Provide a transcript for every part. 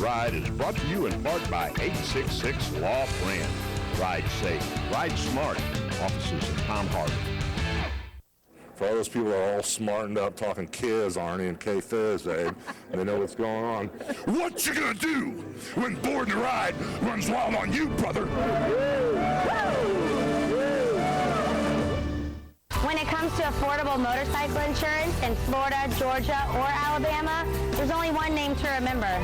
Ride is brought to you in part by 866 Law Friend. Ride safe, ride smart. Offices in Palm Harbor. For all those people that are all smartened up talking kids, Arnie and Kay Thursday, they know what's going on. What you gonna do when Born to Ride runs wild on you, brother? When it comes to affordable motorcycle insurance in Florida, Georgia, or Alabama, there's only one name to remember: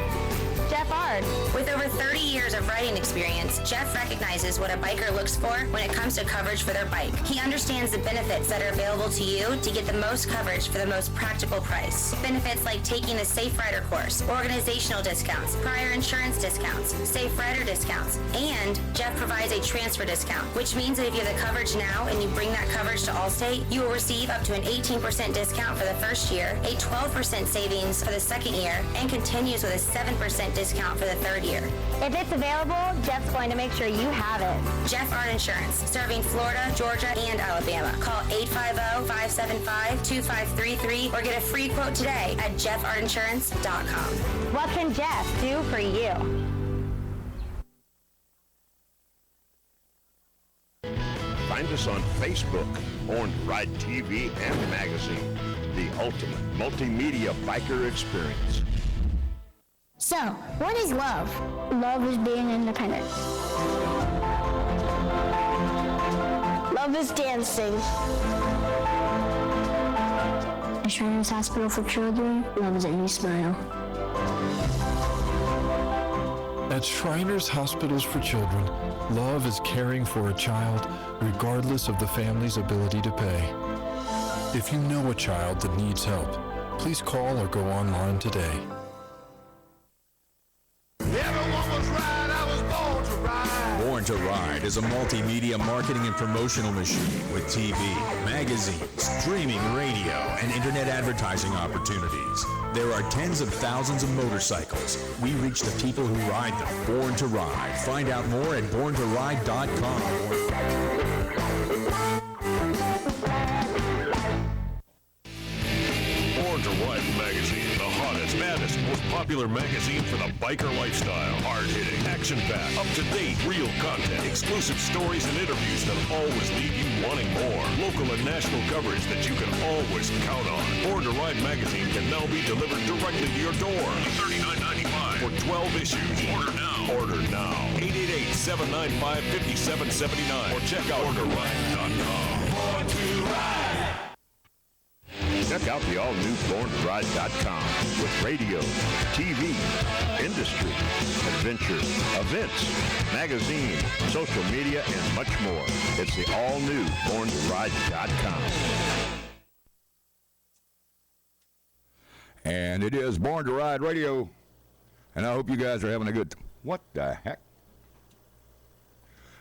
Jeff Ard. With over 30 years of riding experience, Jeff recognizes what a biker looks for when it comes to coverage for their bike. He understands the benefits that are available to you to get the most coverage for the most practical price. Benefits like taking the Safe Rider course, organizational discounts, prior insurance discounts, Safe Rider discounts, and Jeff provides a transfer discount, which means that if you have the coverage now and you bring that coverage to Allstate, you will receive up to an 18% discount for the first year, a 12% savings for the second year, and continues with a 7% discount for the third year. If it's available, Jeff's going to make sure you have it. Jeff Art Insurance, serving Florida, Georgia, and Alabama. Call 850-575-2533 or get a free quote today at jeffartinsurance.com. What can Jeff do for you? Find us on Facebook, Born to Ride TV and magazine, the ultimate multimedia biker experience. So, what is love? Love is being independent. Love is dancing. At Shriners Hospital for Children, love is any smile. At Shriners Hospitals for Children, love is caring for a child regardless of the family's ability to pay. If you know a child that needs help, please call or go online today. Born to Ride is a multimedia marketing and promotional machine with TV, magazines, streaming radio, and internet advertising opportunities. There are tens of thousands of motorcycles. We reach the people who ride them. Born to Ride. Find out more at borntoride.com. Born to Ride magazine, the hottest, maddest, most popular magazine for the biker lifestyle. Hard-hitting, action-packed, up-to-date, real content, exclusive stories and interviews that always leave you wanting more. Local and national coverage that you can always count on. Born to Ride magazine can now be delivered directly to your door. $39.95 for 12 issues. Order now. Order now. 888-795-5779 or check out borntoride.com. Born to Ride. Check out the all-new BornToRide.com with radio, TV, industry, adventure, events, magazine, social media, and much more. It's the all-new BornToRide.com. And it is Born to Ride Radio, and I hope you guys are having a good... What the heck?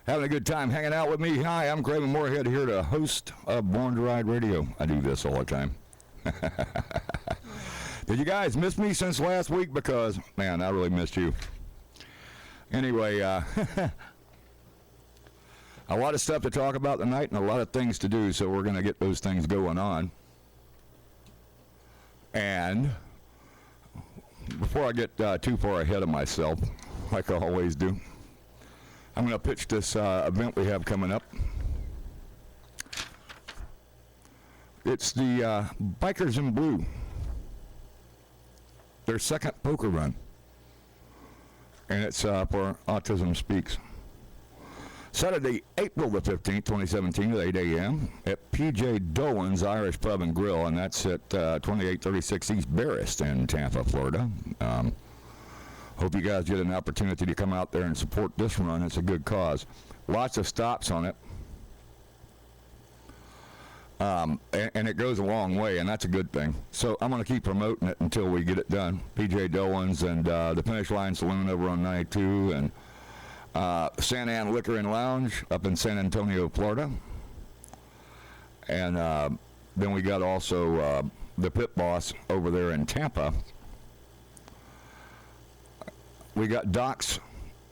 Having a good time hanging out with me. Hi, I'm Craven Moorhead here to host of Born to Ride Radio. I do this all the time. Did you guys miss me since last week? Because, man, I really missed you. Anyway, a lot of stuff to talk about tonight and a lot of things to do, so we're going to get those things going on. And before I get too far ahead of myself, like I always do, I'm going to pitch this event we have coming up. It's the Bikers in Blue, their second poker run, and it's for Autism Speaks. Saturday, April the 15th, 2017 at 8 a.m. at P.J. Dolan's Irish Pub and Grill, and that's at 2836 East Barris in Tampa, Florida. Hope you guys get an opportunity to come out there and support this run. It's a good cause. Lots of stops on it. And it goes a long way, and that's a good thing. So I'm going to keep promoting it until we get it done. P.J. Dolan's and the Finish Line Saloon over on 92, and Santa Ana Liquor and Lounge up in San Antonio, Florida. And then we got also the Pit Boss over there in Tampa. We got Doc's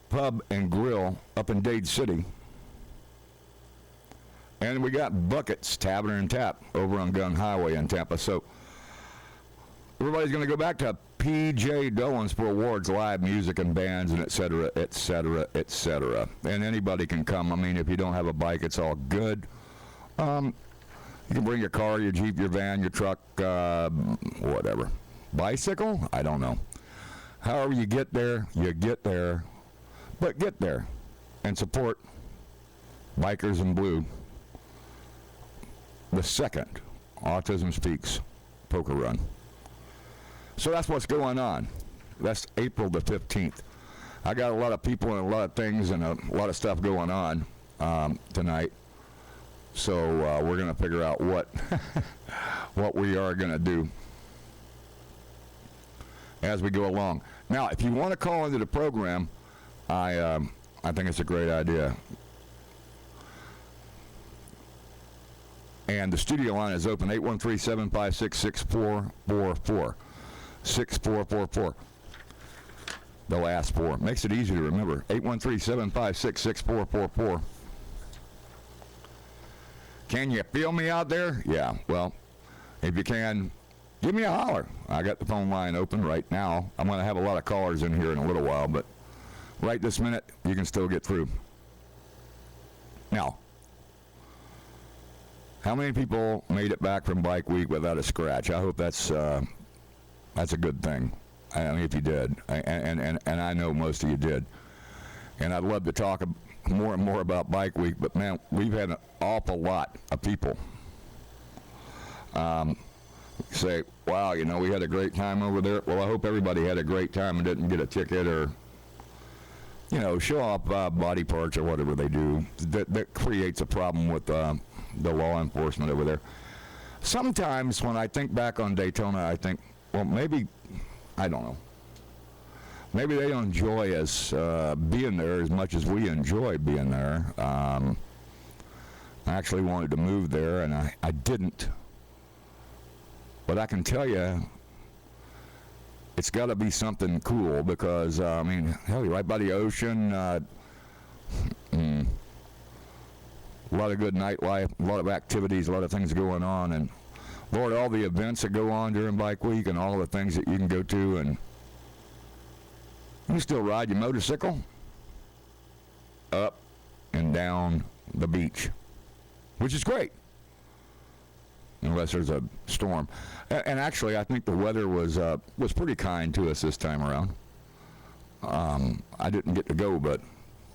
Pub and Grill up in Dade City. And we got Buckets Tavern and Tap over on Gun Highway in Tampa. So everybody's going to go back to P.J. Doans for awards, live music and bands, and et cetera, et cetera, et cetera. And anybody can come. I mean, if you don't have a bike, it's all good. You can bring your car, your Jeep, your van, your truck, whatever. Bicycle? I don't know. However you get there, you get there. But get there and support Bikers in Blue, the second Autism Speaks poker run. So that's what's going on. That's April the 15th. I got a lot of people and a lot of things and a lot of stuff going on tonight. So we're going to figure out what what we are going to do as we go along. Now, if you want to call into the program, I think it's a great idea. And the studio line is open, 813-756-6444. 6444. The last four. Makes it easy to remember. 813-756-6444. Can you feel me out there? Yeah, well, if you can, give me a holler. I got the phone line open right now. I'm going to have a lot of callers in here in a little while, but right this minute, you can still get through. Now, how many people made it back from Bike Week without a scratch? I hope that's a good thing. I mean, if you did, and I know most of you did. And I'd love to talk more and more about Bike Week, but man, we've had an awful lot of people say, wow, you know, we had a great time over there. Well, I hope everybody had a great time and didn't get a ticket or, you know, show off body parts or whatever they do. That creates a problem with the law enforcement over there. Sometimes when I think back on Daytona, I think, well, maybe, I don't know. Maybe they don't enjoy us being there as much as we enjoy being there. I actually wanted to move there, and I didn't. But I can tell you, it's got to be something cool because, I mean, hell, you're right by the ocean. A lot of good nightlife, a lot of activities, a lot of things going on. And, Lord, all the events that go on during Bike Week and all the things that you can go to. And you still ride your motorcycle up and down the beach, which is great. Unless there's a storm. And actually, I think the weather was pretty kind to us this time around. I didn't get to go, but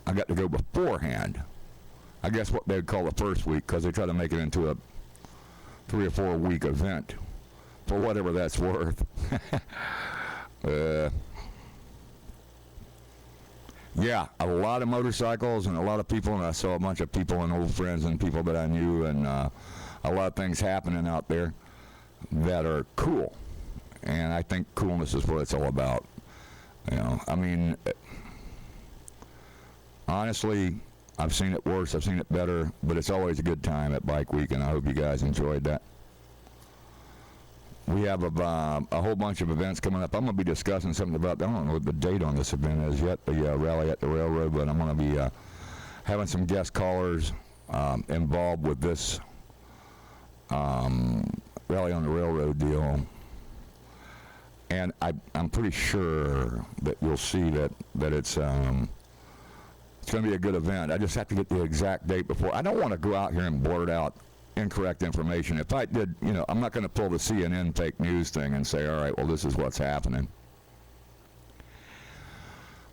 I got to go beforehand. I guess what they'd call the first week, because they try to make it into a 3 or 4 week event, for whatever that's worth. Yeah, a lot of motorcycles and a lot of people, and I saw a bunch of people and old friends and people that I knew, and a lot of things happening out there that are cool. And I think coolness is what it's all about. You know, I mean, honestly, I've seen it worse, I've seen it better, but it's always a good time at Bike Week, and I hope you guys enjoyed that. We have a whole bunch of events coming up. I'm going to be discussing something about, I don't know what the date on this event is yet, the Rally at the Railroad, but I'm going to be having some guest callers involved with this Rally on the Railroad deal. And I'm pretty sure that you'll see that it's going to be a good event. I just have to get the exact date before. I don't want to go out here and blurt out incorrect information. If I did, you know, I'm not going to pull the CNN fake news thing and say, all right, well, this is what's happening.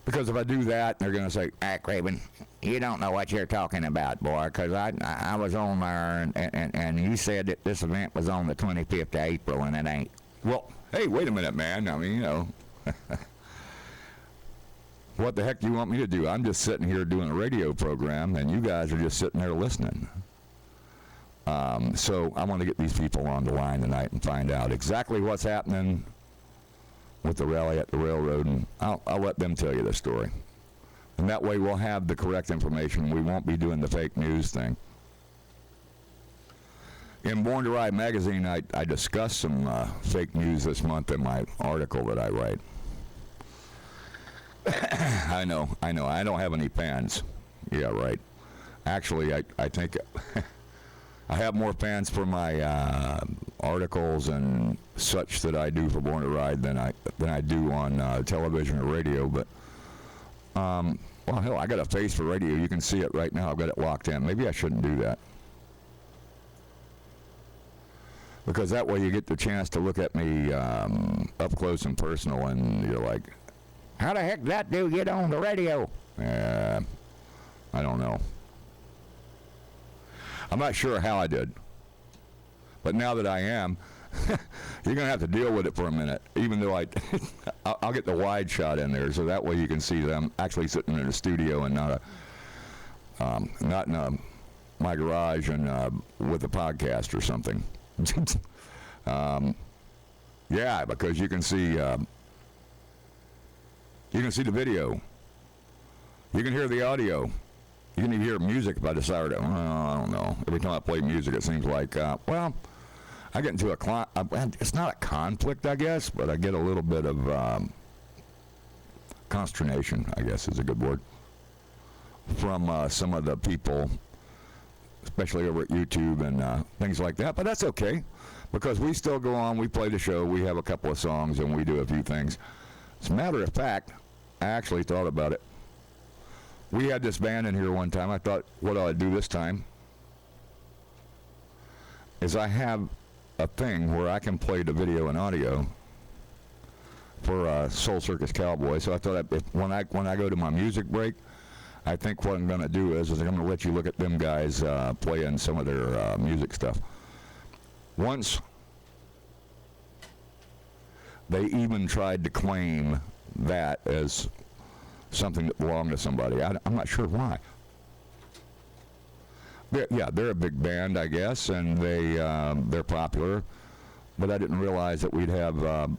Because if I do that, they're going to say, Craven, you don't know what you're talking about, boy, because I was on there, and you said that this event was on the 25th of April, and it ain't. Well, hey, wait a minute, man. I mean, you know, what the heck do you want me to do? I'm just sitting here doing a radio program, and you guys are just sitting there listening. So I want to get these people on the line tonight and find out exactly what's happening with the Rally at the Railroad, and I'll let them tell you the story. And that way we'll have the correct information. We won't be doing the fake news thing. In Born to Ride magazine, I discussed some fake news this month in my article that I write. I know. I don't have any fans. Yeah, right. Actually, I think I have more fans for my articles and such that I do for Born to Ride than I do on television or radio. But well, hell, I got a face for radio. You can see it right now. I've got it locked in. Maybe I shouldn't do that, because that way you get the chance to look at me up close and personal, and you're like, how the heck did that dude get on the radio? I don't know. I'm not sure how I did. But now that I am, you're going to have to deal with it for a minute, even though I'll get the wide shot in there, so that way you can see them actually sitting in a studio and not in my garage and with a podcast or something. Yeah, because you can see the video. You can hear the audio. You can even hear music if I decide to. I don't know. Every time I play music, it seems like, well, I get into it's not a conflict, I guess, but I get a little bit of consternation, I guess is a good word, from some of the people, especially over at YouTube and things like that. But that's okay, because we still go on. We play the show. We have a couple of songs, and we do a few things. As a matter of fact, I actually thought about it. We had this band in here one time. I thought, what I'll do this time is I have a thing where I can play the video and audio for Soul Circus Cowboy. So I thought when I go to my music break, I think what I'm going to do is I'm going to let you look at them guys playing some of their music stuff. Once they even tried to claim that as something that belonged to somebody. I'm not sure why. They're a big band, I guess, and they're popular, but I didn't realize that we'd have a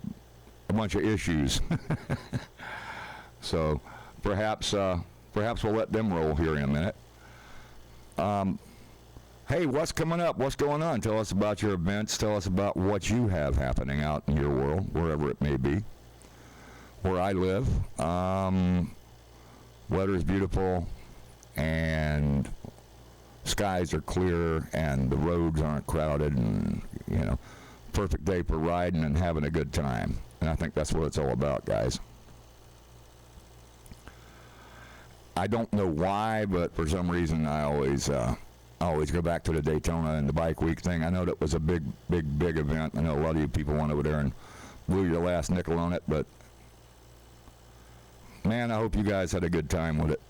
bunch of issues. So perhaps we'll let them roll here in a minute. Hey, what's coming up? What's going on? Tell us about your events. Tell us about what you have happening out in your world, wherever it may be. Where I live, weather is beautiful, and skies are clear, and the roads aren't crowded, and, perfect day for riding and having a good time. And I think that's what it's all about, guys. I don't know why, but for some reason I always go back to the Daytona and the Bike Week thing. I know that was a big event. I know a lot of you people went over there and blew your last nickel on it, but man, I hope you guys had a good time with it.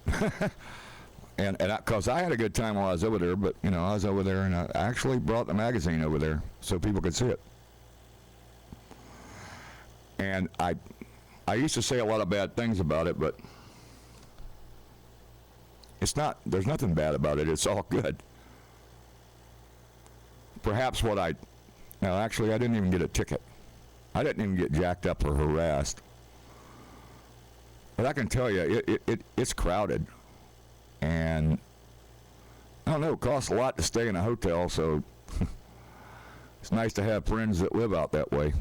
and because I had a good time while I was over there, but, I was over there, and I actually brought the magazine over there so people could see it. And I used to say a lot of bad things about it, but there's nothing bad about it. It's all good. Perhaps actually, I didn't even get a ticket. I didn't even get jacked up or harassed. But I can tell you, it's crowded, and I don't know, it costs a lot to stay in a hotel, so it's nice to have friends that live out that way.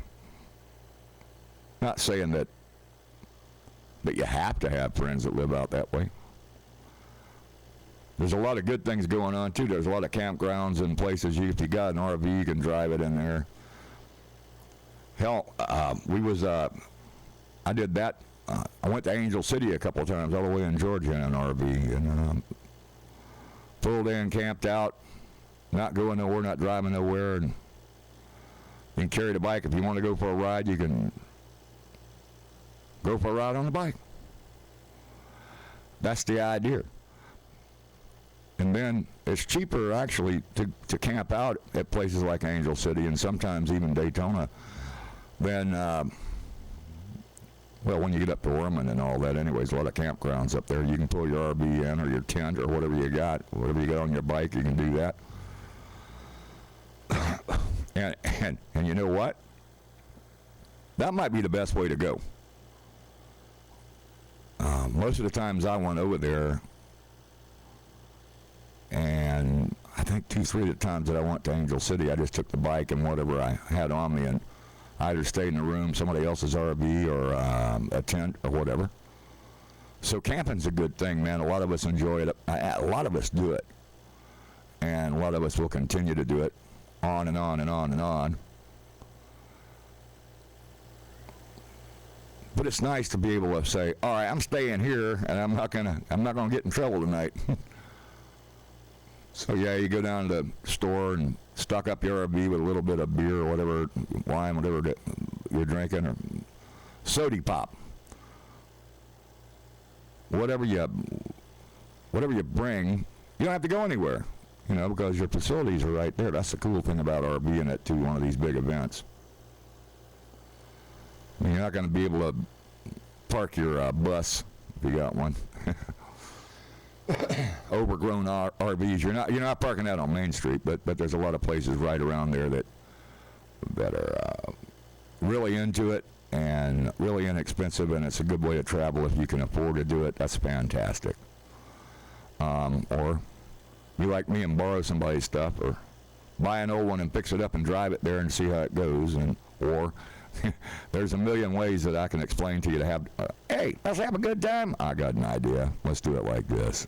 Not saying that you have to have friends that live out that way. There's a lot of good things going on, too. There's a lot of campgrounds and places. If you got an RV, you can drive it in there. Hell, I did that. I went to Angel City a couple of times, all the way in Georgia in an RV, and pulled in, camped out, not going nowhere, not driving nowhere, and you can carry the bike. If you want to go for a ride, you can go for a ride on the bike. That's the idea. And then it's cheaper, actually, to camp out at places like Angel City and sometimes even Daytona than when you get up to Ormond and all that. Anyways, a lot of campgrounds up there. You can pull your RV in or your tent or whatever you got on your bike, you can do that. and you know what? That might be the best way to go. Most of the times I went over there, and I think 2-3 of the times that I went to Angel City, I just took the bike and whatever I had on me, and I either stayed in the room, somebody else's RV, or a tent, or whatever. So camping's a good thing, man. A lot of us enjoy it. A lot of us do it. and a lot of us will continue to do it on and on and on and on. But it's nice to be able to say, all right, I'm staying here, and I'm not gonna get in trouble tonight. So yeah, you go down to the store and stock up your RV with a little bit of beer or whatever, wine, whatever that you're drinking, or soda pop. Whatever you bring, you don't have to go anywhere, because your facilities are right there. That's the cool thing about RVing it to one of these big events. I mean, you're not going to be able to park your bus if you got one. Overgrown RVs. You're not parking that on Main Street, but there's a lot of places right around there that are really into it and really inexpensive, and it's a good way to travel if you can afford to do it. That's fantastic. Or be like me and borrow somebody's stuff, or buy an old one and fix it up and drive it there and see how it goes, or there's a million ways that I can explain to you to have, hey, let's have a good time. I got an idea. Let's do it like this.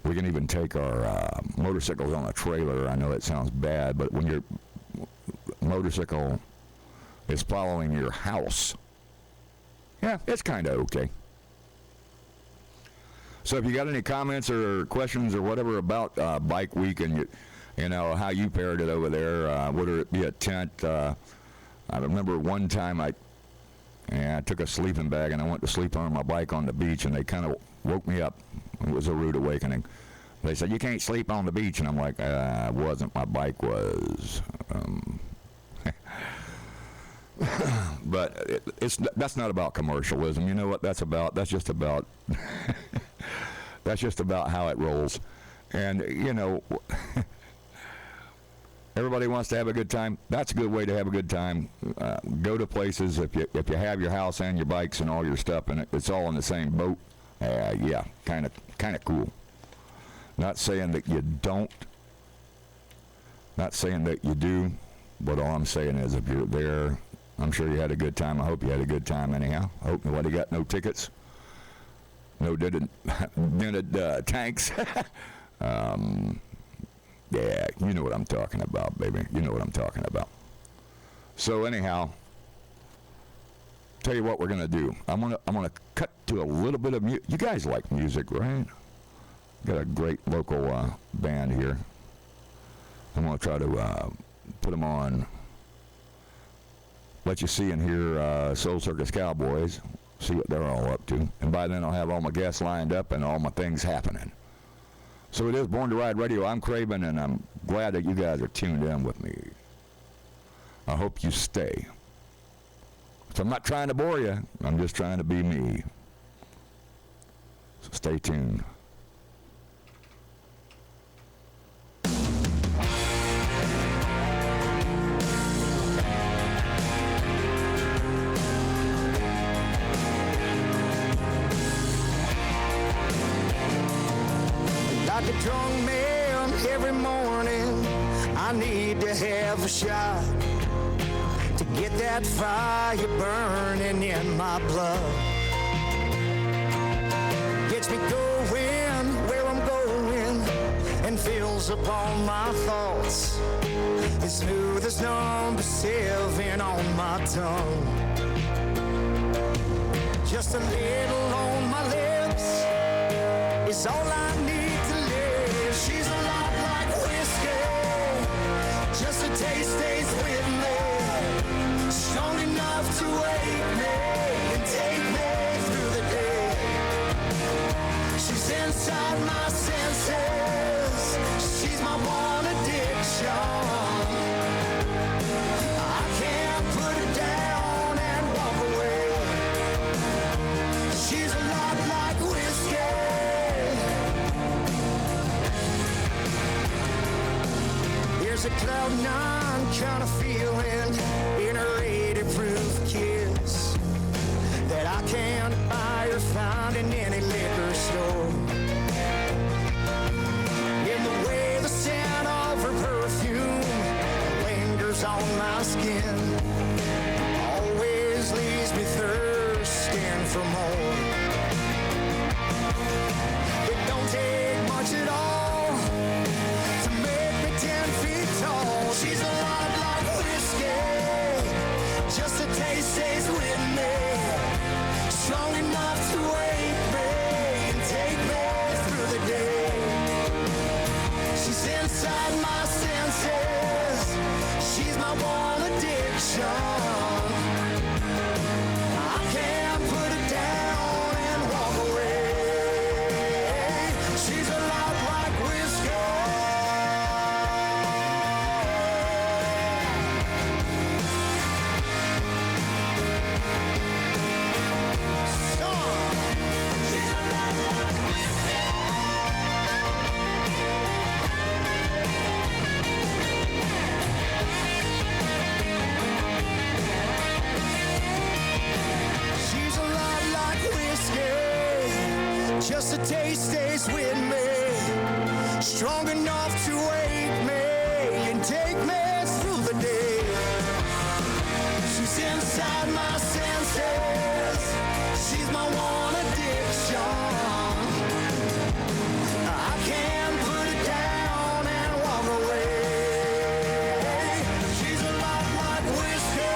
We can even take our motorcycles on a trailer. I know it sounds bad, but when your motorcycle is following your house, yeah, it's kind of okay. So if you got any comments or questions or whatever about Bike Week and how you paired it over there, whether it be a tent, I remember one time I took a sleeping bag and I went to sleep on my bike on the beach, and they kind of woke me up. It was a rude awakening. They said, you can't sleep on the beach. And I'm like, I wasn't. My bike was. But that's not about commercialism. You know what that's about? That's just about that's just about how it rolls. And, everybody wants to have a good time. That's a good way to have a good time. Go to places if you have your house and your bikes and all your stuff in it. It's all in the same boat. Yeah, kind of cool. Not saying that you don't. Not saying that you do. But all I'm saying is, if you're there, I'm sure you had a good time. I hope you had a good time anyhow. I hope nobody got no tickets. No dented tanks. Yeah, you know what I'm talking about, baby. You know what I'm talking about. So anyhow, tell you what we're gonna do. I'm gonna cut to a little bit of music. You guys like music, right? Got a great local band here. I'm gonna try to put them on. Let you see and hear Soul Circus Cowboys. See what they're all up to. And by then I'll have all my guests lined up and all my things happening. So it is Born to Ride Radio. I'm Craven, and I'm glad that you guys are tuned in with me. I hope you stay. So I'm not trying to bore you. I'm just trying to be me. So stay tuned. Like a drunk man every morning, I need to have a shot to get that fire burning in my blood. Gets me going where I'm going and fills up all my thoughts. As smooth as number 7 on my tongue. Just a little on my lips is all I need. She's a lot like whiskey, just a taste stays with me, strong enough to wake me and take me through the day. She's inside my senses, she's my one addiction. I can't put her down and walk away. She's a lot like whiskey. There's a cloud 9 kind of feeling in a 80-proof kiss that I can't buy or find in any liquor store. In the way the scent of her perfume lingers on my skin, always leaves me thirsting for more. It don't take much at all enough to wake me and take me through the day. She's inside my senses. She's my one addiction. I can't put it down and walk away. She's a lot like whiskey.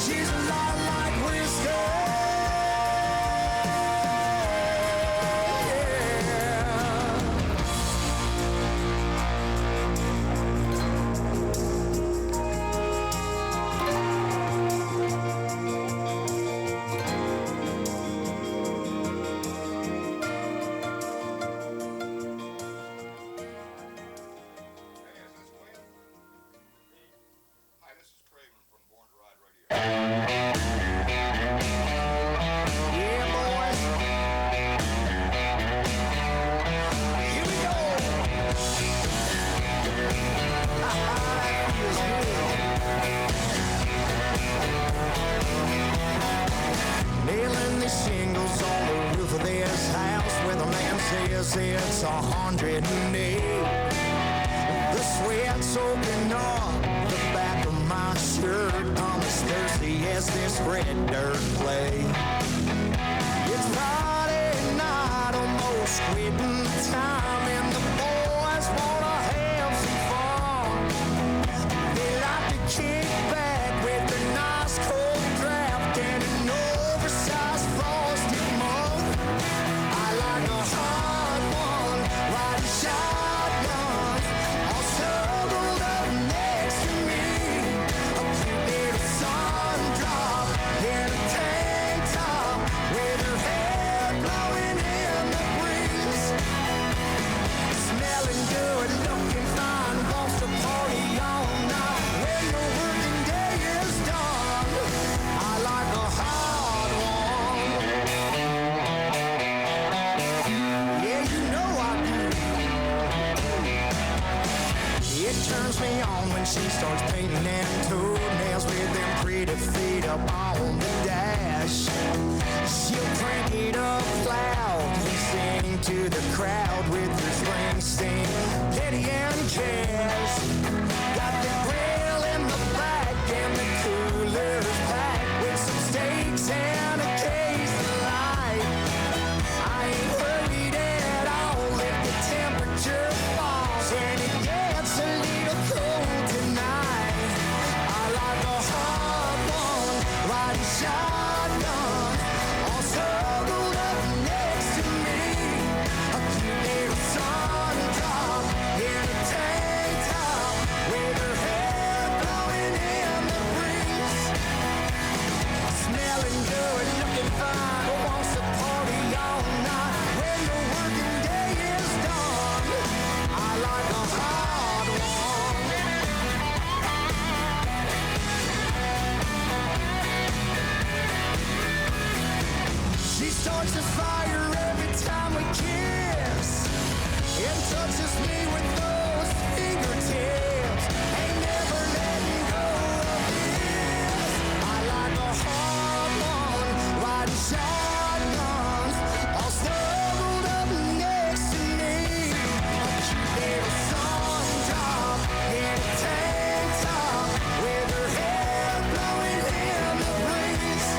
She's a lot like whiskey. Nailing the shingles on the roof of this house where the man says it's 108. The sweat soaking up the back of my shirt. I'm as thirsty as this red dirt clay. It's Friday night, almost quitting time, and the boys wanna have some fun. They like to kick back with a nice cold draft and an oversized frosted mug. I like a hard one, riding shotgun, all snuggled up next to me. A cute little sun drop in a tank top with her hair blowing in the breeze. Smelling good, looking fine, wants to party all night when the working day is done. I like a hard one. Yeah, you know I do. It turns me on when she starts painting them toenails with them pretty feet up on the dash. She'll crank it up loud and sing to the crowd with her Springsteen, Petty and Cash. Got the grill in the back and the cooler's packed with some steaks and a case of light. I ain't worried at all if the temperature falls and it gets a little cold tonight. I like a hard one, riding shotgun, all snuggled up next to me. A cute little sun drop in a tank top with her hair blowing in the breeze. Smelling good, looking fine, wants to party all night when the working day is done. I like a hard one. She starts a fire every time we kiss and touches me with those fingertips. Ain't never letting go of this. I like a hard one, riding shotgun, all snuggled up next to me. A cute little sun drop in a tank top with her hair blowing in the breeze.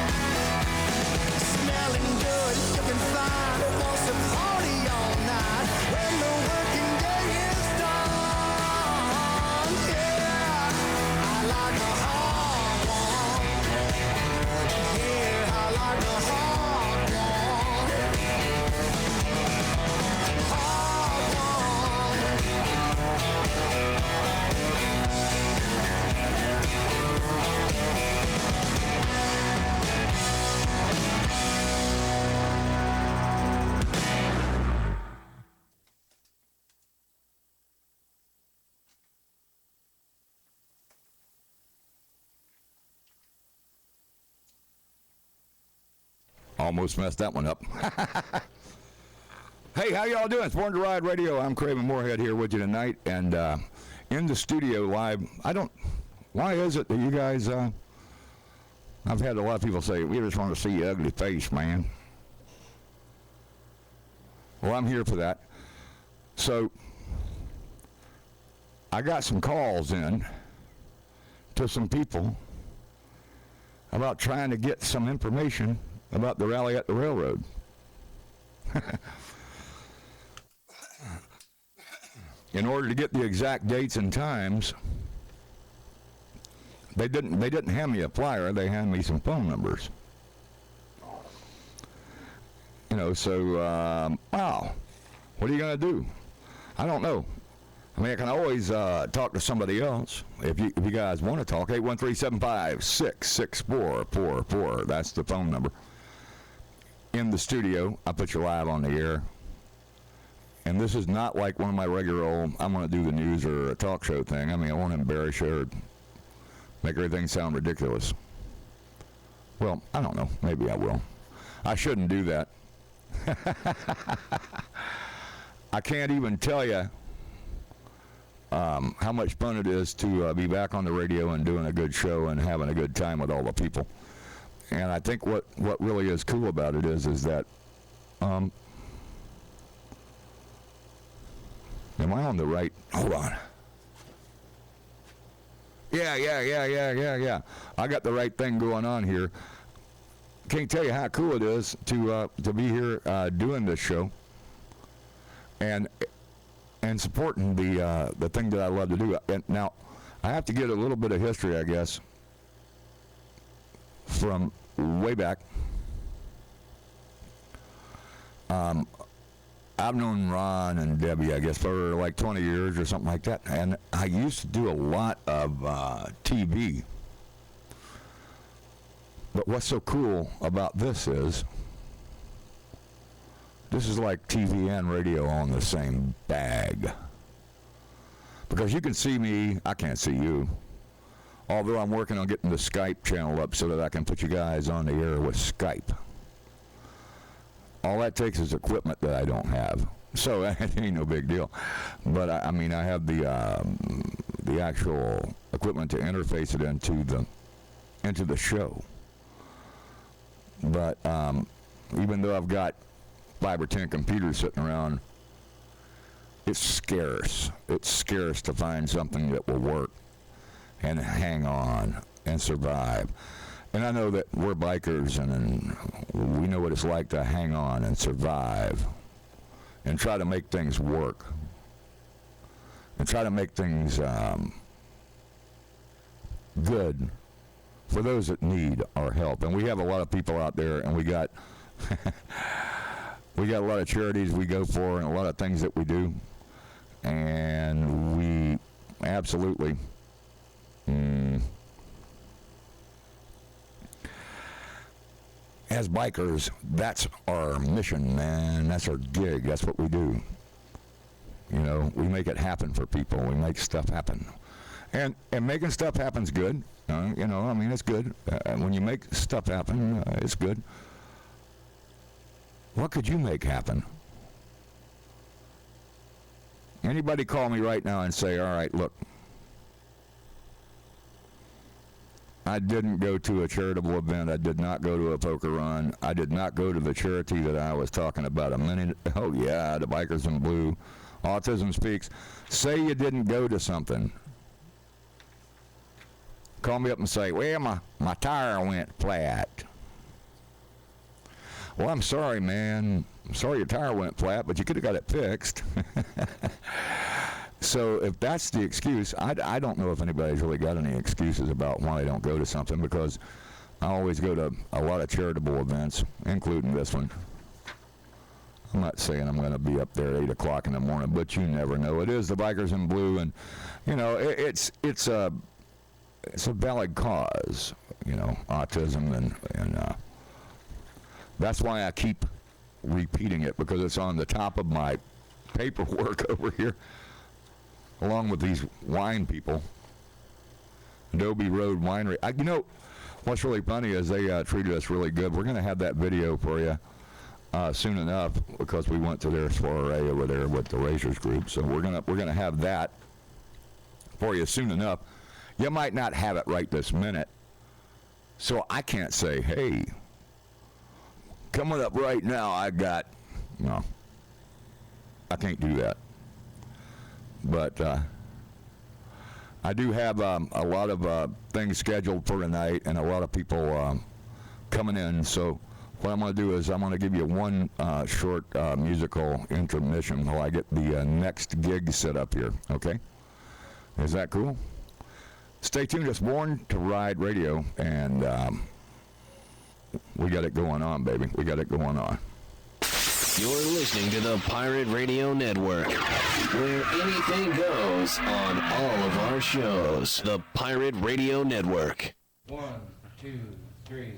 Smelling good, looking fine, wants to party all night when the working day is done. Yeah, I like a hard one. Yeah, I like a hard one. Hard one. Almost messed that one up. Hey, how y'all doing? It's Born to Ride Radio. I'm Craven Moorhead here with you tonight, and in the studio live. Why is it that you guys, I've had a lot of people say, we just want to see your ugly face, man. Well, I'm here for that. So, I got some calls in to some people about trying to get some information about the rally at the railroad. In order to get the exact dates and times, they didn't hand me a flyer, they handed me some phone numbers. You know, so, wow, what are you going to do? I don't know. I mean, I can always talk to somebody else. If you guys want to talk, 813-756-6444. That's the phone number. In the studio, I put you live on the air. And this is not like one of my regular old, I'm going to do the news or a talk show thing. I mean, I won't embarrass you or make everything sound ridiculous. Well, I don't know. Maybe I will. I shouldn't do that. I can't even tell you how much fun it is to be back on the radio and doing a good show and having a good time with all the people. And I think what really is cool about it is that, am I on the right? Hold on. Yeah. I got the right thing going on here. Can't tell you how cool it is to be here doing this show and supporting the thing that I love to do. And now, I have to get a little bit of history, I guess, from way back. I've known Ron and Debbie, I guess, for like 20 years or something like that. And I used to do a lot of TV. But what's so cool about this is like TV and radio on the same bag. Because you can see me, I can't see you. Although I'm working on getting the Skype channel up so that I can put you guys on the air with Skype. All that takes is equipment that I don't have. So it ain't no big deal. But I mean, I have the actual equipment to interface it into the show. But even though I've got 5 or 10 computers sitting around, it's scarce. It's scarce to find something that will work and hang on and survive. And I know that we're bikers and we know what it's like to hang on and survive and try to make things work and try to make things good for those that need our help. And we have a lot of people out there, and we got a lot of charities we go for and a lot of things that we do. And we absolutely as bikers, that's our mission, man. That's our gig. That's what we do. You know, we make it happen for people. We make stuff happen. And making stuff happen's good. You know, I mean, it's good. When you make stuff happen, it's good. What could you make happen? Anybody call me right now and say, all right, look, I didn't go to a charitable event. I did not go to a poker run. I did not go to the charity that I was talking about a minute. Oh, yeah, the Bikers in Blue. Autism Speaks. Say you didn't go to something. Call me up and say, well, my tire went flat. Well, I'm sorry, man. I'm sorry your tire went flat, but you could have got it fixed. So if that's the excuse, I don't know if anybody's really got any excuses about why they don't go to something, because I always go to a lot of charitable events, including this one. I'm not saying I'm going to be up there at 8 o'clock in the morning, but you never know. It is the Bikers in Blue, and, you know, it's a valid cause, you know, autism, and that's why I keep repeating it, because it's on the top of my paperwork over here, along with these wine people. Adobe Road Winery. You know, what's really funny is they treated us really good. We're going to have that video for you soon enough, because we went to their soiree over there with the Racers group. So we're gonna have that for you soon enough. You might not have it right this minute. So I can't say, hey, coming up right now, no. I can't do that. But I do have a lot of things scheduled for tonight and a lot of people coming in. So what I'm going to do is I'm going to give you one short musical intermission while I get the next gig set up here, okay? Is that cool? Stay tuned. It's Born to Ride Radio, and we got it going on, baby. We got it going on. You're listening to the Pirate Radio Network, where anything goes on all of our shows. The Pirate Radio Network. 1, 2, 3.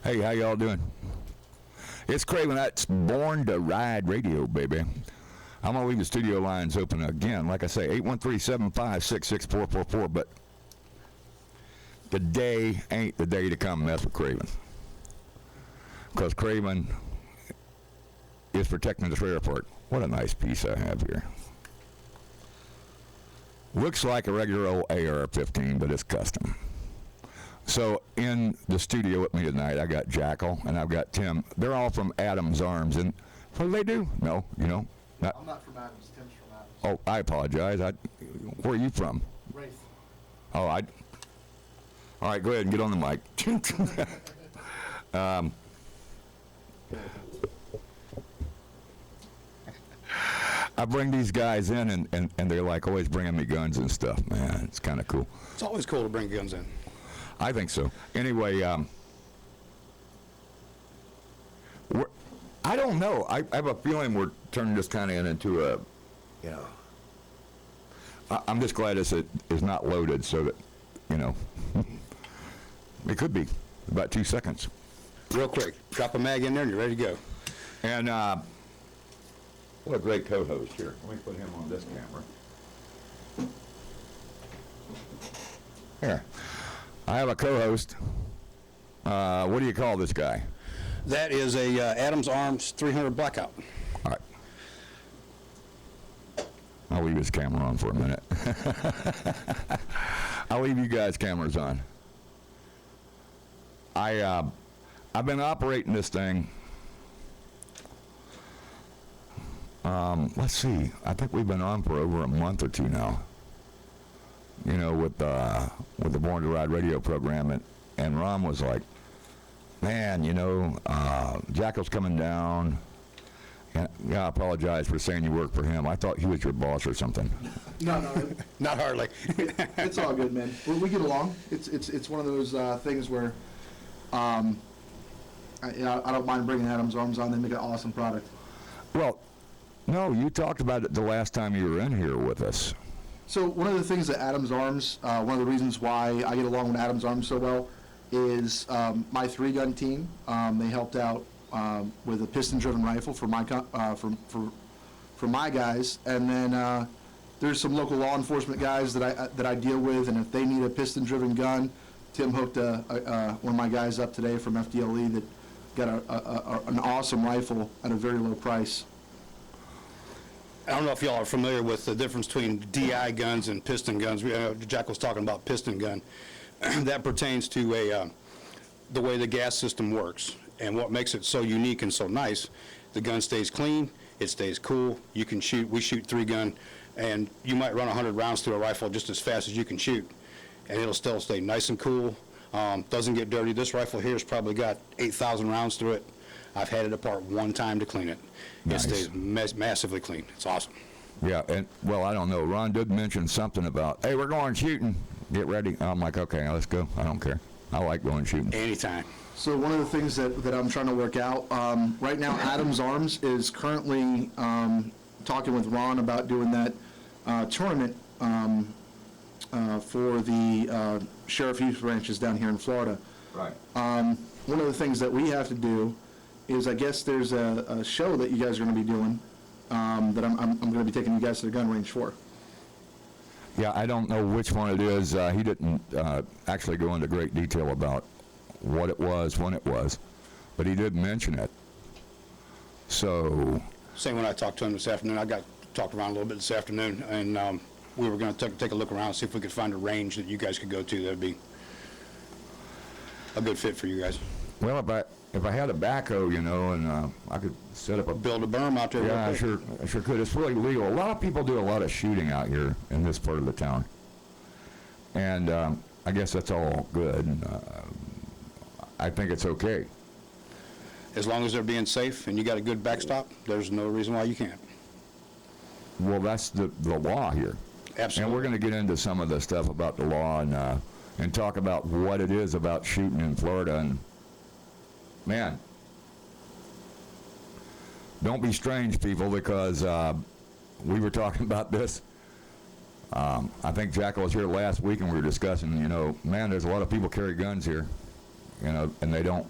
Hey, how y'all doing? It's Craven. That's Born to Ride Radio, baby. I'm going to leave the studio lines open again. Like I say, 813-756-6444. But today ain't the day to come mess with Craven. Because Craven is protecting the trailer park. What a nice piece I have here. Looks like a regular old AR-15, but it's custom. So in the studio with me tonight, I got Jackal and I've got Tim. They're all from Adams Arms. And what do they do? No, you know. I'm not from Adams. Tim's from Adams. Oh, I apologize. Where are you from? Wraith. Oh, all right, go ahead and get on the mic. I bring these guys in, and they're like always bringing me guns and stuff, man. It's kind of cool. It's always cool to bring guns in. I think so. Anyway, I don't know. I have a feeling we're turning this kind of into a, you know. I'm just glad this is not loaded so that, you know, it could be about 2 seconds. Real quick, drop a mag in there and you're ready to go. And what a great co-host here. Let me put him on this camera. Here. I have a co-host. What do you call this guy? That is a Adams Arms 300 Blackout. All right. I'll leave his camera on for a minute. I'll leave you guys' cameras on. I've been operating this thing. Let's see. I think we've been on for over a month or two now. You know, with the Born to Ride radio program, and Ron was like, man, you know, Jackal's coming down. And, yeah, I apologize for saying you work for him. I thought he was your boss or something. No, not hardly. It's all good, man. We get along. It's one of those things where I don't mind bringing Adams Arms on. They make an awesome product. Well, no, you talked about it the last time you were in here with us. So one of the things that Adams Arms, one of the reasons why I get along with Adams Arms so well is my 3-gun team. They helped out with a piston-driven rifle for my for my guys, and then there's some local law enforcement guys that I deal with, and if they need a piston-driven gun, Tim hooked one of my guys up today from FDLE that got an awesome rifle at a very low price. I don't know if y'all are familiar with the difference between DI guns and piston guns. Jack was talking about piston gun. That pertains to the way the gas system works. And what makes it so unique and so nice, the gun stays clean, it stays cool, you can shoot, we shoot 3-gun, and you might run 100 rounds through a rifle just as fast as you can shoot, and it'll still stay nice and cool, doesn't get dirty. This rifle here has probably got 8,000 rounds through it. I've had it apart one time to clean it. Nice. It stays massively clean. It's awesome. Yeah, and, well, I don't know. Ron did mention something about, hey, we're going shooting. Get ready. I'm like, okay, let's go. I don't care. I like going shooting. Anytime. So one of the things that I'm trying to work out, right now Adams Arms is currently talking with Ron about doing that tournament for the Sheriff Youth Ranches down here in Florida. Right. One of the things that we have to do is, I guess there's a show that you guys are going to be doing that I'm going to be taking you guys to the gun range for. Yeah, I don't know which one it is. He didn't actually go into great detail about what it was, when it was, but he did mention it. So. Same when I talked to him this afternoon. I talked around a little bit this afternoon, and we were going to take a look around and see if we could find a range that you guys could go to that would be a good fit for you guys. Well, if I had a backhoe, you know, and I could set up build a berm out there. Yeah, I sure could. It's really legal. A lot of people do a lot of shooting out here in this part of the town, and I guess that's all good. I think it's okay. As long as they're being safe and you got a good backstop, there's no reason why you can't. Well, that's the law here. Absolutely. And we're going to get into some of the stuff about the law and talk about what it is about shooting in Florida. And man, don't be strange, people, because we were talking about this. I think Jackal was here last week, and we were discussing, you know, man, there's a lot of people carry guns here, you know, and they don't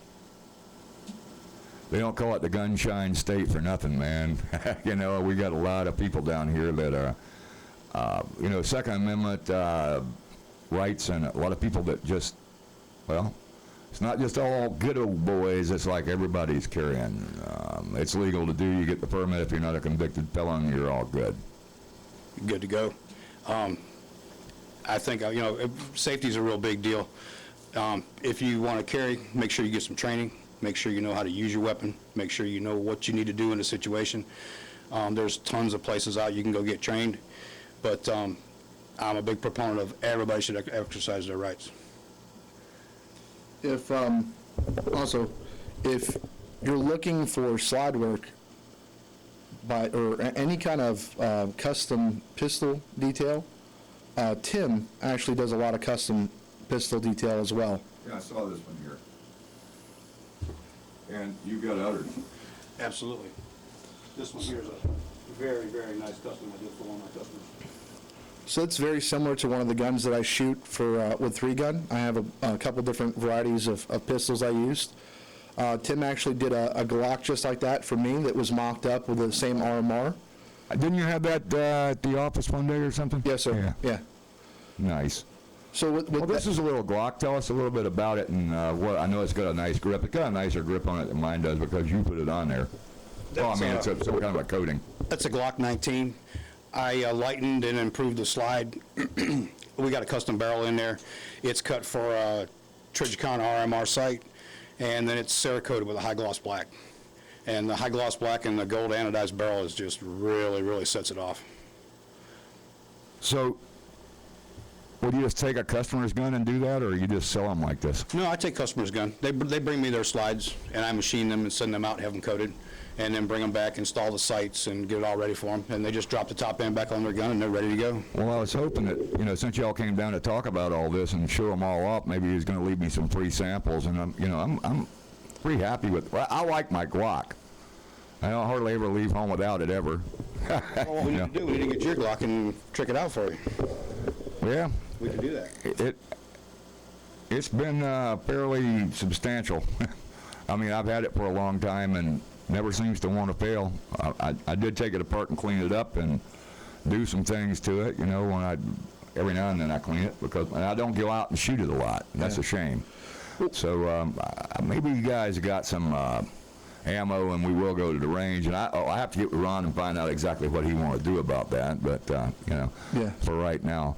they don't call it the gunshine state for nothing, man. You know, we got a lot of people down here that are, you know, Second Amendment rights, and a lot of people that just, well, it's not just all good old boys. It's like everybody's carrying. It's legal to do. You get the permit. If you're not a convicted felon, you're all good. Good to go. I think, you know, safety is a real big deal. If you want to carry, make sure you get some training. Make sure you know how to use your weapon. Make sure you know what you need to do in a situation. There's tons of places out you can go get trained. But I'm a big proponent of everybody should exercise their rights. If also, if you're looking for slide work or any kind of custom pistol detail, Tim actually does a lot of custom pistol detail as well. Yeah, I saw this one here. And you've got others. Absolutely. This one here is a very, very nice custom I did for one of my customers. So it's very similar to one of the guns that I shoot for with 3-gun. I have a couple different varieties of pistols I used. Tim actually did a Glock just like that for me that was mocked up with the same RMR. Didn't you have that at the office one day or something? Yes, sir. Yeah. Nice. So well, this is a little Glock. Tell us a little bit about it, and what I know it's got a nice grip. It's got a nicer grip on it than mine does because you put it on there. Well, I mean, it's some kind of a coating. That's a Glock 19. I lightened and improved the slide. We got a custom barrel in there. It's cut for a Trijicon RMR sight, and then it's Cerakoted with a high gloss black. And the high gloss black and the gold anodized barrel is just really, really sets it off. So, would you just take a customer's gun and do that, or you just sell them like this? No, I take customer's gun. They bring me their slides, and I machine them and send them out, have them coated, and then bring them back, install the sights, and get it all ready for them. And they just drop the top end back on their gun, and they're ready to go. Well, I was hoping that, you know, since y'all came down to talk about all this and show them all up, maybe he's going to leave me some free samples. And I'm pretty happy with. Well, I like my Glock. I don't hardly ever leave home without it ever. Well, what we need to do, we need to get your Glock and trick it out for you. Yeah. We can do that. It's been fairly substantial. I mean, I've had it for a long time and never seems to want to fail. I did take it apart and clean it up and do some things to it, you know, every now and then I clean it because I don't go out and shoot it a lot. That's a shame. So maybe you guys got some ammo and we will go to the range. And I have to get with Ron and find out exactly what he wants to do about that. But, you know, for right now,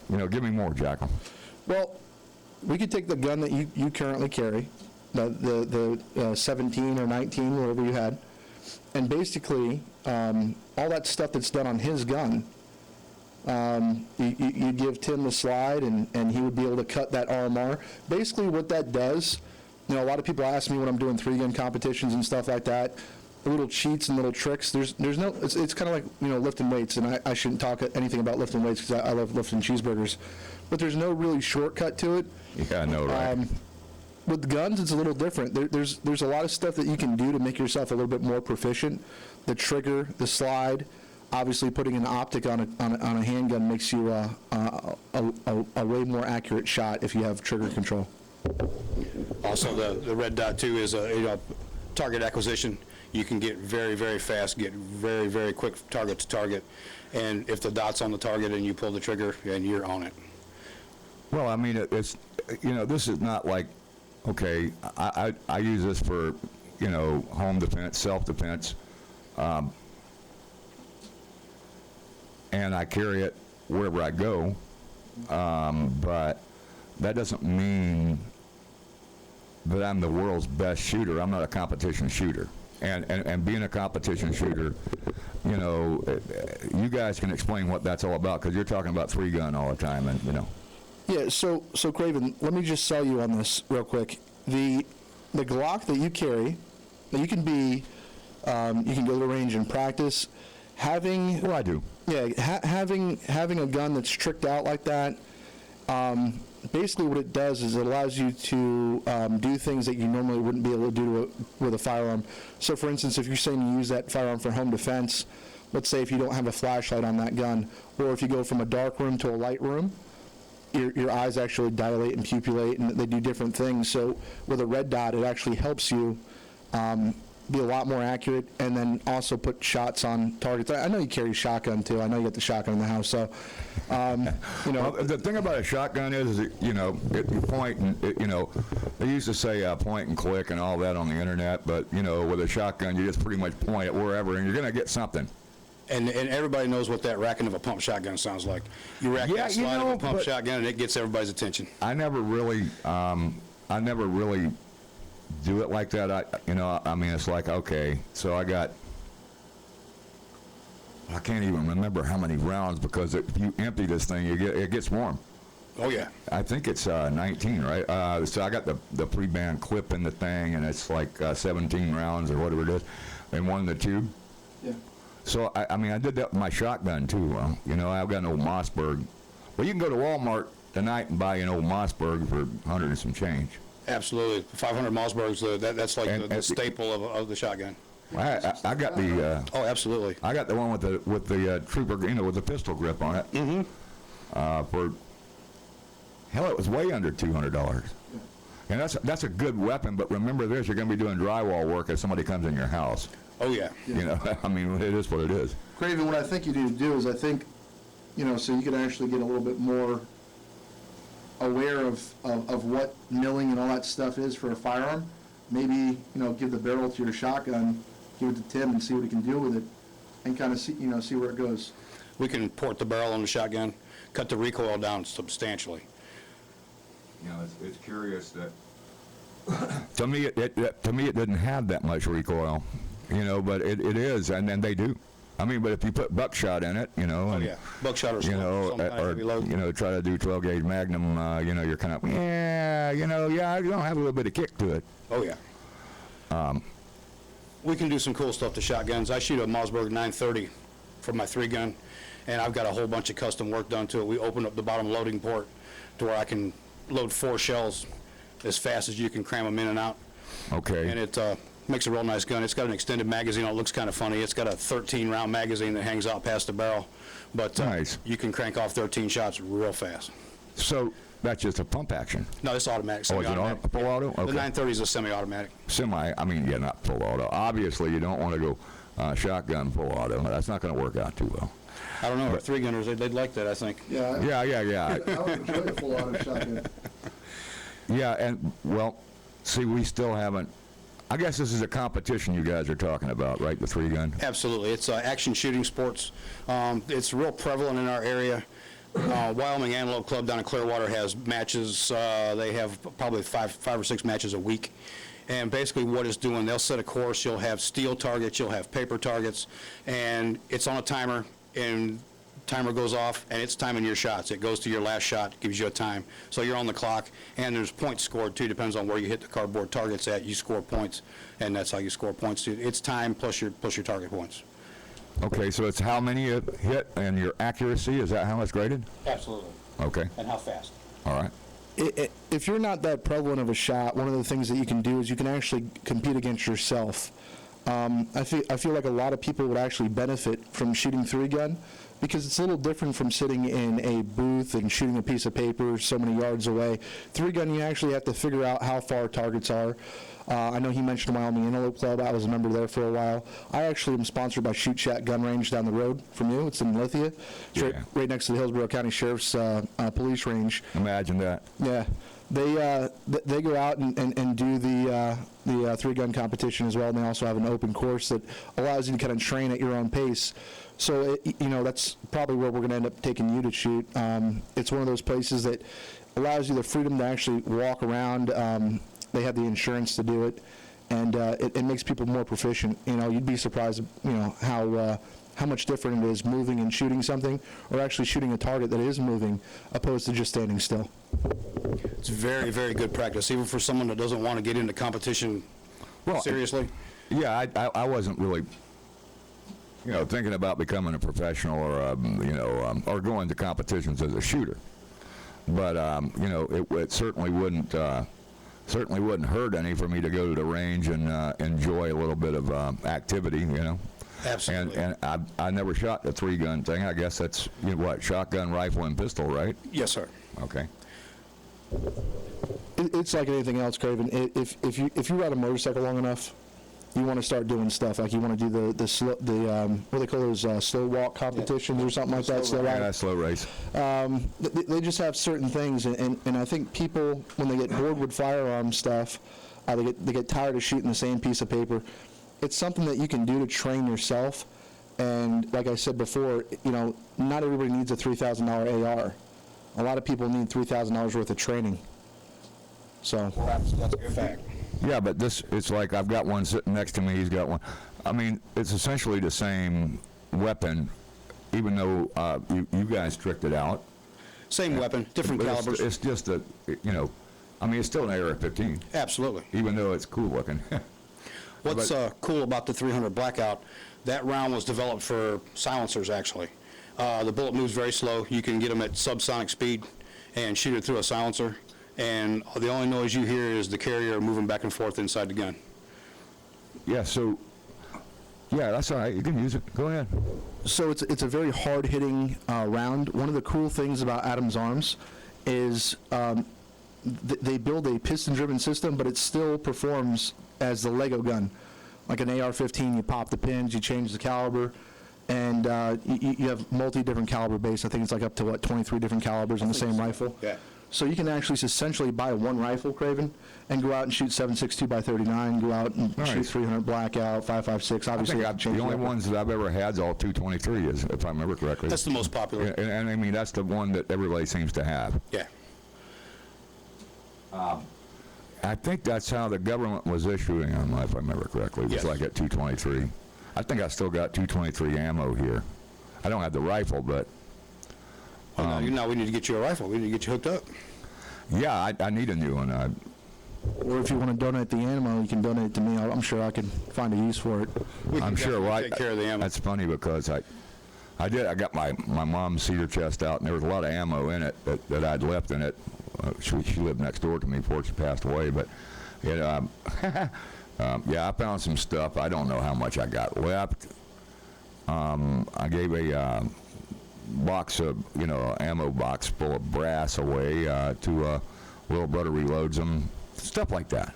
you know, give me more, Jackal. Well, we could take the gun that you currently carry, the 17 or 19, whatever you had, and basically all that stuff that's done on his gun, you give Tim the slide and he would be able to cut that RMR. Basically what that does, you know, a lot of people ask me when I'm doing 3-gun competitions and stuff like that, the little cheats and little tricks. There's no, it's kind of like, you know, lifting weights, and I shouldn't talk anything about lifting weights because I love lifting cheeseburgers, but there's no really shortcut to it. Yeah, I know, right? With guns, it's a little different. There's a lot of stuff that you can do to make yourself a little bit more proficient. The trigger, the slide, obviously putting an optic on a handgun makes you a way more accurate shot if you have trigger control. Also, the red dot too is a target acquisition. You can get very, very fast, get very, very quick target to target, and if the dot's on the target and you pull the trigger, and you're on it. Well, I mean, it's, you know, this is not like, okay, I use this for, you know, home defense, self-defense, and I carry it wherever I go, but that doesn't mean that I'm the world's best shooter. I'm not a competition shooter. And being a competition shooter, you know, you guys can explain what that's all about, because you're talking about 3-gun all the time, and, you know. Yeah, so Craven, let me just sell you on this real quick. The Glock that you carry, you can be, you can go to the range and practice. Having, well, I do. Yeah, having a gun that's tricked out like that, basically what it does is it allows you to do things that you normally wouldn't be able to do with a firearm. So, for instance, if you're saying you use that firearm for home defense, let's say if you don't have a flashlight on that gun, or if you go from a dark room to a light room, your eyes actually dilate and pupillate, and they do different things. So with a red dot, it actually helps you be a lot more accurate, and then also put shots on targets. I know you carry a shotgun too. I know you got the shotgun in the house. So, you know, well, the thing about a shotgun is that, you know, you point and, you know, they used to say point and click and all that on the internet, but, you know, with a shotgun, you just pretty much point it wherever, and you're going to get something. And everybody knows what that racking of a pump shotgun sounds like. You rack that slide of a pump shotgun, and it gets everybody's attention. I never really do it like that. I mean, it's like, okay, so I can't even remember how many rounds, because if you empty this thing, it gets warm. Oh yeah. I think it's 19, right? So I got the pre-band clip in the thing, and it's like 17 rounds or whatever it is, in one of the tube. Yeah. So I mean, I did that with my shotgun too. You know, I've got an old Mossberg. Well, you can go to Walmart tonight and buy an old Mossberg for 100 and some change. Absolutely, 500 Mossbergs. That's like the staple of the shotgun. I got the. Oh, absolutely. I got the one with the trooper, you know, with the pistol grip on it. Mm-hmm. For hell, it was way under $200. And that's a good weapon. But remember this: you're going to be doing drywall work if somebody comes in your house. Oh yeah. You know, I mean, it is what it is. Craven, what I think you need to do is, I think, you know, so you can actually get a little bit more aware of what milling and all that stuff is for a firearm. Maybe, you know, give the barrel to your shotgun, give it to Tim, and see what he can do with it, and kind of see, you know, see where it goes. We can port the barrel on the shotgun, cut the recoil down substantially. You know, it's curious that to me it didn't have that much recoil, you know, but it is, and then they do. I mean, but if you put buckshot in it, you know, and, buckshot or you know, some kind of heavy load. You know, try to do 12 gauge Magnum, you know, you're kind of, you know, you don't have a little bit of kick to it. Oh yeah. We can do some cool stuff to shotguns. I shoot a Mossberg 930 for my 3-gun, and I've got a whole bunch of custom work done to it. We open up the bottom loading port to where I can load 4 shells as fast as you can cram them in and out. Okay. And it makes a real nice gun. It's got an extended magazine. It looks kind of funny. It's got a 13-round magazine that hangs out past the barrel, but nice. You can crank off 13 shots real fast. So that's just a pump action? No, it's automatic. Oh, is it full auto? Okay. The 930 is a semi-automatic. I mean, yeah, not full auto. Obviously, you don't want to go shotgun full auto. That's not going to work out too well. I don't know. Our 3-gunners, they'd like that, I think. Yeah. I would enjoy a full auto shotgun. Yeah, and, well, see, we still haven't. I guess this is a competition you guys are talking about, right, the 3-gun? Absolutely. It's action shooting sports. It's real prevalent in our area. Wyoming Antelope Club down in Clearwater has matches. They have probably five or six matches a week. And basically what it's doing, they'll set a course. You'll have steel targets, you'll have paper targets, and it's on a timer, and timer goes off, and it's timing your shots. It goes to your last shot, gives you a time. So you're on the clock, and there's points scored, too. Depends on where you hit the cardboard targets at. You score points, and that's how you score points, too. It's time plus your target points. Okay, so it's how many you hit and your accuracy? Is that how it's graded? Absolutely. Okay. And how fast. All right. If you're not that prevalent of a shot, one of the things that you can do is you can actually compete against yourself. I feel like a lot of people would actually benefit from shooting 3-gun, because it's a little different from sitting in a booth and shooting a piece of paper so many yards away. 3-gun, you actually have to figure out how far targets are. I know he mentioned Wyoming Antelope Club. I was a member there for a while. I actually am sponsored by Shoot Shack Gun Range down the road from you. It's in Lithia. It's right next to the Hillsborough County Sheriff's Police Range. Imagine that. Yeah. They go out and do the 3-gun competition as well, and they also have an open course that allows you to kind of train at your own pace. So, that's probably where we're going to end up taking you to shoot. It's one of those places that allows you the freedom to actually walk around. They have the insurance to do it, and it makes people more proficient. You'd be surprised, how much different it is moving and shooting something, or actually shooting a target that is moving, opposed to just standing still. It's very, very good practice, even for someone that doesn't want to get into competition seriously. Yeah, I wasn't really, thinking about becoming a professional or going to competitions as a shooter. But it certainly wouldn't hurt any for me to go to the range and enjoy a little bit of activity, Absolutely. And I never shot the 3-gun thing. I guess that's shotgun, rifle, and pistol, right? Yes, sir. Okay. It's like anything else, Craven. If you ride a motorcycle long enough, you want to start doing stuff like you want to do the slow, what do they call those, slow walk competitions or something like that. Slow Yeah, ride. slow race. They just have certain things, and I think people, when they get bored with firearm stuff, they get tired of shooting the same piece of paper. It's something that you can do to train yourself, and like I said before, you know, not everybody needs a $3,000 AR. A lot of people need $3,000 worth of training. So That's a fact. Yeah, but it's like I've got one sitting next to me, he's got one. I mean, it's essentially the same weapon, even though you guys tricked it out. Same weapon, different But calibers. It's just a, you know, I mean, it's still an AR-15. Absolutely. Even though it's cool looking. What's cool about the 300 Blackout, that round was developed for silencers, actually. The bullet moves very slow. You can get them at subsonic speed and shoot it through a silencer. And the only noise you hear is the carrier moving back and forth inside the gun. Yeah, so, yeah, that's all right. You can use it. Go ahead. So it's a very hard-hitting round. One of the cool things about Adams Arms is they build a piston-driven system, but it still performs as the Lego gun. Like an AR-15, you pop the pins, you change the caliber, and you have multi-different caliber base. I think it's like up to, what, 23 different calibers on the same rifle? Yeah. So you can actually essentially buy one rifle, Craven, and go out and shoot 7.62 by 39, go out and shoot 300 Blackout, 5.56. Obviously, I think the only ones that I've ever had is all 223, if I remember correctly. That's the most popular. And I mean, that's the one that everybody seems to have. Yeah. I think that's how the government was issuing them, if I remember correctly. It was like at 223. I think I still got 223 ammo here. I don't have the rifle, but... now we need to get you a rifle. We need to get you hooked up. Yeah, I need a new one. Or if you want to donate the ammo, you can donate it to me. I'm sure I can find a use for it. I'm sure. Well, take care of the ammo. That's funny because I got my mom's cedar chest out, and there was a lot of ammo in it that I'd left in it. She lived next door to me before she passed away, but it, yeah, I found some stuff. I don't know how much I got left. I gave a box of, ammo box full of brass away to little brother reloads them, stuff like that.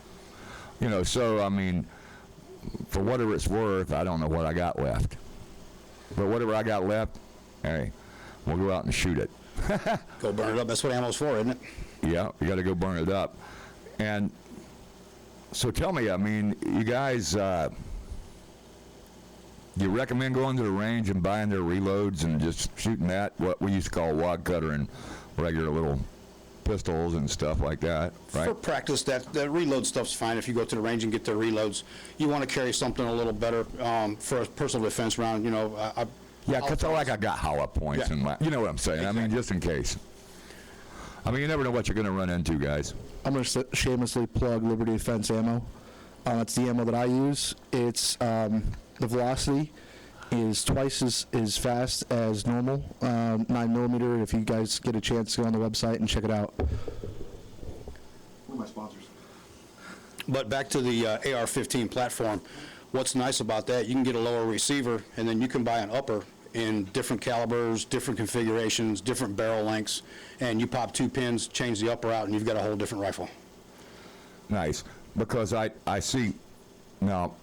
So, I mean, for whatever it's worth, I don't know what I got left. But whatever I got left, hey, we'll go out and shoot it. Go burn it up. That's what ammo's for, isn't it? Yeah, you got to go burn it up. And so tell me, I mean, you guys, you recommend going to the range and buying their reloads and just shooting that, what we used to call wad cutter and regular little pistols and stuff like that, right? For practice, that reload stuff's fine. If you go to the range and get their reloads, you want to carry something a little better for a personal defense round. Yeah, because I got hollow points in my, you know what I'm saying? Exactly. I mean, just in case. I mean, you never know what you're going to run into, guys. I'm going to shamelessly plug Liberty Defense ammo. It's the ammo that I use. It's the velocity is twice as fast as normal 9mm. If you guys get a chance, go on the website and check it out. One of my sponsors. But back to the AR-15 platform, what's nice about that, you can get a lower receiver, and then you can buy an upper in different calibers, different configurations, different barrel lengths, and you pop 2 pins, change the upper out, and you've got a whole different rifle. Nice, because I see, now,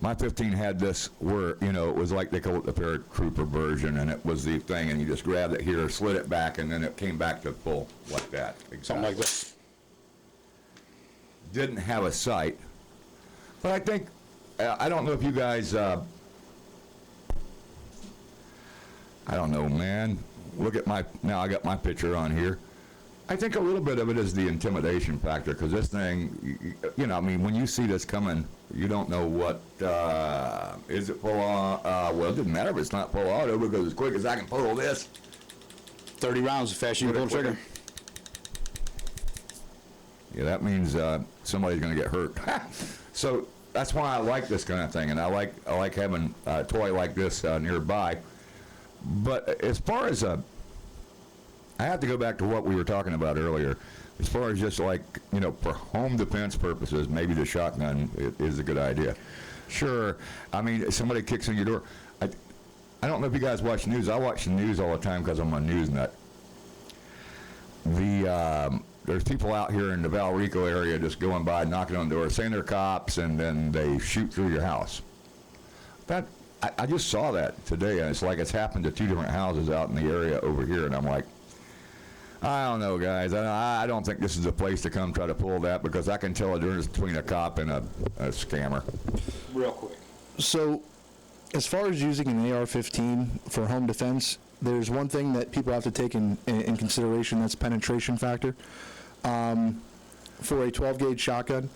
my 15 had this where, it was like they call it the paratrooper version, and it was the thing, and you just grabbed it here, slid it back, and then it came back to full, like that. Exactly. Something like this. Didn't have a sight, but I think, I don't know if you guys, I don't know, man. Look at now I got my picture on here. I think a little bit of it is the intimidation factor, because this thing, I mean, when you see this coming, you don't know what, is it full on, well, it doesn't matter if it's not full auto, because as quick as I can pull this. 30 rounds, as fast as you can pull the trigger. Yeah, that means somebody's going to get hurt. So that's why I like this kind of thing, and I like having a toy like this nearby. But as far as I have to go back to what we were talking about earlier. As far as just like, for home defense purposes, maybe the shotgun is a good idea. Sure, I mean, if somebody kicks in your door. I don't know if you guys watch news. I watch the news all the time because I'm a news nut. there's people out here in the Valrico area just going by, knocking on doors, saying they're cops, and then they shoot through your house. I just saw that today, and it's like it's happened to 2 different houses out in the area over here, and I'm like, I don't know, guys. I don't think this is the place to come try to pull that, because I can tell the difference between a cop and a scammer. Real quick. So, as far as using an AR-15 for home defense, there's one thing that people have to take in consideration, that's penetration factor. For a 12-gauge shotgun,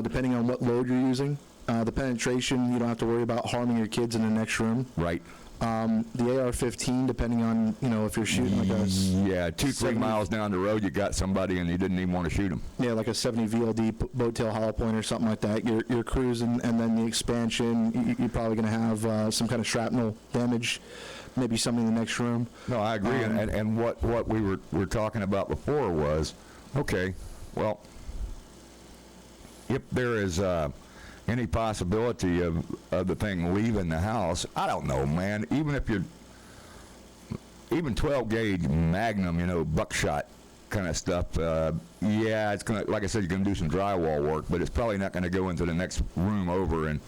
depending on what load you're using, the penetration, you don't have to worry about harming your kids in the next room. Right. The AR-15, depending on, if you're shooting like a... Yeah, 2-3 miles down the road, you got somebody and you didn't even want to shoot them. Yeah, like a 70 VLD boat tail hollow point or something like that. You're cruising, and then the expansion, you're probably going to have some kind of shrapnel damage, maybe something in the next room. No, I agree. And what we were talking about before was, okay, well, if there is any possibility of the thing leaving the house, I don't know, man. Even 12 gauge Magnum, buckshot kind of stuff. Yeah, it's gonna, like I said, you're gonna do some drywall work, but it's probably not gonna go into the next room over and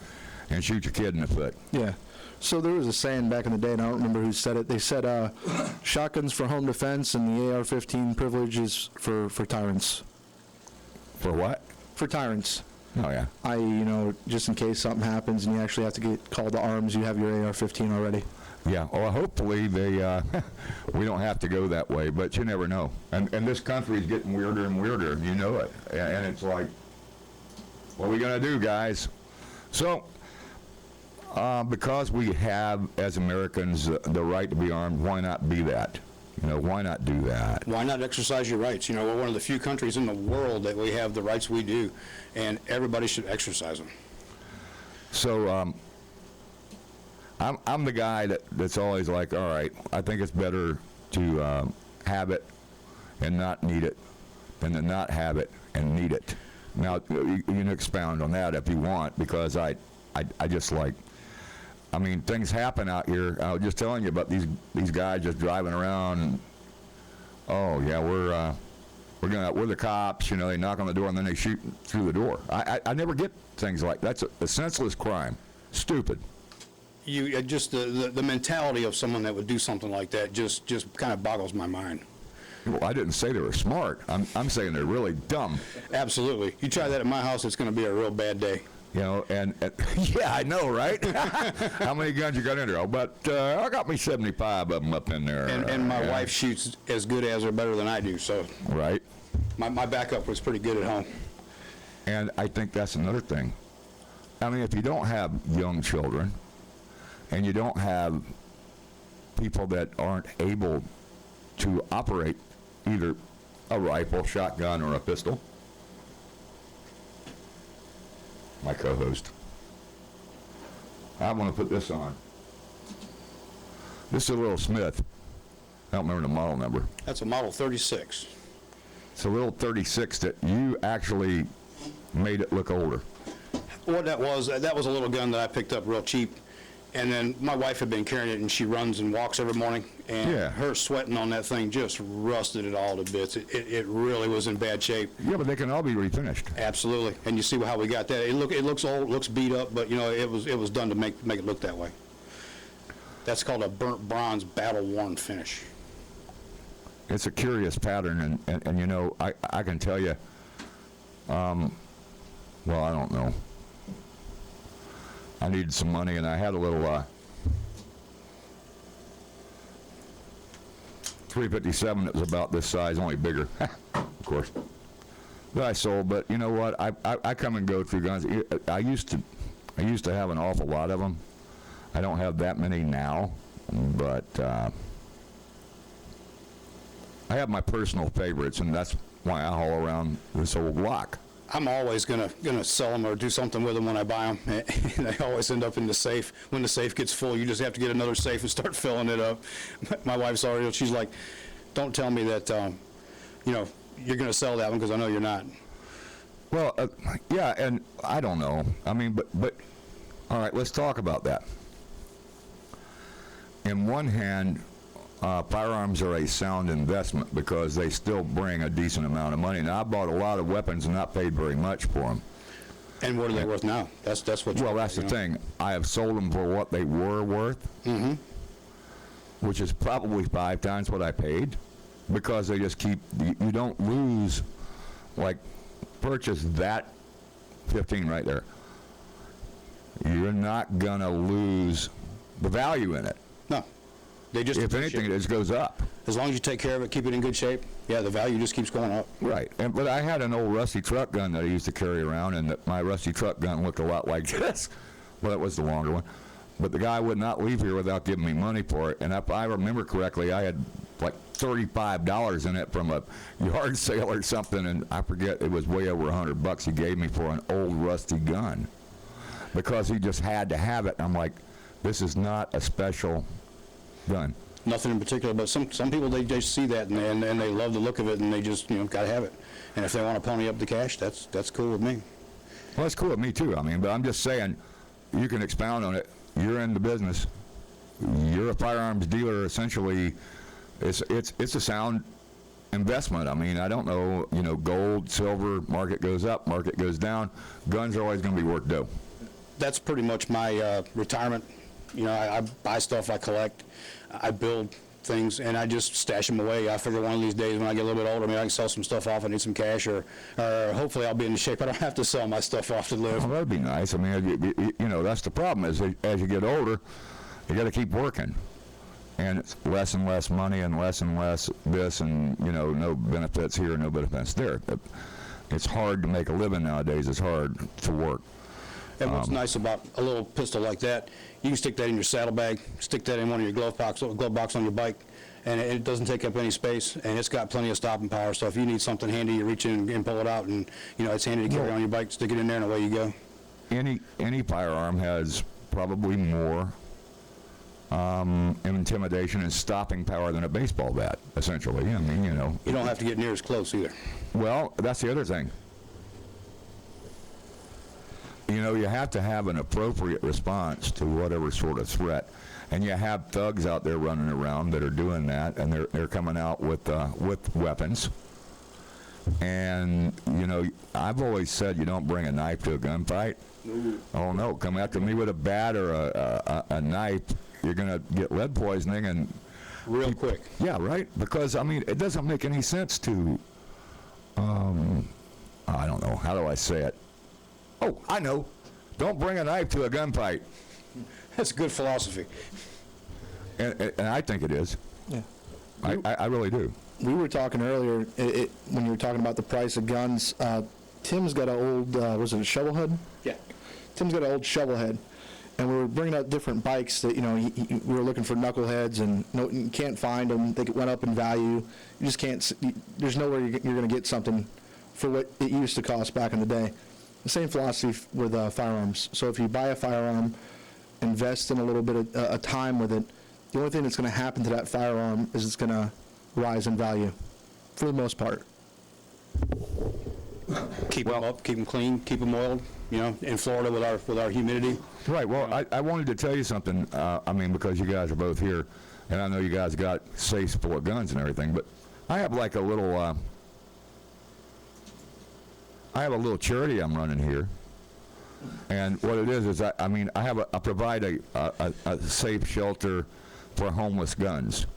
shoot your kid in the foot. Yeah. So there was a saying back in the day, and I don't remember who said it. They said shotguns for home defense and the AR-15 privilege is for tyrants. For what? For tyrants. Oh, yeah. Just in case something happens and you actually have to get called to arms, you have your AR-15 already. Yeah, well, hopefully we don't have to go that way, but you never know. And this country is getting weirder and weirder, you know it. And it's like, what are we going to do, guys? So, because we have, as Americans, the right to be armed, why not be that? Why not do that? Why not exercise your rights? We're one of the few countries in the world that we have the rights we do, and everybody should exercise them. So, I'm the guy that's always like, all right, I think it's better to have it and not need it than to not have it and need it. Now, you can expound on that if you want, because I just like, things happen out here. I was just telling you about these guys just driving around. And, oh yeah, we're the cops. They knock on the door and then they shoot through the door. I never get things like that. That's a senseless crime. Stupid. You just the mentality of someone that would do something like that just kind of boggles my mind. Well, I didn't say they were smart. I'm saying they're really dumb. Absolutely. You try that at my house, it's going to be a real bad day. And yeah, I know, right? How many guns you got in there? Oh, but I got me 75 of them up in there. And my wife shoots as good as or better than I do, so. Right. My backup was pretty good at home. And I think that's another thing. If you don't have young children, and you don't have people that aren't able to operate either a rifle, shotgun, or a pistol, my co-host, I want to put this on. This is a little Smith. I don't remember the model number. That's a Model 36. It's a little 36 that you actually made it look older. What that was a little gun that I picked up real cheap. And then my wife had been carrying it, and she runs and walks every morning. And her sweating on that thing just rusted it all to bits. It really was in bad shape. Yeah, but they can all be refinished. Absolutely. And you see how we got that. It looks old, looks beat up, but it was done to make it look that way. That's called a burnt bronze battle-worn finish. It's a curious pattern, and I can tell you, well, I don't know. I needed some money, and I had a little 357 that was about this size, only bigger, of course, that I sold. But you know what? I come and go through guns. I used to have an awful lot of them. I don't have that many now, but I have my personal favorites, and that's why I haul around this old block. I'm always gonna sell them or do something with them when I buy them, and they always end up in the safe. When the safe gets full, you just have to get another safe and start filling it up. My wife's already, she's like, "Don't tell me that, you're gonna sell that one, because I know you're not." Well, yeah, and I don't know. But all right, let's talk about that. In one hand, firearms are a sound investment because they still bring a decent amount of money. Now, I bought a lot of weapons and not paid very much for them. And what are they worth now? That's what. Well, that's the thing. I have sold them for what they were worth, which is probably 5 times what I paid, because they just keep. You don't lose, like, purchase that 15 right there. You're not gonna lose the value in it. No. They just, if anything, it just goes up. As long as you take care of it, keep it in good shape, yeah, the value just keeps going up. Right. But I had an old rusty truck gun that I used to carry around, and my rusty truck gun looked a lot like this. Well, that was the longer one. But the guy would not leave here without giving me money for it. And if I remember correctly, I had like $35 in it from a yard sale or something, and I forget, it was way over $100 he gave me for an old rusty gun, because he just had to have it. I'm like, this is not a special gun. Nothing in particular, but some people, they just see that and they love the look of it, and they just, gotta have it. And if they want to pony up the cash, that's cool with me. Well, it's cool with me too. I mean, but I'm just saying, you can expound on it. You're in the business. You're a firearms dealer. Essentially, it's a sound investment. I mean, I don't know, gold, silver, market goes up, market goes down. Guns are always going to be worth dough. That's pretty much my retirement. I buy stuff, I collect, I build things, and I just stash them away. I figure one of these days when I get a little bit older, maybe I can sell some stuff off. I need some cash, or hopefully I'll be in shape. I don't have to sell my stuff off to live. Well, that'd be nice. I mean, that's the problem is as you get older, you got to keep working. And it's less and less money and less this, and, no benefits here, no benefits there. It's hard to make a living nowadays. It's hard to work. And what's nice about a little pistol like that, you can stick that in your saddlebag, stick that in one of your glove box on your bike, and it doesn't take up any space, and it's got plenty of stopping power. So if you need something handy, you reach in and pull it out, and it's handy to carry on your bike, stick it in there, and away you go. Any firearm has probably more intimidation and stopping power than a baseball bat, essentially. I mean, You don't have to get near as close either. Well, that's the other thing. You have to have an appropriate response to whatever sort of threat. And you have thugs out there running around that are doing that, and they're coming out with weapons. And, I've always said you don't bring a knife to a gunfight. Oh, no. Come after me with a bat or a knife, you're going to get lead poisoning and... Real quick. Yeah, right? Because, I mean, it doesn't make any sense to... I don't know. How do I say it? Oh, I know. Don't bring a knife to a gunfight. That's good philosophy. And I think it is. Yeah. I really do. We were talking earlier, when you were talking about the price of guns, Tim's got an old, was it a shovelhead? Yeah. Tim's got an old shovelhead. And we were bringing out different bikes that, we were looking for knuckleheads, and you can't find them. They went up in value. You just can't, there's nowhere you're going to get something for what it used to cost back in the day. The same philosophy with firearms. So if you buy a firearm, invest in a little bit of time with it, the only thing that's going to happen to that firearm is it's going to rise in value, for the most part. Keep them up, keep them clean, keep them oiled. In Florida with our humidity. Right. Well, I wanted to tell you something. Because you guys are both here, and I know you guys got safes full of guns and everything. But I have like a little. I have a little charity I'm running here, and what it is I provide a safe shelter for homeless guns,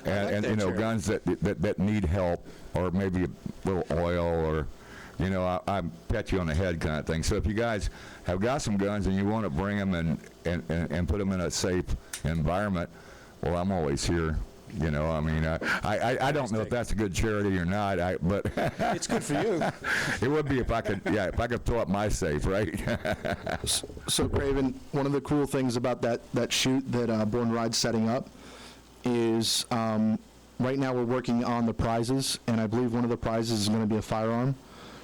and guns that need help, or maybe a little oil, or I pat you on the head kind of thing. So if you guys have got some guns and you want to bring them and put them in a safe environment, well, I'm always here. I don't know if that's a good charity or not, but it's good for you. It would be if I could fill up my safe, right? So, Craven, one of the cool things about that shoot that Born Ride's setting up is right now we're working on the prizes, and I believe one of the prizes is going to be a firearm.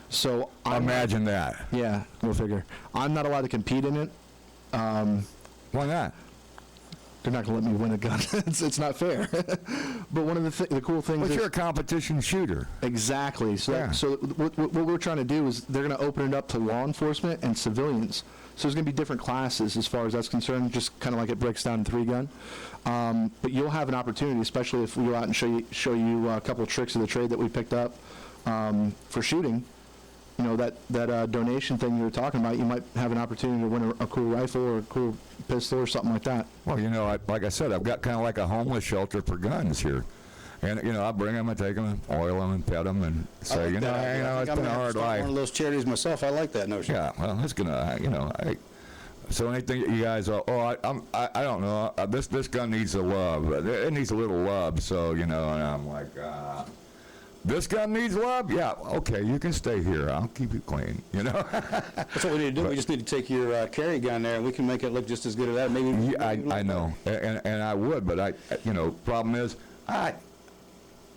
So imagine that. Yeah, we'll figure. I'm not allowed to compete in it. Why not? they're not going to let me win a gun. It's not fair. But one of the cool things But is... you're a competition shooter. Exactly. So, Yeah. so what we're trying to do is they're going to open it up to law enforcement and civilians. So there's going to be different classes as far as that's concerned, just kind of like it breaks down in 3-gun. But you'll have an opportunity, especially if we go out and show you a couple of tricks of the trade that we picked up for shooting. You know, that donation thing you were talking about, you might have an opportunity to win a cool rifle or a cool pistol or something like that. Well, you know, like I said, I've got kind of like a homeless shelter for guns here. And, you know, I bring them and take them and oil them and pet them and say, like you know, that. hey, you know, it's I'm been a gonna hard start life. one of those charities myself. I like that notion. Yeah, well, it's gonna, you know, so anything that you guys are, I don't know, this gun needs a love. It needs a little love, so, you know, and I'm like, this gun needs love? Yeah, okay, you can stay here. I'll keep it clean, you know? That's what we need to do. We just need to take your carry gun there, and we can make it look just as good as that. Maybe. Yeah, I know, and I would, but you know, problem is, I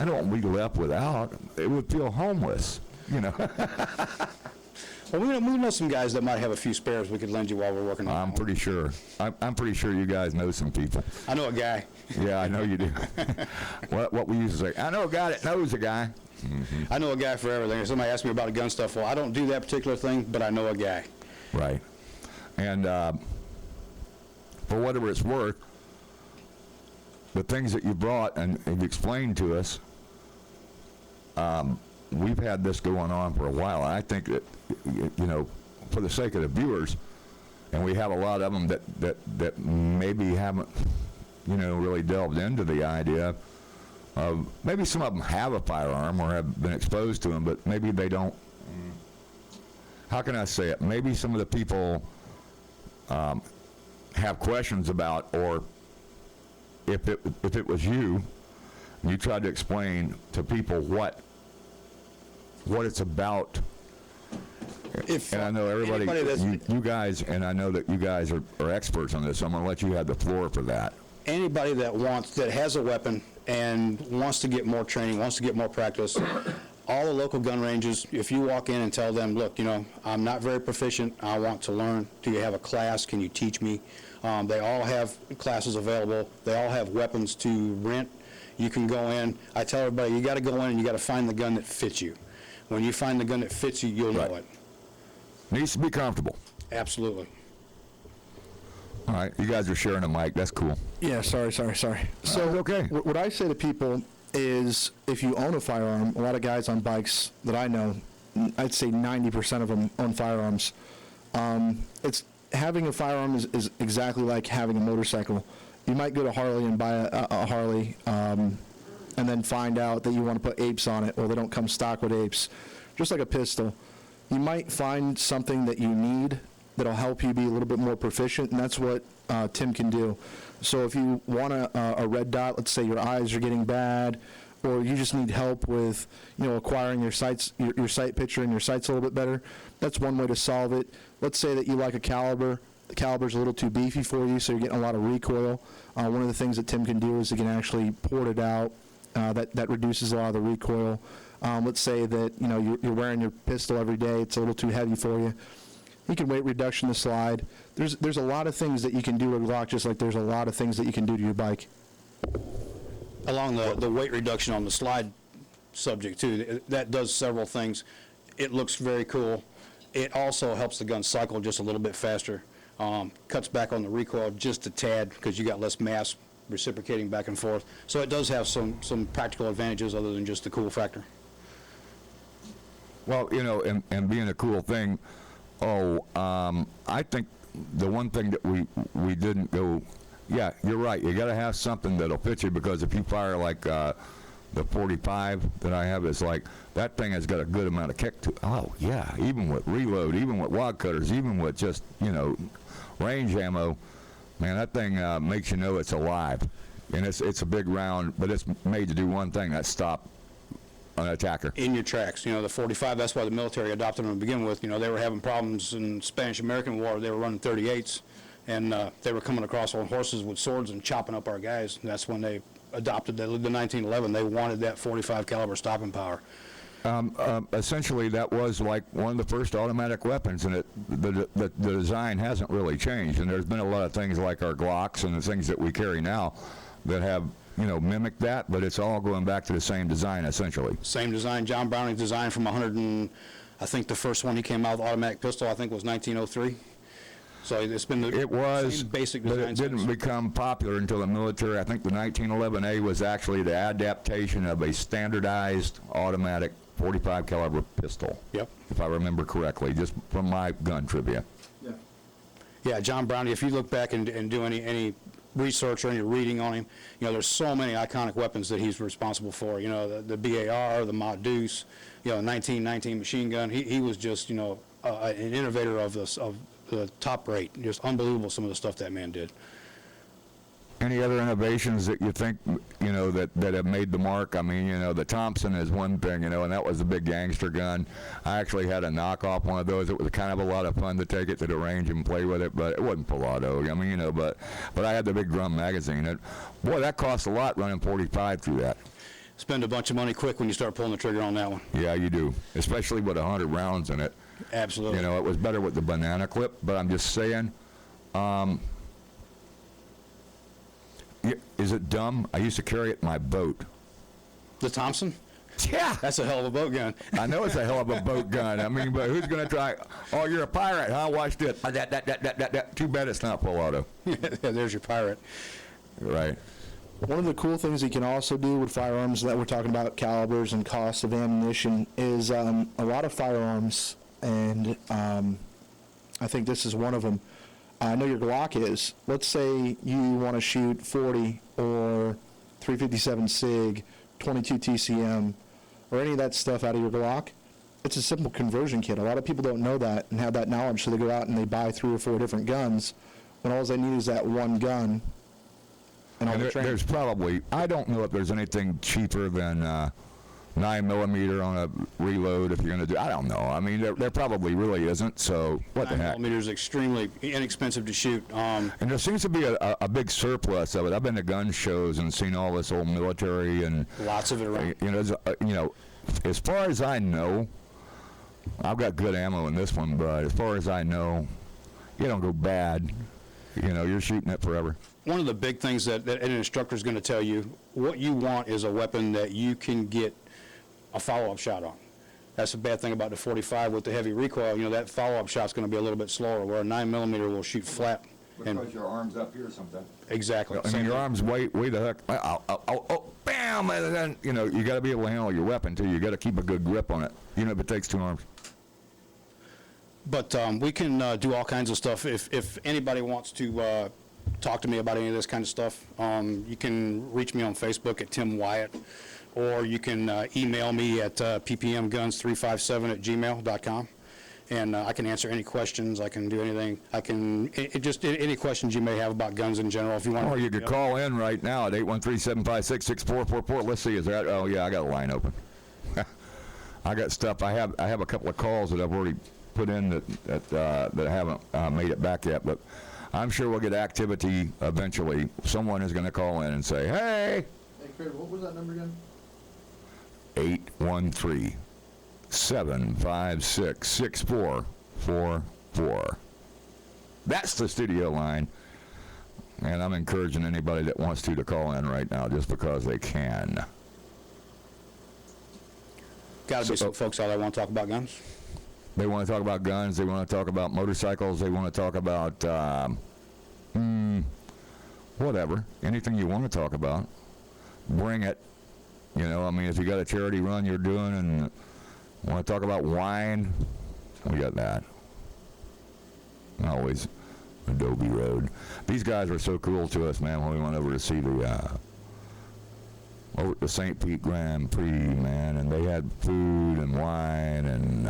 don't want to be left without. It would feel homeless, you know? Well, we know some guys that might have a few spares we could lend you while we're working on it. I'm pretty sure. I'm pretty sure you guys know some people. I know a guy. Yeah, I know you do. What we used to say, I know a guy that knows a guy. Mm-hmm. I know a guy for everything. If somebody asks me about gun stuff, well, I don't do that particular thing, but I know a guy. Right. And for whatever it's worth, the things that you brought and you've explained to us, we've had this going on for a while. And I think that, you know, for the sake of the viewers, and we have a lot of them that maybe haven't, you know, really delved into the idea of, maybe some of them have a firearm or have been exposed to them, but maybe they don't. How can I say it? Maybe some of the people have questions about, or if it was you, and you tried to explain to people what it's about. And I know everybody, you guys, and I know that you guys are experts on this, so I'm going to let you have the floor for that. Anybody that has a weapon and wants to get more training, wants to get more practice, all the local gun ranges, if you walk in and tell them, look, you know, I'm not very proficient, I want to learn. Do you have a class? Can you teach me? They all have classes available. They all have weapons to rent. You can go in. I tell everybody, you got to go in and you got to find the gun that fits you. When you find the gun that fits you, you'll know it. Needs to be comfortable. Absolutely. All right, you guys are sharing a mic. That's cool. Yeah, sorry. So okay. What I say to people is, if you own a firearm, a lot of guys on bikes that I know, I'd say 90% of them own firearms. It's having a firearm is exactly like having a motorcycle. You might go to Harley and buy a Harley, and then find out that you want to put apes on it, or they don't come stock with apes. Just like a pistol, you might find something that you need that'll help you be a little bit more proficient, and that's what Tim can do. So if you want a red dot, let's say your eyes are getting bad, or you just need help with, you know, acquiring your sights, your sight picture and your sights a little bit better, that's one way to solve it. Let's say that you like a caliber. The caliber's a little too beefy for you, so you're getting a lot of recoil. One of the things that Tim can do is he can actually port it out. That reduces a lot of the recoil. Let's say that, you know, you're wearing your pistol every day, it's a little too heavy for you. You can weight reduction the slide. There's a lot of things that you can do to the Glock, just like there's a lot of things that you can do to your bike. Along the weight reduction on the slide subject too, that does several things. It looks very cool. It also helps the gun cycle just a little bit faster. Cuts back on the recoil just a tad because you got less mass reciprocating back and forth. So it does have some practical advantages other than just the cool factor. Well, you know, and being a cool thing, I think the one thing that we didn't go, yeah, you're right. You got to have something that'll fit you, because if you fire like the 45 that I have, is like, that thing has got a good amount of kick to it. Oh, yeah, even with reload, even with wad cutters, even with just, you know, range ammo, man, that thing makes you know it's alive. And it's a big round, but it's made to do one thing, that's stop an attacker. In your tracks. You know, the 45, that's why the military adopted them to begin with. You know, they were having problems in Spanish-American War. They were running 38s, and they were coming across on horses with swords and chopping up our guys. And that's when they adopted the 1911. They wanted that 45 caliber stopping power. Essentially, that was like one of the first automatic weapons, and the design hasn't really changed. And there's been a lot of things like our Glocks and the things that we carry now that have, mimicked that, but it's all going back to the same design, essentially. Same design. John Browning's design from I think the first one he came out with automatic pistol, I think, was 1903. So it's been the same basic design. But it didn't become popular until the military. I think the 1911A was actually the adaptation of a standardized automatic 45 caliber pistol. Yep. If I remember correctly, just from my gun trivia. Yeah, John Browning, if you look back and do any research or any reading on him, there's so many iconic weapons that he's responsible for. The BAR, the Mott Deuce, 1919 machine gun. He was just, an innovator of the top rate. Just unbelievable some of the stuff that man did. Any other innovations that you think, that have made the mark? I mean, the Thompson is one thing, and that was a big gangster gun. I actually had a knockoff one of those. It was kind of a lot of fun to take it to the range and play with it, but it wasn't full auto. I mean, but I had the big drum magazine. Boy, that costs a lot running 45 through that. Spend a bunch of money quick when you start pulling the trigger on that one. Yeah, you do, especially with 100 rounds in it. Absolutely. It was better with the banana clip, but I'm just saying, is it dumb? I used to carry it in my boat. The Thompson? Yeah. That's a hell of a boat gun. I know it's a hell of a boat gun. I mean, but who's going to try? Oh, you're a pirate, huh? Watch this. Too bad it's not full auto. Yeah, there's your pirate. Right. One of the cool things you can also do with firearms, that we're talking about calibers and cost of ammunition, is a lot of firearms, and I think this is one of them. I know your Glock is. Let's say you want to shoot 40 or 357 SIG, 22 TCM, or any of that stuff out of your Glock. It's a simple conversion kit. A lot of people don't know that and have that knowledge, so they go out and they buy 3 or 4 different guns, when all they need is that one gun. And there's probably, I don't know if there's anything cheaper than 9mm on a reload if you're going to do, I don't know. I mean, there probably really isn't, so what the heck. 9mm is extremely inexpensive to shoot. And there seems to be a big surplus of it. I've been to gun shows and seen all this old military and... Lots of it around. As far as I know, I've got good ammo in this one, but as far as I know, you don't go bad. You're shooting it forever. One of the big things that an instructor is going to tell you, what you want is a weapon that you can get a follow-up shot on. That's the bad thing about the 45 with the heavy recoil. That follow-up shot's going to be a little bit slower, where a 9mm will shoot flat. Because your arm's up here sometimes. Exactly. I mean, your arm's way the heck. Oh, bam! And then, you got to be able to handle your weapon, too. You got to keep a good grip on it, even if it takes 2 arms. But we can do all kinds of stuff. If anybody wants to talk to me about any of this kind of stuff, you can reach me on Facebook at Tim Wyatt, or you can email me at ppmguns357@gmail.com, and I can answer any questions. I can do anything. I can just any questions you may have about guns in general. If you want. Or you could call in right now at 813-756-6444. Let's see, is that? Oh yeah, I got a line open. I got stuff. I have a couple of calls that I've already put in that haven't made it back yet, but I'm sure we'll get activity eventually. Someone is going to call in and say, hey. Hey, Craig, what was that number again? 813-756-6444. That's the studio line, and I'm encouraging anybody that wants to call in right now just because they can. Got to be some folks out there want to talk about guns. They want to talk about guns. They want to talk about motorcycles. They want to talk about whatever. Anything you want to talk about, bring it. I mean, if you got a charity run you're doing and want to talk about wine, we got that. Always Adobe Road. These guys were so cool to us, man, when we went over to see the St. Pete Grand Prix, man, and they had food and wine, and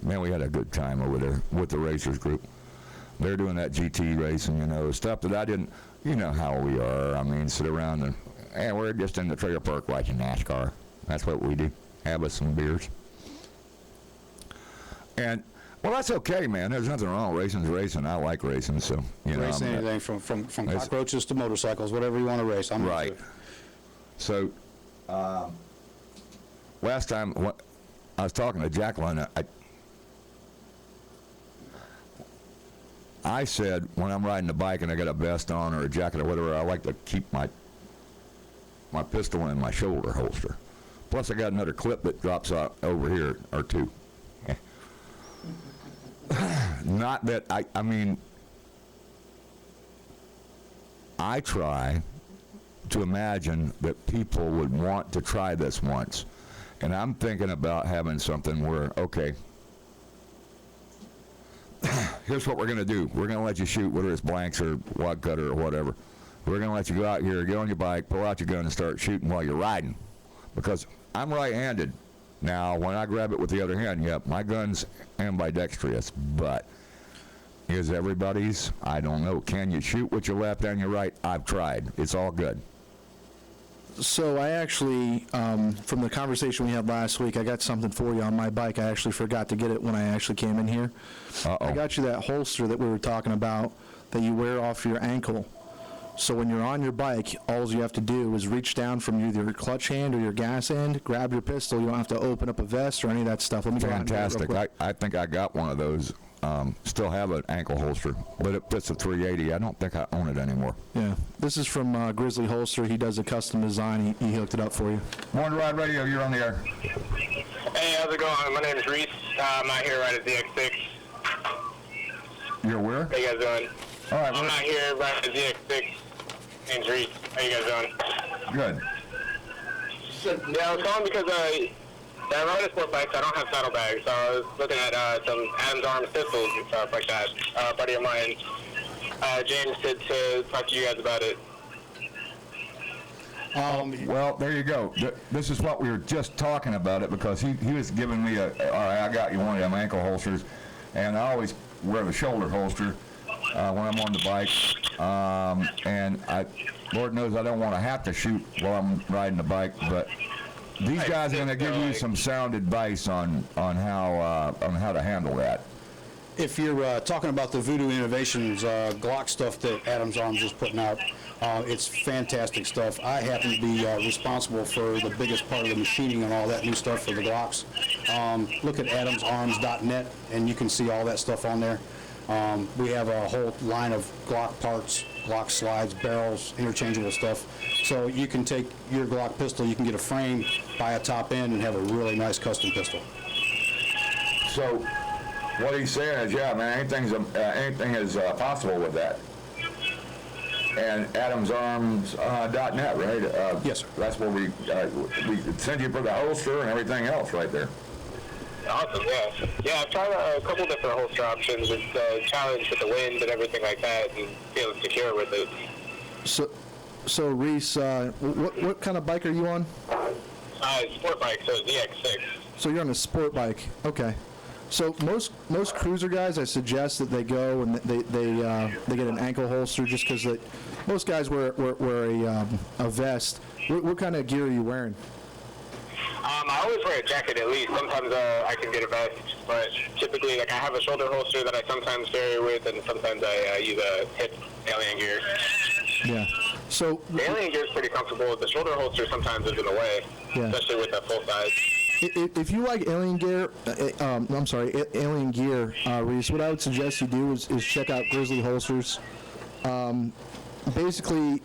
man, we had a good time over there with the racers group. They're doing that GT racing, stuff that I didn't, how we are. I mean, sit around and we're just in the trailer park watching NASCAR. That's what we do. Have us some beers. And, well, that's okay, man. There's nothing wrong. Racing's racing. I like racing, so, Racing anything from cockroaches to motorcycles, whatever you want to race. I'm right. So, last time, I was talking to Jacqueline. I said when I'm riding the bike and I got a vest on or a jacket or whatever, I like to keep my pistol in my shoulder holster. Plus, I got another clip that drops out over here or two. Not that I mean, I try to imagine that people would want to try this once. And I'm thinking about having something where, okay, here's what we're going to do. We're going to let you shoot, whether it's blanks or wad cutter or whatever. We're going to let you go out here, get on your bike, pull out your gun, and start shooting while you're riding. Because I'm right-handed. Now, when I grab it with the other hand, yep, my gun's ambidextrous, but is everybody's? I don't know. Can you shoot with your left and your right? I've tried. It's all good. So I actually, from the conversation we had last week, I got something for you on my bike. I actually forgot to get it when I actually came in here. I got you that holster that we were talking about that you wear off your ankle. So when you're on your bike, all you have to do is reach down from either your clutch hand or your gas hand, grab your pistol. You don't have to open up a vest or any of that stuff. Let me Fantastic. I think I got one of those. Still have an ankle holster, but it fits a 380. I don't think I own it anymore. Yeah. This is from Grizzly Holster. He does a custom design. He hooked it up for you. Morning Ride Radio, you're on the air. Hey, how's it going? My name is Reese. I'm out here riding the ZX6. You're where? How you guys doing? All right. I'm out here riding the ZX6. Name's Reese. How you guys doing? Good. Yeah, I was calling because I ride a sport bike, so I don't have saddlebags. So I was looking at some Adams Arms pistols and stuff like that. A buddy of mine, James, said to talk to you guys about it. Well, there you go. This is what we were just talking about it because he was giving me all right, I got you one of them ankle holsters, and I always wear the shoulder holster when I'm on the bike. And Lord knows I don't want to have to shoot while I'm riding the bike, but these guys are going to give you some sound advice on how to handle that. If you're talking about the Voodoo Innovations Glock stuff that Adams Arms is putting out, it's fantastic stuff. I happen to be responsible for the biggest part of the machining and all that new stuff for the Glocks. Look at adamsarms.net and you can see all that stuff on there. We have a whole line of Glock parts, Glock slides, barrels, interchangeable stuff. So you can take your Glock pistol, you can get a frame, buy a top end, and have a really nice custom pistol. So what he's saying is, yeah, man, anything is possible with that. And AdamsArms.net, right? Yes, sir. That's where we send you for the holster and everything else right there. Awesome, yeah. Yeah, I've tried a couple different holster options with the challenge with the wind and everything like that and feeling secure with it. So Reese, what kind of bike are you on? Sport bike, so ZX6. So you're on a sport bike, okay. So most cruiser guys, I suggest that they go and they get an ankle holster just because most guys wear a vest. What kind of gear are you wearing? I always wear a jacket at least. Sometimes I can get a vest, but typically, like, I have a shoulder holster that I sometimes carry with, and sometimes I use a hip alien gear. Yeah. So the alien gear is pretty comfortable. The shoulder holster sometimes is in the way, especially with the full size. If you like alien gear, alien gear, Reese, what I would suggest you do is check out Grizzly Holsters. Basically,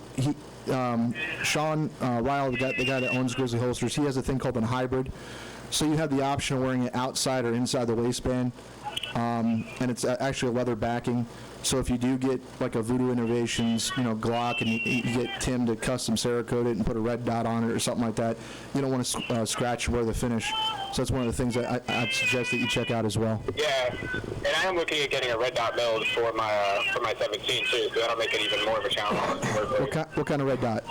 Sean Ryle, the guy that owns Grizzly Holsters, he has a thing called a hybrid. So you have the option of wearing it outside or inside the waistband, and it's actually a leather backing. So if you do get like a Voodoo Innovations, Glock, and you get Tim to custom Cerakote it and put a red dot on it or something like that, you don't want to scratch or wear the finish. So that's one of the things that I'd suggest that you check out as well. Yeah, and I am looking at getting a red dot milled for my 17 too, so that'll make it even more of a challenge. What kind of red dot?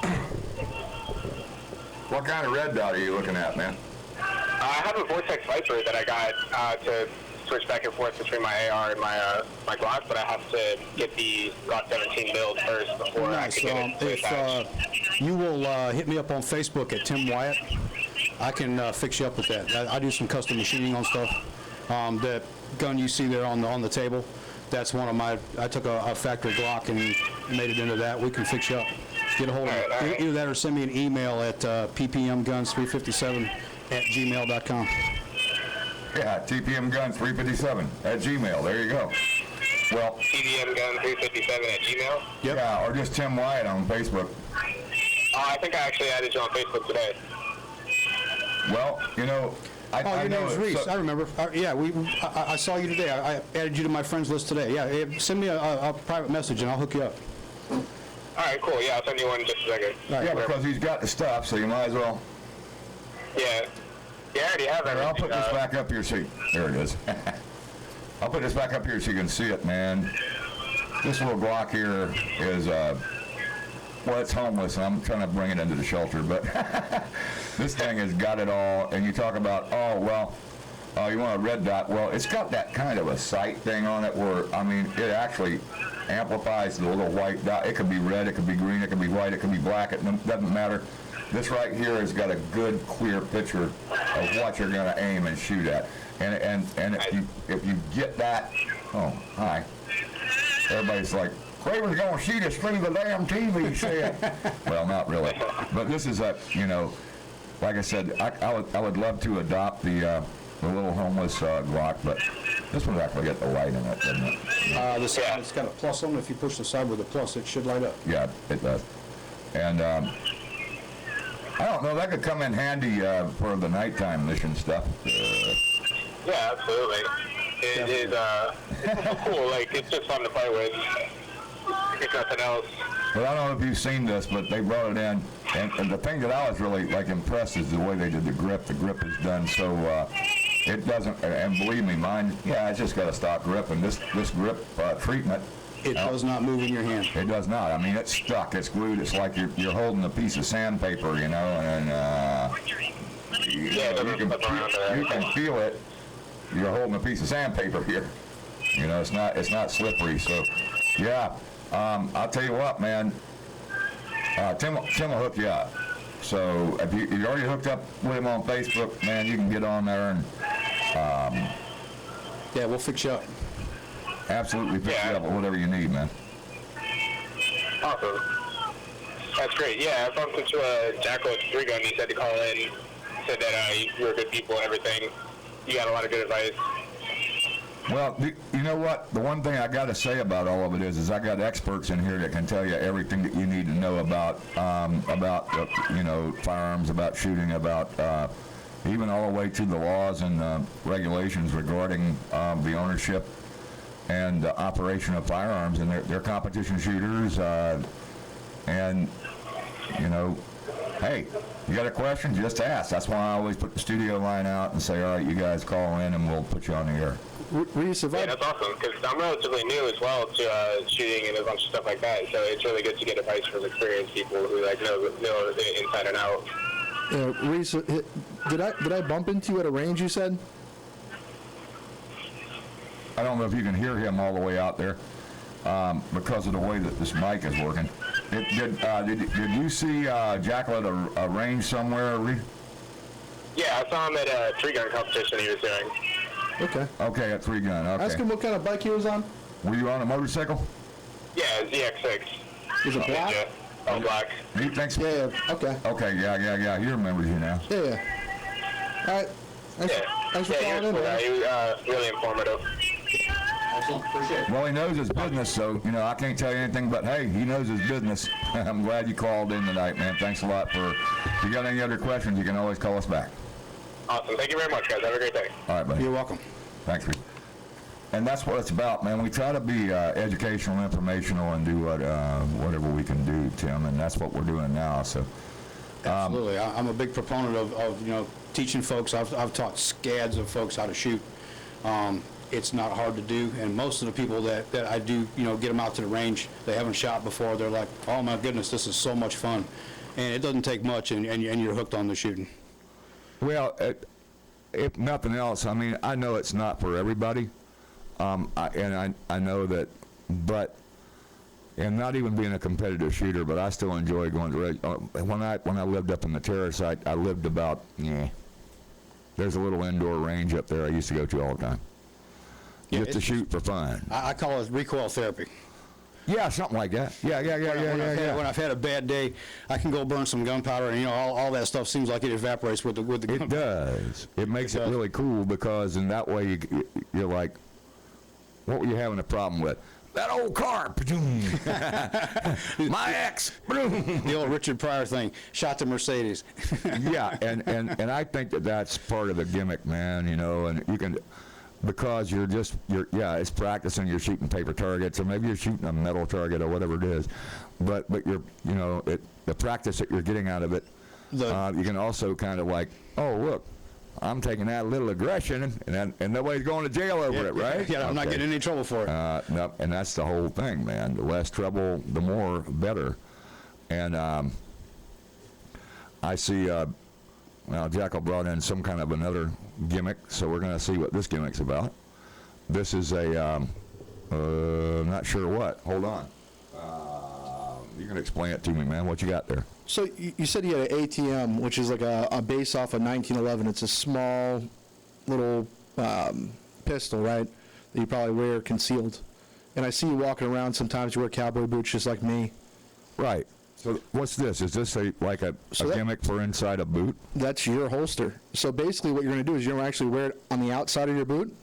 What kind of red dot are you looking at, man? I have a Vortex Viper that I got to switch back and forth between my AR and my Glock, but I have to get the Glock 17 build first before I can get it. If you will hit me up on Facebook at Tim Wyatt, I can fix you up with that. I do some custom machining on stuff. The gun you see there on the table, that's one of my. I took a factory Glock and made it into that. We can fix you up. Get a hold of it. Either that or send me an email at ppmguns357@gmail.com. Yeah, tpmguns357@gmail. There you go. Well, tpmguns357@gmail? Yep. Yeah, or just Tim Wyatt on Facebook. I think I actually added you on Facebook today. Well, you know, I your know name's Reese. I remember. I saw you today. I added you to my friends list today. Yeah, send me a private message and I'll hook you up. All right, cool. Yeah, I'll send you one in just a second. Right. Yeah, because he's got the stuff, so you might as well. Yeah. Yeah, I already have everything. I'll put this back up here so there it is. I'll put this back up here so you can see it, man. This little Glock here is, well, it's homeless, and I'm trying to bring it into the shelter, but this thing has got it all, and you talk about, you want a red dot. Well, it's got that kind of a sight thing on it where, I mean, it actually amplifies the little white dot. It could be red, it could be green, it could be white, it could be black, it doesn't matter. This right here has got a good, clear picture of what you're going to aim and shoot at. And if you get that, oh, hi. Everybody's like, Craven's going to shoot us through the damn TV set. Well, not really. But this is like I said, I would love to adopt the little homeless Glock, but this one's actually got the light in it, doesn't it? It's got a plus on it. If you push the side with a plus, it should light up. Yeah, it does. And I don't know, that could come in handy for the nighttime mission stuff. Yeah, absolutely. It is cool. Like, it's just fun to play with. If nothing else. But I don't know if you've seen this, but they brought it in, and the thing that I was really impressed is the way they did the grip. The grip is done so it doesn't, and believe me, mine, it's just got a stock grip, and this grip treatment. It does not move in your hand. It does not. I mean, it's stuck. It's glued. It's like you're holding a piece of sandpaper, you know, and you can feel it. You're holding a piece of sandpaper here. You know, it's not slippery. So, yeah. I'll tell you what, man. Tim will hook you up. So if you already hooked up with him on Facebook, man, you can get on there and we'll fix you up. Absolutely fix you up with whatever you need, man. Awesome. That's great. Yeah, I bumped into Jackal at 3-Gun. He said to call in. Said that you were good people and everything. You got a lot of good advice. Well, you know what? The one thing I got to say about all of it is I got experts in here that can tell you everything that you need to know about firearms, about shooting, about even all the way to the laws and regulations regarding the ownership and operation of firearms, and they're competition shooters. And you know, hey, you got a question? Just ask. That's why I always put the studio line out and say, all right, you guys call in, and we'll put you on the air. Yeah, that's awesome, because I'm relatively new as well to shooting and a bunch of stuff like that, so it's really good to get advice from experienced people who know the inside and out. Yeah, Reese, did I bump into you at a range, you said? I don't know if you can hear him all the way out there because of the way that this mic is working. Did you see Jackal at a range somewhere, Reese? Yeah, I saw him at a 3-Gun competition he was doing. Okay. Okay, at 3-Gun. Okay. Ask him what kind of bike he was on. Were you on a motorcycle? Yeah, ZX6. Is it black? Yeah, all black. He thinks. Yeah. Okay. Okay. Yeah. He remembers you now. Yeah. All right. Thanks for calling in. He was really informative. Excellent. Appreciate it. Well, he knows his business, so I can't tell you anything but hey, he knows his business. I'm glad you called in tonight, man. Thanks a lot for. If you got any other questions, you can always call us back. Awesome. Thank you very much, guys. Have a great day. All right, buddy. You're welcome. Thanks, Reese. And that's what it's about, man. We try to be educational, informational, and do whatever we can do, Tim, and that's what we're doing now. So, absolutely, I'm a big proponent of teaching folks. I've taught scads of folks how to shoot. It's not hard to do, and most of the people that I do, get them out to the range, they haven't shot before. They're like, oh my goodness, this is so much fun, and it doesn't take much, and you're hooked on the shooting. Well, if nothing else, I mean, I know it's not for everybody. I know that, but, and not even being a competitive shooter, but I still enjoy going to, when I lived up in the terrace, I lived about, there's a little indoor range up there I used to go to all the time. Just to shoot for fun. I call it recoil therapy. Yeah, something like that. Yeah. When I've had a bad day, I can go burn some gunpowder, and all that stuff seems like it evaporates with the gunpowder. It does. It makes it really cool because in that way you're like, what were you having a problem with? That old car. My ex. The old Richard Pryor thing. Shot the Mercedes. Yeah, and I think that's part of the gimmick, man, and you can, because it's practicing, you're shooting paper targets, or maybe you're shooting a metal target or whatever it is, but you're, the practice that you're getting out of it, you can also kind of like, oh, look, I'm taking that little aggression, and nobody's going to jail over it, right? Yeah, I'm not getting in any trouble for it. No, and that's the whole thing, man. The less trouble, the more, better. And I see, now Jackal brought in some kind of another gimmick, so we're going to see what this gimmick's about. This is a, not sure what. Hold on. You can explain it to me, man. What you got there? So you said you had an ATM, which is like a base off of 1911. It's a small little pistol, right, that you probably wear concealed. And I see you walking around sometimes. You wear cowboy boots just like me. Right. So what's this? Is this a gimmick for inside a boot? That's your holster. So basically what you're going to do is you're going to actually wear it on the outside of your boot.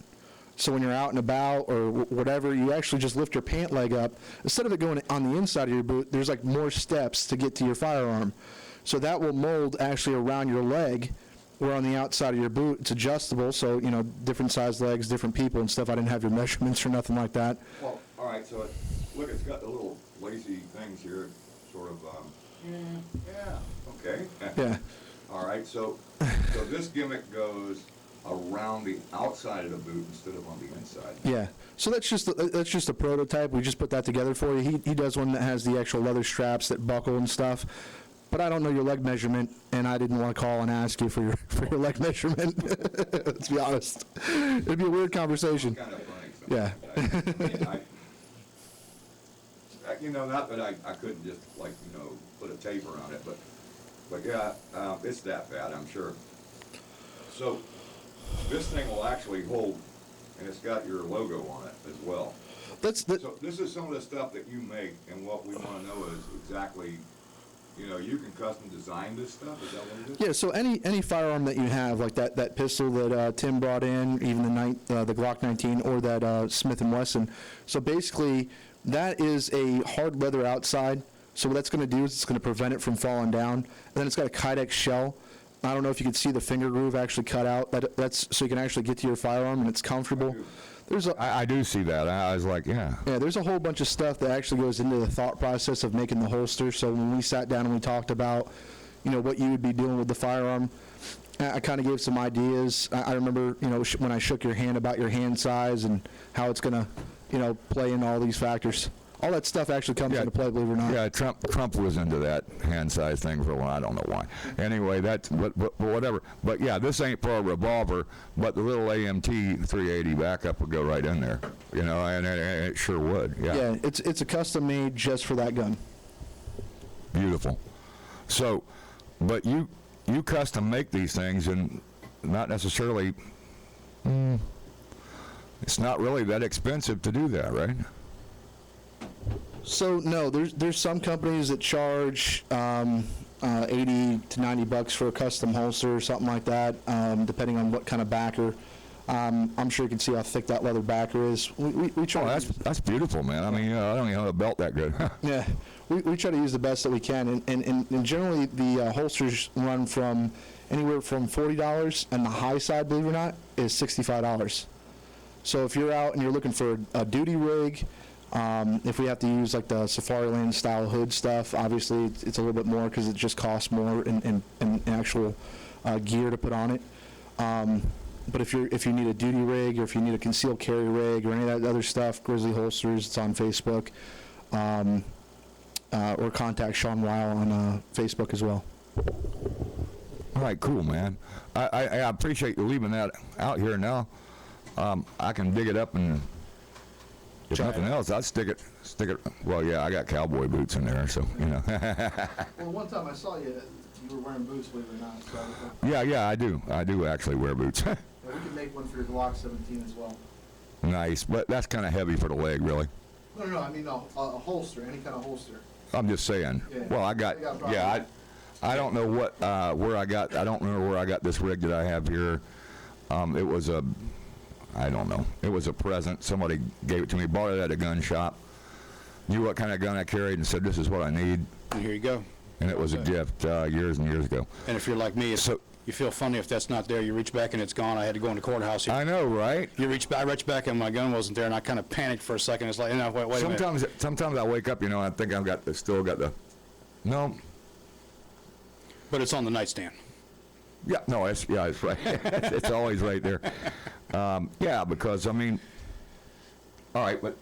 So when you're out and about or whatever, you actually just lift your pant leg up. Instead of it going on the inside of your boot, there's like more steps to get to your firearm. So that will mold actually around your leg, where on the outside of your boot, it's adjustable. So, different size legs, different people and stuff. I didn't have your measurements or nothing like that. Well, all right, so look, it's got the little lacy things here, sort of, okay. Yeah. All right, so this gimmick goes around the outside of the boot instead of on the inside. Yeah. So that's just a prototype. We just put that together for you. He does one that has the actual leather straps that buckle and stuff. But I don't know your leg measurement, and I didn't want to call and ask you for your leg measurement. Let's be honest. It'd be a weird conversation. Kind of funny. Yeah. Not that I couldn't just put a taper on it, but yeah, it's that bad, I'm sure. So this thing will actually hold, and it's got your logo on it as well. So this is some of the stuff that you make, and what we want to know is exactly, you can custom design this stuff. Is that what it is? Yeah. So any firearm that you have, like that pistol that Tim brought in, even the Glock 19 or that Smith & Wesson. So basically, that is a hard leather outside. So what that's going to do is it's going to prevent it from falling down. And then it's got a Kydex shell. I don't know if you can see the finger groove actually cut out. That's so you can actually get to your firearm and it's comfortable. I do see that. I was like, yeah. Yeah, there's a whole bunch of stuff that actually goes into the thought process of making the holster. So when we sat down and we talked about, what you would be doing with the firearm, I kind of gave some ideas. I remember, when I shook your hand about your hand size and how it's going to, play in all these factors. All that stuff actually comes into play, believe it or not. Yeah, Trump was into that hand size thing for a while. I don't know why. Anyway, that's but whatever. But yeah, this ain't for a revolver, but the little AMT 380 backup would go right in there. And it sure would. Yeah. Yeah, it's a custom made just for that gun. Beautiful. So, but you custom make these things, and not necessarily. It's not really that expensive to do that, right? So no, there's some companies that charge $80 to $90 for a custom holster or something like that, depending on what kind of backer. I'm sure you can see how thick that leather backer is. We try. Oh, that's beautiful, man. I mean, I don't even have a belt that good. Yeah, we try to use the best that we can, and generally the holsters run from anywhere from $40, and the high side, believe it or not, is $65. So if you're out and you're looking for a duty rig. If we have to use like the Safariland style hood stuff, obviously it's a little bit more because it just costs more in actual gear to put on it. But if you need a duty rig or if you need a concealed carry rig or any of that other stuff, Grizzly Holsters, it's on Facebook, or contact Sean Weil on Facebook as well. All right, cool, man. I appreciate you leaving that out here now. I can dig it up and. If nothing else, I'd stick it. Well, yeah, I got cowboy boots in there, so Well, one time I saw you were wearing boots, believe it or not. So Yeah, I do. I do actually wear boots. Yeah, we can make one for your Glock 17 as well. Nice, but that's kind of heavy for the leg, really. No, I mean, a holster, any kind of holster. I'm just saying. Yeah. Well, I don't know what, where I don't remember where I got this rig that I have here. It was I don't know. It was a present. Somebody gave it to me, bought it at a gun shop, knew what kind of gun I carried, and said, this is what I need. And here you go. And it was a gift years and years ago. And if you're like me, you feel funny if that's not there. You reach back and it's gone. I had to go in the courthouse. I know, right? I reached back and my gun wasn't there, and I kind of panicked for a second. It's like, wait a minute. Sometimes I wake up, I think I've still got the, no. But it's on the nightstand. Yeah, no, it's right. It's always right there. Yeah, because, I mean, all right, but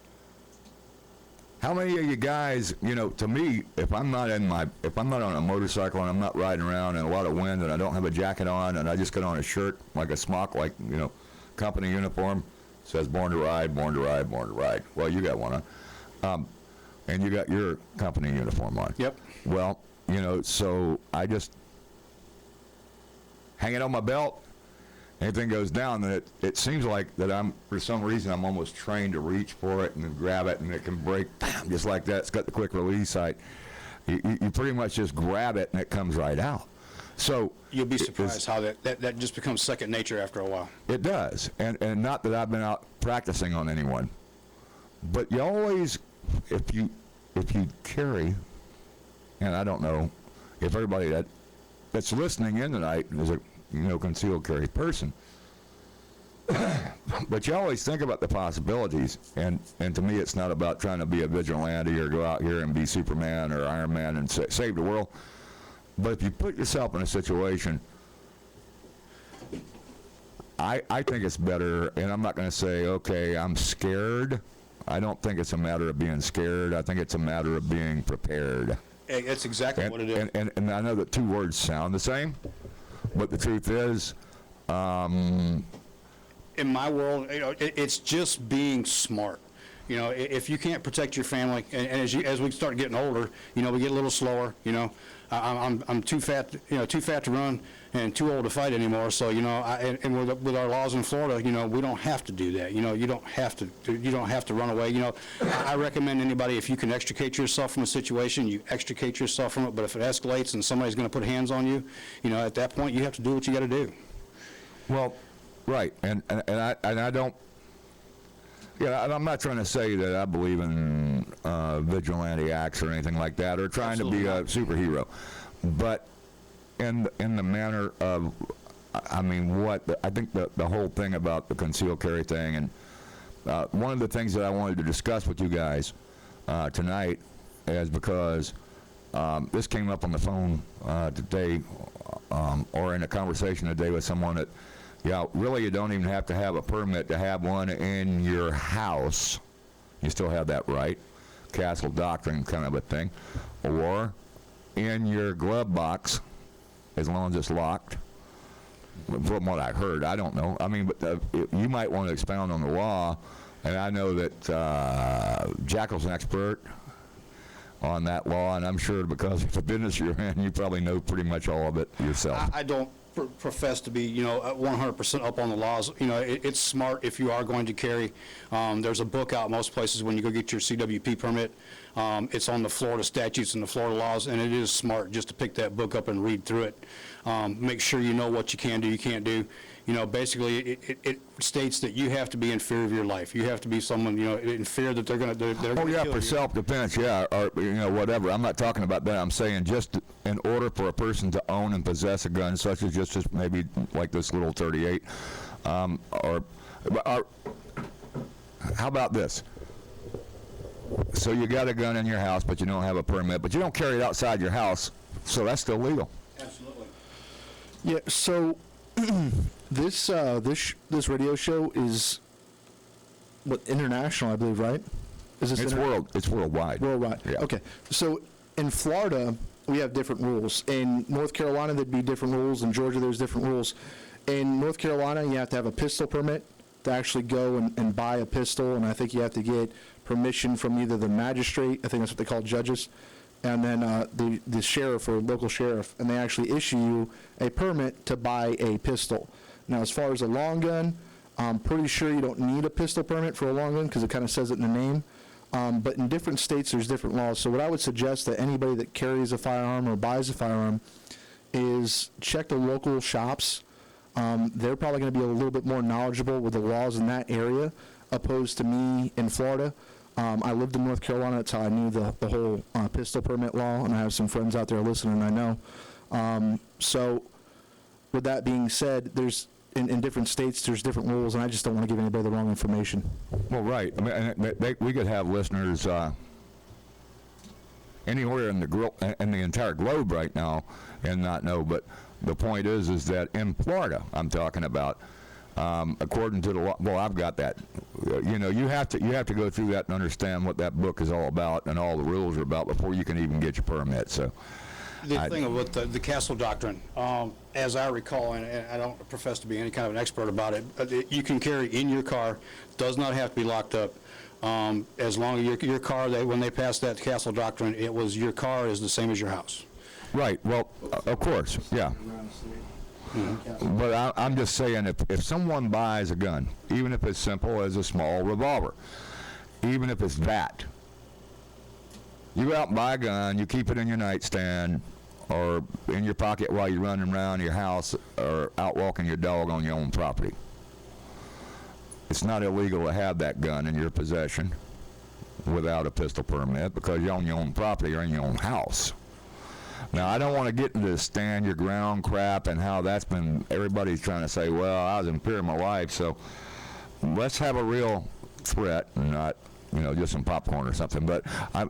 how many of you guys, to me, if I'm not on a motorcycle and I'm not riding around in a lot of wind and I don't have a jacket on and I just got on a shirt, like a smock, like, company uniform, says born to ride, born to ride, born to ride. Well, you got one on. And you got your company uniform on. Yep. Well, so I just hang it on my belt. Anything goes down, then it seems like that for some reason, I'm almost trained to reach for it and then grab it, and it can break, bam, just like that. It's got the quick release sight. You pretty much just grab it, and it comes right out. So you'll be surprised how that just becomes second nature after a while. It does, and not that I've been out practicing on anyone, but you always, if you carry, and I don't know if everybody that's listening in tonight is a concealed carry person. But you always think about the possibilities, and to me it's not about trying to be a vigilante or go out here and be Superman or Iron Man and save the world. But if you put yourself in a situation, I think it's better, and I'm not going to say, okay, I'm scared. I don't think it's a matter of being scared. I think it's a matter of being prepared. That's exactly what it is. And I know that two words sound the same, but the truth is, in my world, it's just being smart. If you can't protect your family, and as we start getting older, we get a little slower. I'm too fat, too fat to run, and too old to fight anymore. So and with our laws in Florida, we don't have to do that. You don't have to run away. I recommend anybody, if you can extricate yourself from a situation, you extricate yourself from it. But if it escalates and somebody's going to put hands on you, at that point you have to do what you got to do. Well, right, and I don't. Yeah, and I'm not trying to say that I believe in vigilante acts or anything like that, or trying to be a superhero, but in the manner of, I think the whole thing about the concealed carry thing, and one of the things that I wanted to discuss with you guys tonight is because this came up on the phone today, or in a conversation today with someone that, really you don't even have to have a permit to have one in your house. You still have that right. Castle doctrine kind of a thing. Or in your glove box, as long as it's locked. From what I heard, I don't know. But you might want to expound on the law, and I know that Jackal's an expert on that law, and I'm sure because of the business you're in, you probably know pretty much all of it yourself. I don't profess to be 100% up on the laws. It's smart if you are going to carry. There's a book out most places when you go get your CWP permit. It's on the Florida statutes and the Florida laws, and it is smart just to pick that book up and read through it. Make sure you know what you can do, you can't do. Basically it states that you have to be in fear of your life. You have to be someone, in fear that they're going to kill you. For self-defense, or whatever. I'm not talking about that. I'm saying just in order for a person to own and possess a gun, such as just maybe like this little 38, or how about this? So you got a gun in your house, but you don't have a permit, but you don't carry it outside your house, so that's still legal. Absolutely. Yeah. So this radio show is international, I believe, right? It's worldwide. Worldwide. Yeah. Okay. So in Florida, we have different rules. In North Carolina, there'd be different rules. In Georgia, there's different rules. In North Carolina, you have to have a pistol permit to actually go and buy a pistol, and I think you have to get permission from either the magistrate, I think that's what they call judges, and then the sheriff or local sheriff, and they actually issue you a permit to buy a pistol. Now, as far as a long gun, I'm pretty sure you don't need a pistol permit for a long gun because it kind of says it in the name. But in different states, there's different laws. So what I would suggest that anybody that carries a firearm or buys a firearm is check the local shops. They're probably going to be a little bit more knowledgeable with the laws in that area, opposed to me in Florida. I lived in North Carolina. That's how I knew the whole pistol permit law, and I have some friends out there listening, I know. So with that being said, there's in different states, there's different rules, and I just don't want to give anybody the wrong information. Well, right. I mean, we could have listeners anywhere in the entire globe right now and not know, but the point is that in Florida, I'm talking about, according to the law, well, I've got that. You know, you have to go through that and understand what that book is all about and all the rules are about before you can even get your permit. So, the thing with the Castle Doctrine, as I recall, and I don't profess to be any kind of an expert about it, you can carry in your car, does not have to be locked up. As long as your car, when they passed that Castle Doctrine, it was your car is the same as your house. Right. Well, of course, yeah. Mm-hmm. But I'm just saying, if someone buys a gun, even if it's simple as a small revolver, even if it's that, you go out and buy a gun, you keep it in your nightstand or in your pocket while you're running around your house or out walking your dog on your own property. It's not illegal to have that gun in your possession without a pistol permit because you're on your own property or in your own house. Now, I don't want to get into the stand your ground crap and how that's been, everybody's trying to say, well, I was in fear of my life, so let's have a real threat and not, you know, just some popcorn or something. But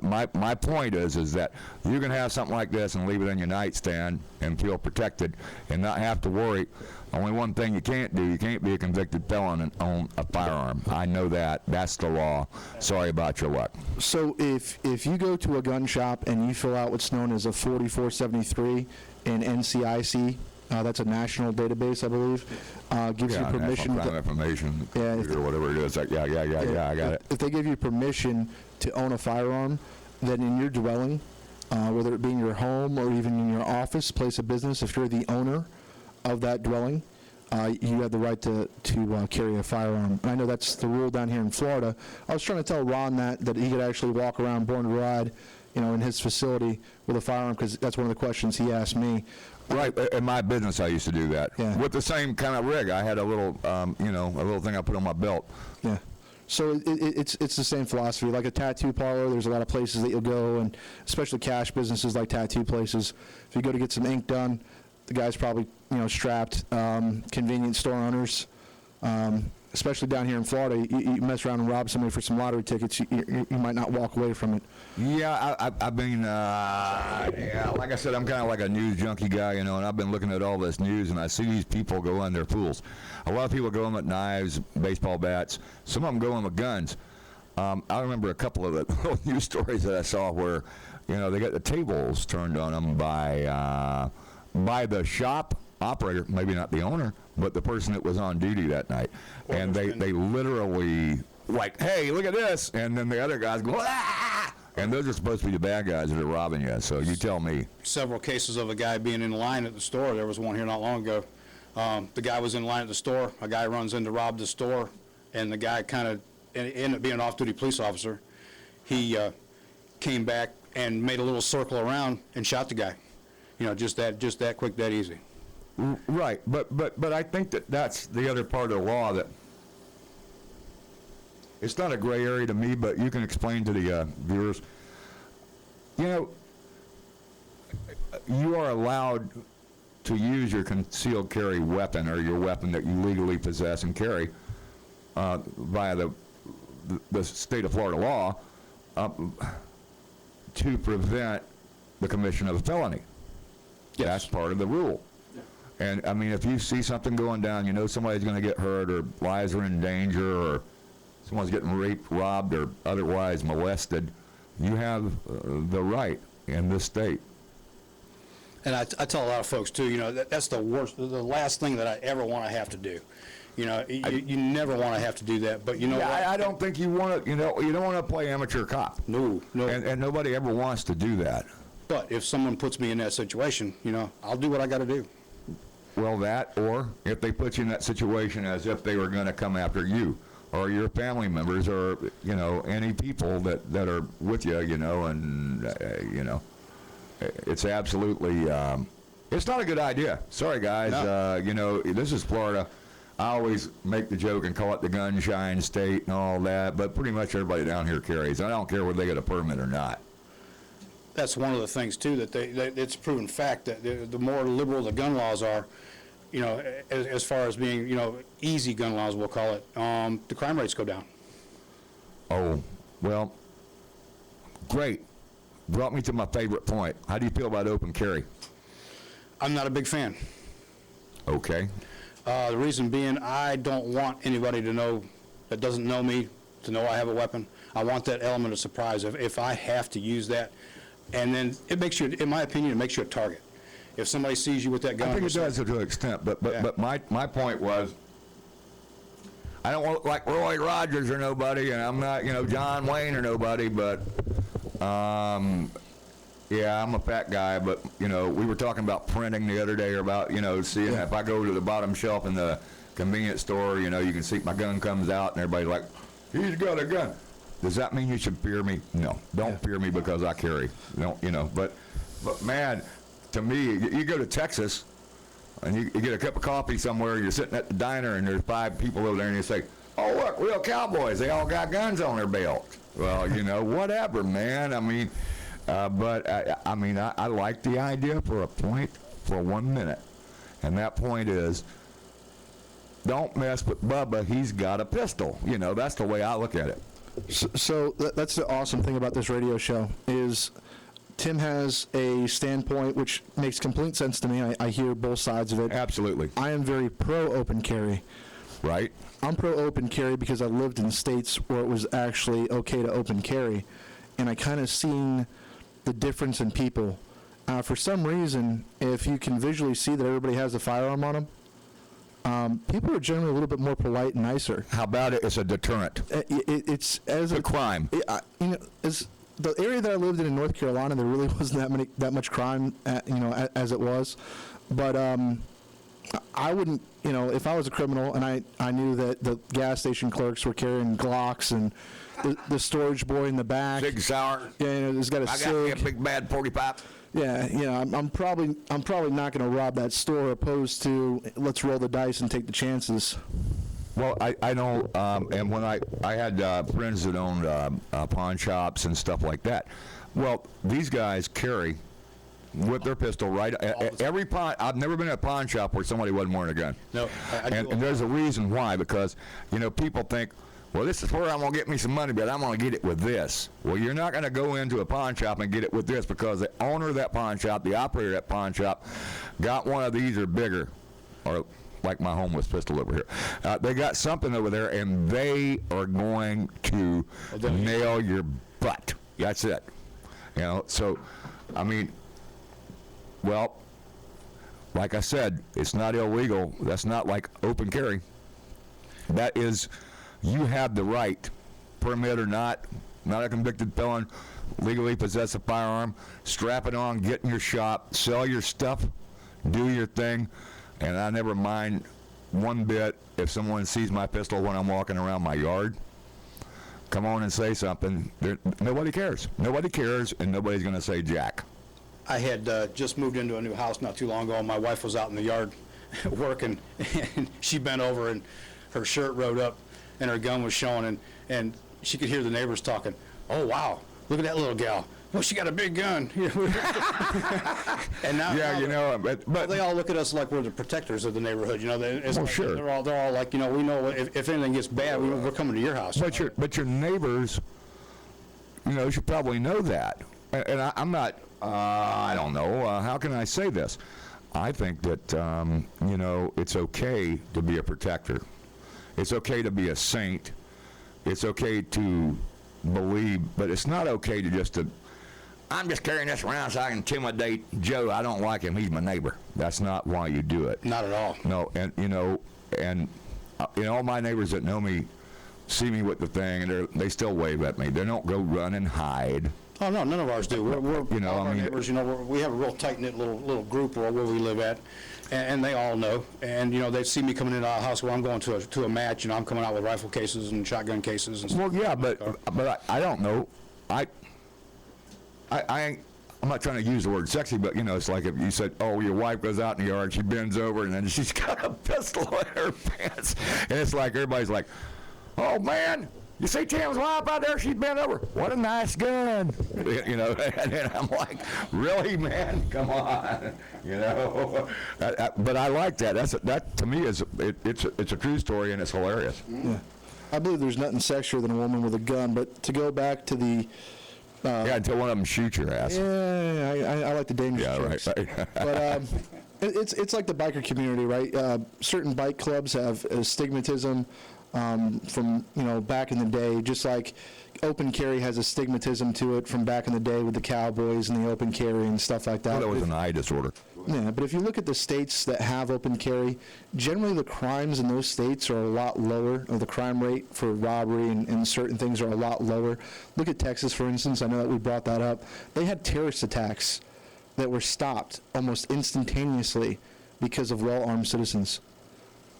my point is that you can have something like this and leave it in your nightstand and feel protected and not have to worry. Only one thing you can't do, you can't be a convicted felon and own a firearm. I know that. That's the law. Sorry about your luck. So if you go to a gun shop and you fill out what's known as a 4473 in NCIC, that's a national database, I believe, gives you permission to information, or whatever it is. Yeah, I got it. If they give you permission to own a firearm, then in your dwelling, whether it be in your home or even in your office, place of business, if you're the owner of that dwelling, you have the right to carry a firearm. And I know that's the rule down here in Florida. I was trying to tell Ron that he could actually walk around Born to Ride, you know, in his facility with a firearm, because that's one of the questions he asked me. Right, in my business I used to do that. Yeah. With the same kind of rig. I had a little, you know, a little thing I put on my belt. Yeah. So it's the same philosophy. Like a tattoo parlor, there's a lot of places that you'll go, and especially cash businesses like tattoo places. If you go to get some ink done, the guy's probably, you know, strapped. Convenience store owners, especially down here in Florida, you mess around and rob somebody for some lottery tickets, you might not walk away from it. Yeah, I've been, yeah, like I said, I'm kind of like a news junkie guy, you know, and I've been looking at all this news, and I see these people go in, they're fools. A lot of people go in with knives, baseball bats. Some of them go in with guns. I remember a couple of the little news stories that I saw where, you know, they got the tables turned on them by the shop operator, maybe not the owner, but the person that was on duty that night. And they literally, like, hey, look at this. And then the other guys go, ah! And those are supposed to be the bad guys that are robbing you. So you tell me. Several cases of a guy being in line at the store. There was one here not long ago. The guy was in line at the store. A guy runs in to rob the store, and the guy kind of ended up being an off-duty police officer. He came back and made a little circle around and shot the guy. You know, just that quick, that easy. Right, but I think that's the other part of the law that it's not a gray area to me, but you can explain to the viewers. You know, you are allowed to use your concealed carry weapon or your weapon that you legally possess and carry via the state of Florida law to prevent the commission of a felony. Yes. That's part of the rule. Yeah. And, I mean, if you see something going down, you know somebody's going to get hurt or lives are in danger or someone's getting raped, robbed, or otherwise molested, you have the right in this state. And I tell a lot of folks, too, you know, that's the worst, the last thing that I ever want to have to do. You know, you never want to have to do that, but you know what? I don't think you want to, you know, you don't want to play amateur cop. No. And nobody ever wants to do that. But if someone puts me in that situation, you know, I'll do what I got to do. Well, that, or if they put you in that situation as if they were going to come after you, or your family members, or any people that are with you, and it's absolutely it's not a good idea. Sorry, guys. No. This is Florida. I always make the joke and call it the gunshine state and all that, but pretty much everybody down here carries. I don't care whether they get a permit or not. That's one of the things, too, that it's proven fact that the more liberal the gun laws are, as far as being, easy gun laws, we'll call it, the crime rates go down. Oh, well, great. Brought me to my favorite point. How do you feel about open carry? I'm not a big fan. Okay. The reason being, I don't want anybody to know that doesn't know me to know I have a weapon. I want that element of surprise. If I have to use that, and then it makes you, in my opinion, it makes you a target. If somebody sees you with that gun, I think it does to an extent, but my point was, I don't look like Roy Rogers or nobody, and I'm not John Wayne or nobody, but yeah, I'm a fat guy, but, we were talking about printing the other day, or about, seeing if I go to the bottom shelf in the convenience store, you can see my gun comes out, and everybody's like, he's got a gun. Does that mean you should fear me? No. Don't fear me because I carry. But man, to me, you go to Texas, and you get a cup of coffee somewhere, you're sitting at the diner, and there's 5 people over there, and you say, oh, look, real cowboys, they all got guns on their belt. Well, whatever, man. I mean, but I like the idea for a point for 1 minute, and that point is, don't mess with Bubba. He's got a pistol. That's the way I look at it. So that's the awesome thing about this radio show is Tim has a standpoint which makes complete sense to me. I hear both sides of it. Absolutely. I am very pro open carry. Right. I'm pro open carry because I lived in states where it was actually okay to open carry, and I kind of seen the difference in people. For some reason, if you can visually see that everybody has a firearm on them, people are generally a little bit more polite and nicer. How about it? It's a deterrent. It's as a crime. As the area that I lived in North Carolina, there really wasn't that much crime, as it was. But I wouldn't, if I was a criminal and I knew that the gas station clerks were carrying Glocks and the storage boy in the back, Sig Sauer. Yeah, he's got a I Sig. got me a big bad 45. Yeah, I'm probably not going to rob that store, opposed to let's roll the dice and take the chances. Well, I know, and when I had friends that owned pawn shops and stuff like that. Well, these guys carry with their pistol, right? Every pawn. I've never been at a pawn shop where somebody wasn't wearing a gun. No, and there's a reason why, because people think, well, this is where I'm going to get me some money, but I'm going to get it with this. Well, you're not going to go into a pawn shop and get it with this, because the owner of that pawn shop, the operator of that pawn shop, got one of these or bigger, or like my homeless pistol over here. They got something over there, and they are going to nail your butt. That's it. So, I mean, well, like I said, it's not illegal. That's not like open carry. That is... You have the right, permit or not a convicted felon, legally possess a firearm, strap it on, get in your shop, sell your stuff, do your thing, and I never mind one bit if someone sees my pistol when I'm walking around my yard. Come on and say something. Nobody cares. Nobody cares, and nobody's going to say jack. I had just moved into a new house not too long ago, and my wife was out in the yard working, and she bent over, and her shirt rode up, and her gun was showing, and she could hear the neighbors talking. Oh, wow, look at that little gal. Well, she got a big gun. And now, but they all look at us like we're the protectors of the neighborhood. Sure. They're all like, we know if anything gets bad, we're coming to your house. But your neighbors, should probably know that. And I'm not. I don't know. How can I say this? I think that it's okay to be a protector. It's okay to be a saint. It's okay to believe, but it's not okay to just I'm just carrying this around so I can intimidate Joe. I don't like him. He's my neighbor. That's not why you do it. Not at all. No, and all my neighbors that know me see me with the thing, and they still wave at me. They don't go run and hide. Oh, no, none of ours do. We're You know, all I our mean, neighbors, we have a real tight-knit little group where we live at, and they all know. And, they see me coming into our house where I'm going to a match, I'm coming out with rifle cases and shotgun cases and stuff. Well, yeah, but I don't know. I'm not trying to use the word sexy, but, it's like if you said, oh, your wife goes out in the yard, she bends over, and then she's got a pistol in her pants. And it's like everybody's like, oh, man, you see Tim's wife out there? She's bent over. What a nice gun. And then I'm like, really, man? Come on. But I like that. That to me, it's a true story, and it's hilarious. Yeah. I believe there's nothing sexier than a woman with a gun, but to go back to the... until one of them shoots your ass. Yeah, I like the dangerous chicks. Right. But it's like the biker community, right? Certain bike clubs have stigmatism from back in the day, just like open carry has a stigmatism to it from back in the day with the cowboys and the open carry and stuff like that. Well, that was an eye disorder. Yeah, but if you look at the states that have open carry, generally the crimes in those states are a lot lower, or the crime rate for robbery and certain things are a lot lower. Look at Texas, for instance. I know that we brought that up. They had terrorist attacks that were stopped almost instantaneously because of well-armed citizens.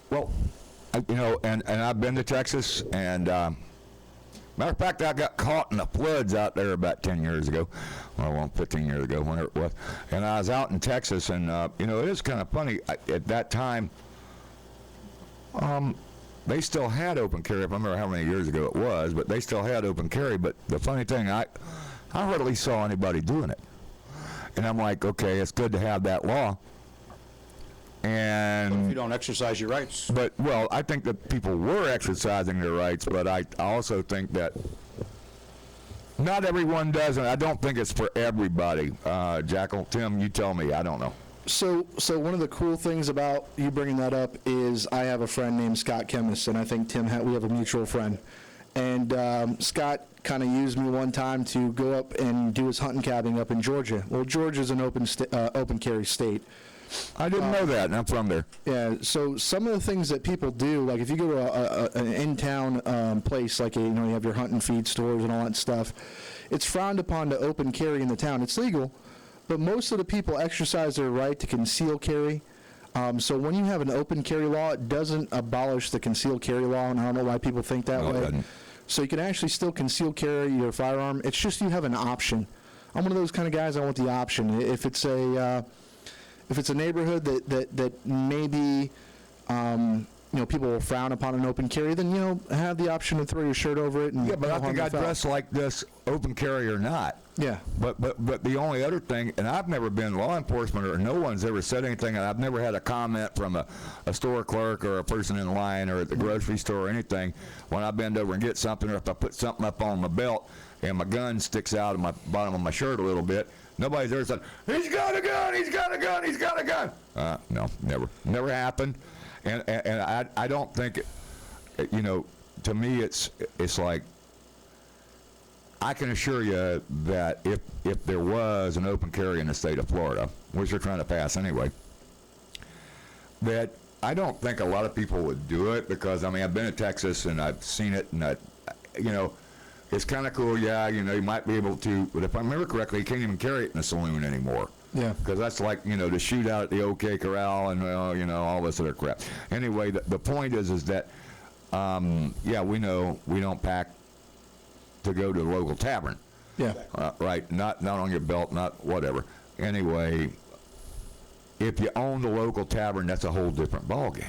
Well, and I've been to Texas, and matter of fact, I got caught in the floods out there about 10 years ago. Well, 15 years ago, whenever it was. And I was out in Texas, and, it is kind of funny. At that time, they still had open carry. I don't remember how many years ago it was, but they still had open carry. But the funny thing, I hardly saw anybody doing it. And I'm like, okay, it's good to have that law. And But if you don't exercise your rights. But, well, I think that people were exercising their rights, but I also think that not everyone does, and I don't think it's for everybody. Jackal, Tim, you tell me. I don't know. So one of the cool things about you bringing that up is I have a friend named Scott Chemis, and I think Tim, we have a mutual friend. And Scott kind of used me one time to go up and do his hunting cabbing up in Georgia. Well, Georgia's an open carry state. I didn't know that, and I'm from there. Yeah, so some of the things that people do, like if you go to an in-town place, like you have your hunt and feed stores and all that stuff, it's frowned upon to open carry in the town. It's legal, but most of the people exercise their right to conceal carry. So when you have an open carry law, it doesn't abolish the concealed carry law, and I don't know why people think that way. It doesn't. So you can actually still conceal carry your firearm. It's just you have an option. I'm one of those kind of guys, I want the option. If it's a neighborhood that maybe people will frown upon an open carry, then have the option to throw your shirt over it. And yeah, but I think I dress like this, open carry or not. Yeah. But the only other thing, and I've never been law enforcement, or no one's ever said anything, and I've never had a comment from a store clerk or a person in line or at the grocery store or anything when I bend over and get something, or if I put something up on my belt and my gun sticks out of my bottom of my shirt a little bit. Nobody's ever said, he's got a gun, he's got a gun, he's got a gun. No, never happened. And I don't think, to me it's like, I can assure you that if there was an open carry in the state of Florida, which they're trying to pass anyway, that I don't think a lot of people would do it because, I've been in Texas and I've seen it, and it's kind of cool, yeah, you might be able to, but if I remember correctly, you can't even carry it in a saloon anymore. Yeah. Because that's like, the shootout at the OK Corral and, all this other crap. Anyway, the point is that, we know we don't pack to go to the local tavern. Yeah. Right, not on your belt, not whatever. Anyway, if you own the local tavern, that's a whole different ballgame.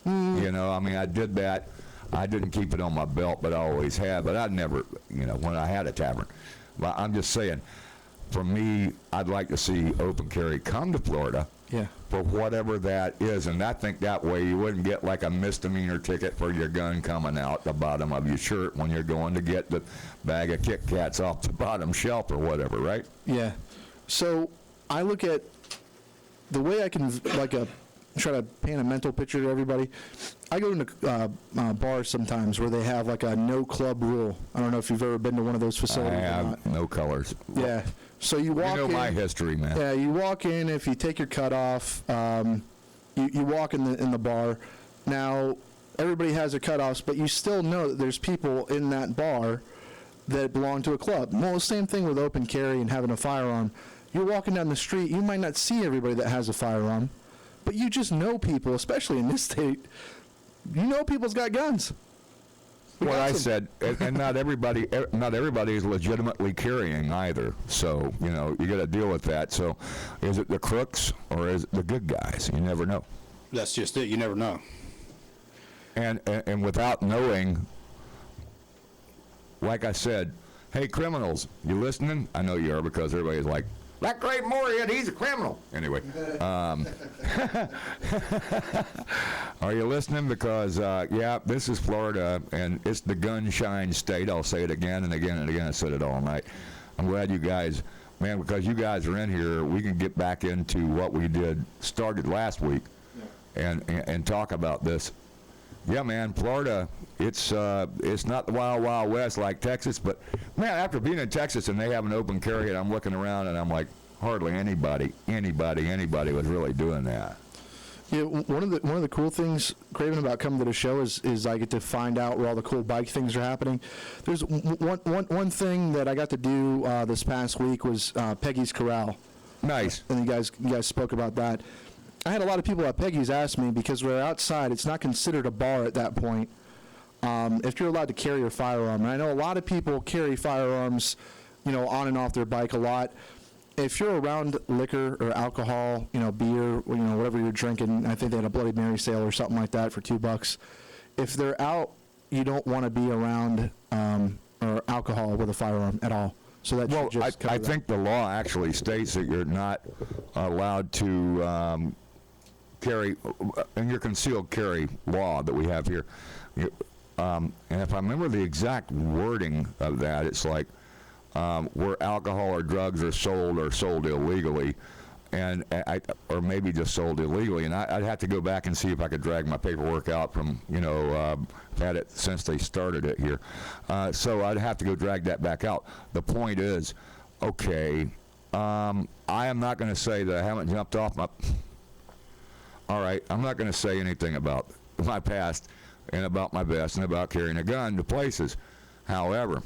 I did that. I didn't keep it on my belt, but I always have. But I'd never, when I had a tavern. But I'm just saying, for me, I'd like to see open carry come to Florida. Yeah. For whatever that is, and I think that way you wouldn't get like a misdemeanor ticket for your gun coming out the bottom of your shirt when you're going to get the bag of Kit Kats off the bottom shelf or whatever, right? Yeah. So I look at the way I can try to paint a mental picture to everybody. I go into bars sometimes where they have like a no club rule. I don't know if you've ever been to one of those facilities. I have no colors. Yeah. So you walk in. You know my history, man. Yeah, you walk in. If you take your cut off, you walk in the bar. Now, everybody has their cutoffs, but you still know that there's people in that bar that belong to a club. Well, the same thing with open carry and having a firearm. You're walking down the street, you might not see everybody that has a firearm, but you just know people, especially in this state. You know people's got guns. What I said, and not everybody is legitimately carrying either. So, you know, you got to deal with that. So, is it the crooks or is it the good guys? You never know. That's just it. You never know. And without knowing, like I said, hey, criminals, you listening? I know you are, because everybody's like, that Craig Moorhead, he's a criminal. Anyway, are you listening? Because, yeah, this is Florida, and it's the gunshine state. I'll say it again and again and again. I said it all night. I'm glad you guys, man, because you guys are in here, we can get back into what we started last week, and talk about this. Yeah, man, Florida, it's not the wild, wild west like Texas, but, man, after being in Texas and they have an open carry, and I'm looking around and I'm like, hardly anybody was really doing that. Yeah, one of the cool things, Craven, about coming to the show is I get to find out where all the cool bike things are happening. There's one thing that I got to do this past week was Peggy's Corral. Nice. And you guys spoke about that. I had a lot of people at Peggy's ask me, because we're outside, it's not considered a bar at that point, if you're allowed to carry your firearm. And I know a lot of people carry firearms, you know, on and off their bike a lot. If you're around liquor or alcohol, you know, beer, you know, whatever you're drinking, I think they had a Bloody Mary sale or something like that for $2. If they're out, you don't want to be around or alcohol with a firearm at all. So that well, I think the law actually states that you're not allowed to carry, in your concealed carry law that we have here. And if I remember the exact wording of that, it's like where alcohol or drugs are sold illegally, and or maybe just sold illegally. And I'd have to go back and see if I could drag my paperwork out from, you know, had it since they started it here. So I'd have to go drag that back out. The point is, okay, I am not going to say that I haven't jumped off my... All right, I'm not going to say anything about my past and about my vest and about carrying a gun to places. However,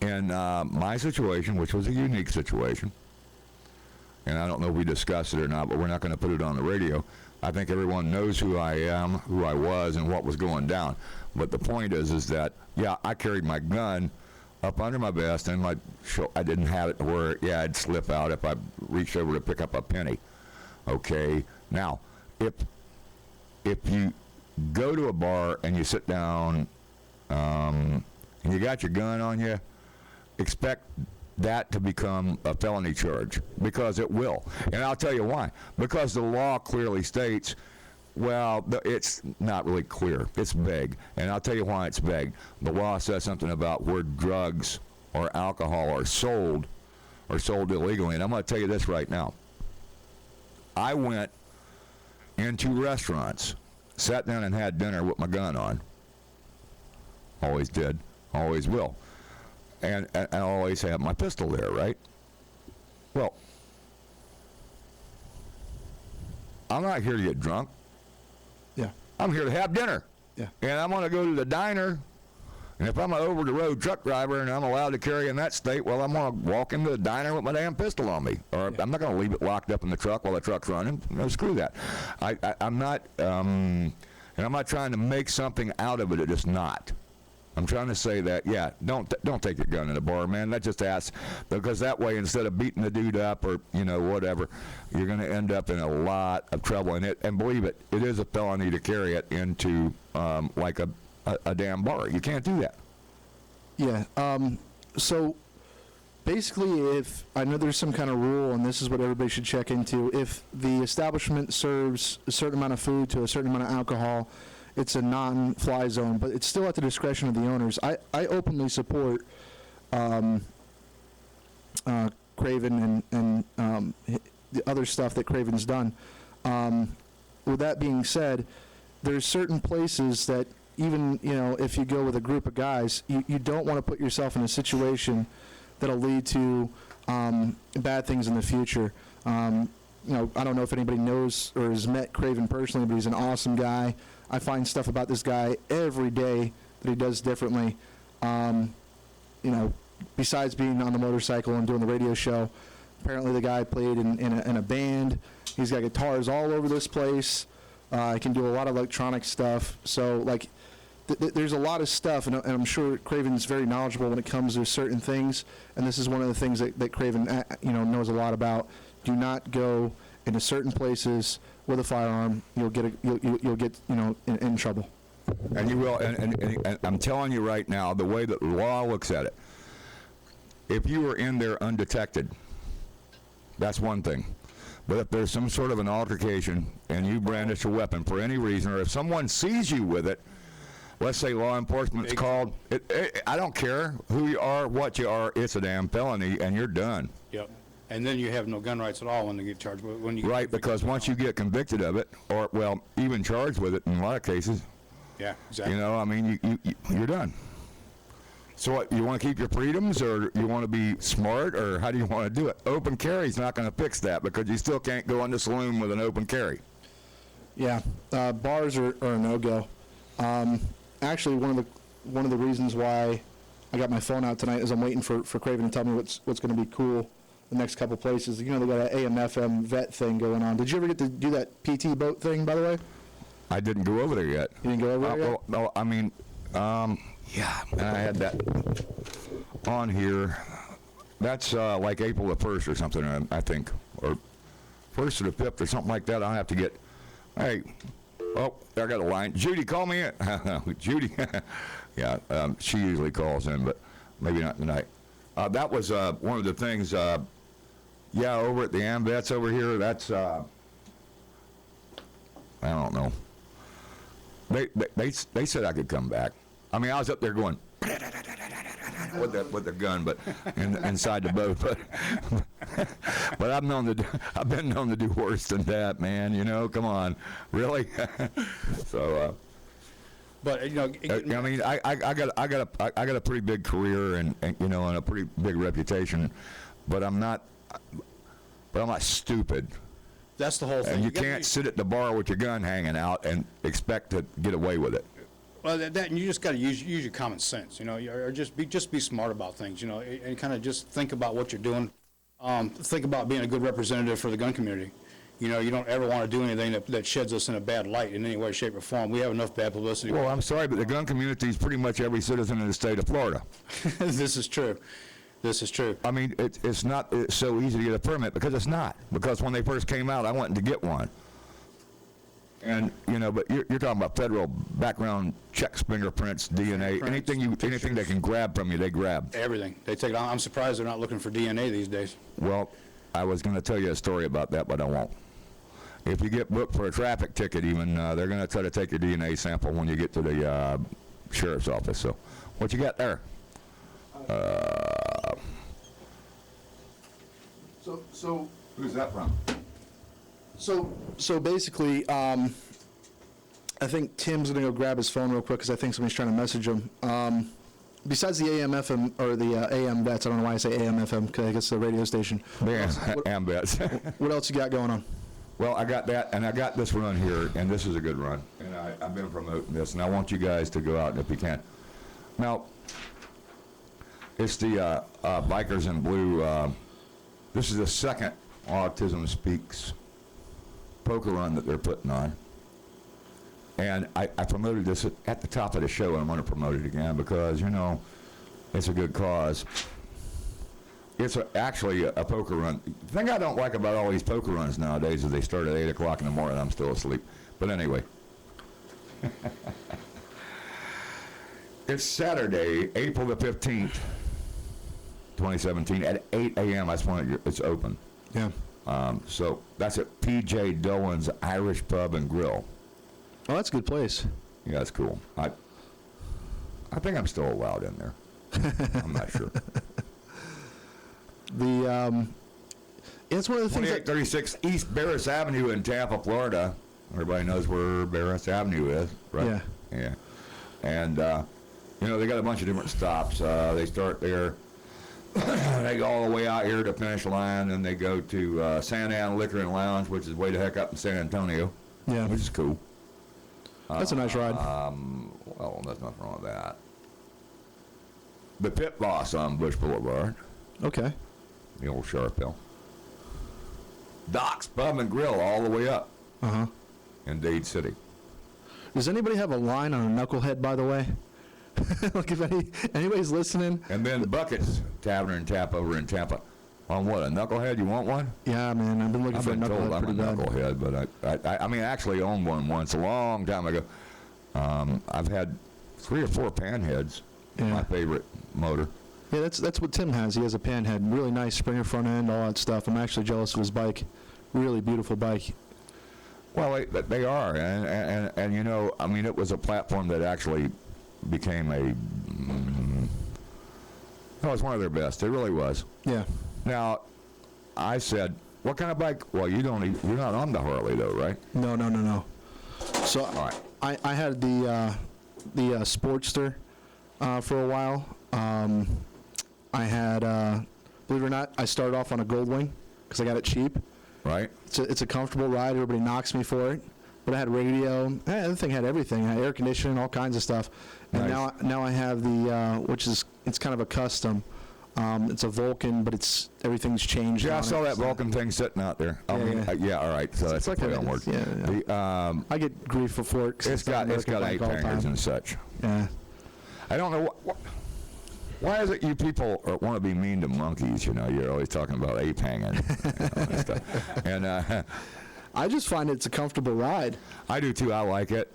in my situation, which was a unique situation, and I don't know if we discussed it or not, but we're not going to put it on the radio. I think everyone knows who I am, who I was, and what was going down. But the point is that, yeah, I carried my gun up under my vest, and I didn't have it to where, yeah, I'd slip out if I reached over to pick up a penny. Okay, now, if you go to a bar and you sit down and you got your gun on you, expect that to become a felony charge, because it will. And I'll tell you why. Because the law clearly states, well, it's not really clear. It's vague. And I'll tell you why it's vague. The law says something about where drugs or alcohol are sold illegally. And I'm going to tell you this right now. I went into restaurants, sat down and had dinner with my gun on. Always did, always will. And I always have my pistol there, right? Well, I'm not here to get drunk. Yeah. I'm here to have dinner. Yeah. And I'm going to go to the diner. And if I'm an over-the-road truck driver and I'm allowed to carry in that state, well, I'm going to walk into the diner with my damn pistol on me. Or I'm not going to leave it locked up in the truck while the truck's running. No, screw that. I'm not, and I'm not trying to make something out of it. It is not. I'm trying to say that, yeah, don't take your gun in a bar, man. That just asks, because that way, instead of beating the dude up or, you know, whatever, you're going to end up in a lot of trouble. And believe it, it is a felony to carry it into like a damn bar. You can't do that. Yeah. So basically, if I know there's some kind of rule, and this is what everybody should check into, if the establishment serves a certain amount of food to a certain amount of alcohol, it's a non-fly zone, but it's still at the discretion of the owners. I openly support Craven and the other stuff that Craven's done. With that being said, there's certain places that even, you know, if you go with a group of guys, you don't want to put yourself in a situation that'll lead to bad things in the future. You know, I don't know if anybody knows or has met Craven personally, but he's an awesome guy. I find stuff about this guy every day that he does differently. besides being on the motorcycle and doing the radio show, apparently the guy played in a band. He's got guitars all over this place. He can do a lot of electronic stuff. So, like, there's a lot of stuff, and I'm sure Craven's very knowledgeable when it comes to certain things. And this is one of the things that Craven, knows a lot about. Do not go into certain places with a firearm. You'll get in trouble. And you will. And I'm telling you right now, the way that the law looks at it, if you were in there undetected, that's one thing. But if there's some sort of an altercation and you brandish a weapon for any reason, or if someone sees you with it, let's say law enforcement's called, I don't care who you are, what you are, it's a damn felony, and you're done. Yep. And then you have no gun rights at all when you get charged. Right, because once you get convicted of it, or, well, even charged with it in a lot of cases, yeah, exactly. You're done. So what, you want to keep your freedoms, or you want to be smart, or how do you want to do it? Open carry's not going to fix that, because you still can't go in the saloon with an open carry. Yeah, bars are a no-go. Actually, one of the reasons why I got my phone out tonight is I'm waiting for Craven to tell me what's going to be cool the next couple places. They got an AM/FM vet thing going on. Did you ever get to do that PT boat thing, by the way? I didn't go over there yet. You didn't go over there yet? Well, no, I mean, yeah, and I had that on here. That's like April the 1st or something, I think, or 1st or the 5th or something like that. I'll have to get, hey, oh, I got a line. Judy, call me in. Judy, yeah, she usually calls in, but maybe not tonight. That was one of the things, yeah, over at the AMVETS over here, that's, I don't know. They said I could come back. I mean, I was up there going with the gun, but inside the boat. But I've been known to do worse than that, man. Come on, really. So. But I mean, I got a pretty big career and a pretty big reputation, but I'm not stupid. That's the whole thing. And you can't sit at the bar with your gun hanging out and expect to get away with it. Well, and you just got to use your common sense, or just be smart about things, and kind of just think about what you're doing. Think about being a good representative for the gun community. You don't ever want to do anything that sheds us in a bad light in any way, shape, or form. We have enough bad publicity. Well, I'm sorry, but the gun community is pretty much every citizen in the state of Florida. This is true. This is true. I mean, it's not so easy to get a permit, because it's not. Because when they first came out, I wanted to get one. And, but you're talking about federal background checks, fingerprints, DNA, anything they can grab from you, they grab. Everything. They take it on. I'm surprised they're not looking for DNA these days. Well, I was going to tell you a story about that, but I won't. If you get booked for a traffic ticket even, they're going to try to take your DNA sample when you get to the sheriff's office. So what you got there? So who's that from? So basically, I think Tim's going to go grab his phone real quick because I think somebody's trying to message him. Besides the AM/FM or the AM/VETS, I don't know why I say AM/FM because I guess the radio station. AM/VETS. What else you got going on? Well, I got that, and I got this run here, and this is a good run. And I've been promoting this, and I want you guys to go out if you can. Now, it's the Bikers in Blue. This is the second Autism Speaks poker run that they're putting on. And I promoted this at the top of the show, and I'm going to promote it again because, it's a good cause. It's actually a poker run. The thing I don't like about all these poker runs nowadays is they start at 8 o'clock in the morning and I'm still asleep. But anyway. It's Saturday, April the 15th, 2017, at 8 a.m. That's when it's open. Yeah. So that's at P.J. Dolan's Irish Pub and Grill. Oh, that's a good place. Yeah, that's cool. I think I'm still allowed in there. I'm not sure. It's one of the things. 2836 East Barris Avenue in Tampa, Florida. Everybody knows where Barris Avenue is, right? Yeah. Yeah. And they got a bunch of different stops. They start there. They go all the way out here to finish line, and they go to Santa Ana Liquor and Lounge, which is way the heck up in San Antonio. Yeah. Which is cool. That's a nice ride. Well, there's nothing wrong with that. the pit boss on Bush Boulevard. Okay. The old Sharp Hill. Doc's Pub and Grill all the way up. Uh-huh. In Dade City. Does anybody have a line on a knucklehead, by the way? Like if anybody's listening. And then Buckets Tavern and Tap over in Tampa. On what, a knucklehead? You want one? Yeah, man. I've been looking for a knucklehead. I'm a knucklehead, but I mean, I actually owned one once a long time ago. I've had 3 or 4 panheads. My favorite motor. Yeah, that's what Tim has. He has a panhead. Really nice Springer front end, all that stuff. I'm actually jealous of his bike. Really beautiful bike. Well, they are, and you know, I mean, it was a platform that actually became it was one of their best. It really was. Yeah. Now, I said, what kind of bike? Well, you're not on the Harley though, right? No. So all right. I had the Sportster for a while. I had, believe it or not, I started off on a Goldwing because I got it cheap. Right. It's a comfortable ride. Everybody knocks me for it. But I had radio. The thing had everything. I had air conditioning, all kinds of stuff. And now I have the it's kind of a custom. It's a Vulcan, but everything's changed. Yeah, I saw that Vulcan thing sitting out there. Yeah, all right. So that's like onward. Yeah. I get grief for it. It's got 8 hangers and such. Yeah. I don't know why is it you people want to be mean to monkeys? You know, you're always talking about ape hanging and stuff. And I just find it's a comfortable ride. I do too. I like it.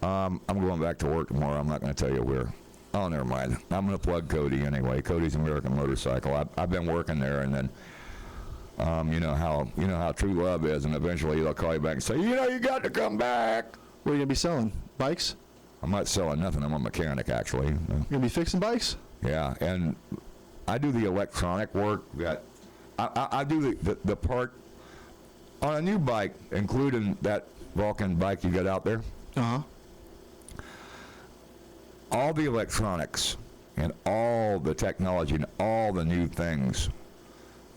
I'm going back to work tomorrow. I'm not going to tell you where. Oh, never mind. I'm going to plug Cody anyway. Cody's American Motorcycle. I've been working there, and then you know how true love is, and eventually they'll call you back and say, you got to come back. What are you going to be selling? Bikes? I'm not selling nothing. I'm a mechanic, actually. You're going to be fixing bikes? Yeah, and I do the electronic work. That I do the part on a new bike, including that Vulcan bike you got out there. Uh-huh. All the electronics and all the technology and all the new things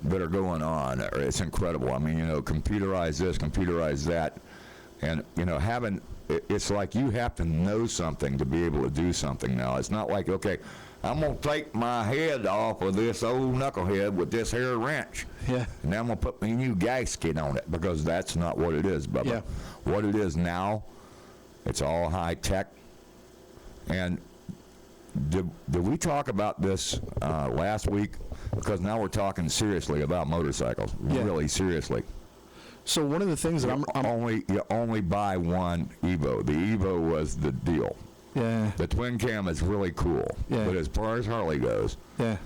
that are going on, it's incredible. I mean, computerize this, computerize that, and it's like you have to know something to be able to do something now. It's not like, okay, I'm going to take my head off of this old knucklehead with this here wrench. Yeah. And I'm going to put my new gasket on it, because that's not what it is, Bubba. Yeah. What it is now, it's all high tech. And did we talk about this last week? Because now we're talking seriously about motorcycles. Yeah. Really seriously. So one of the things that you only buy one Evo. The Evo was the deal. Yeah. The twin cam is really cool. Yeah. But as far as Harley goes, yeah,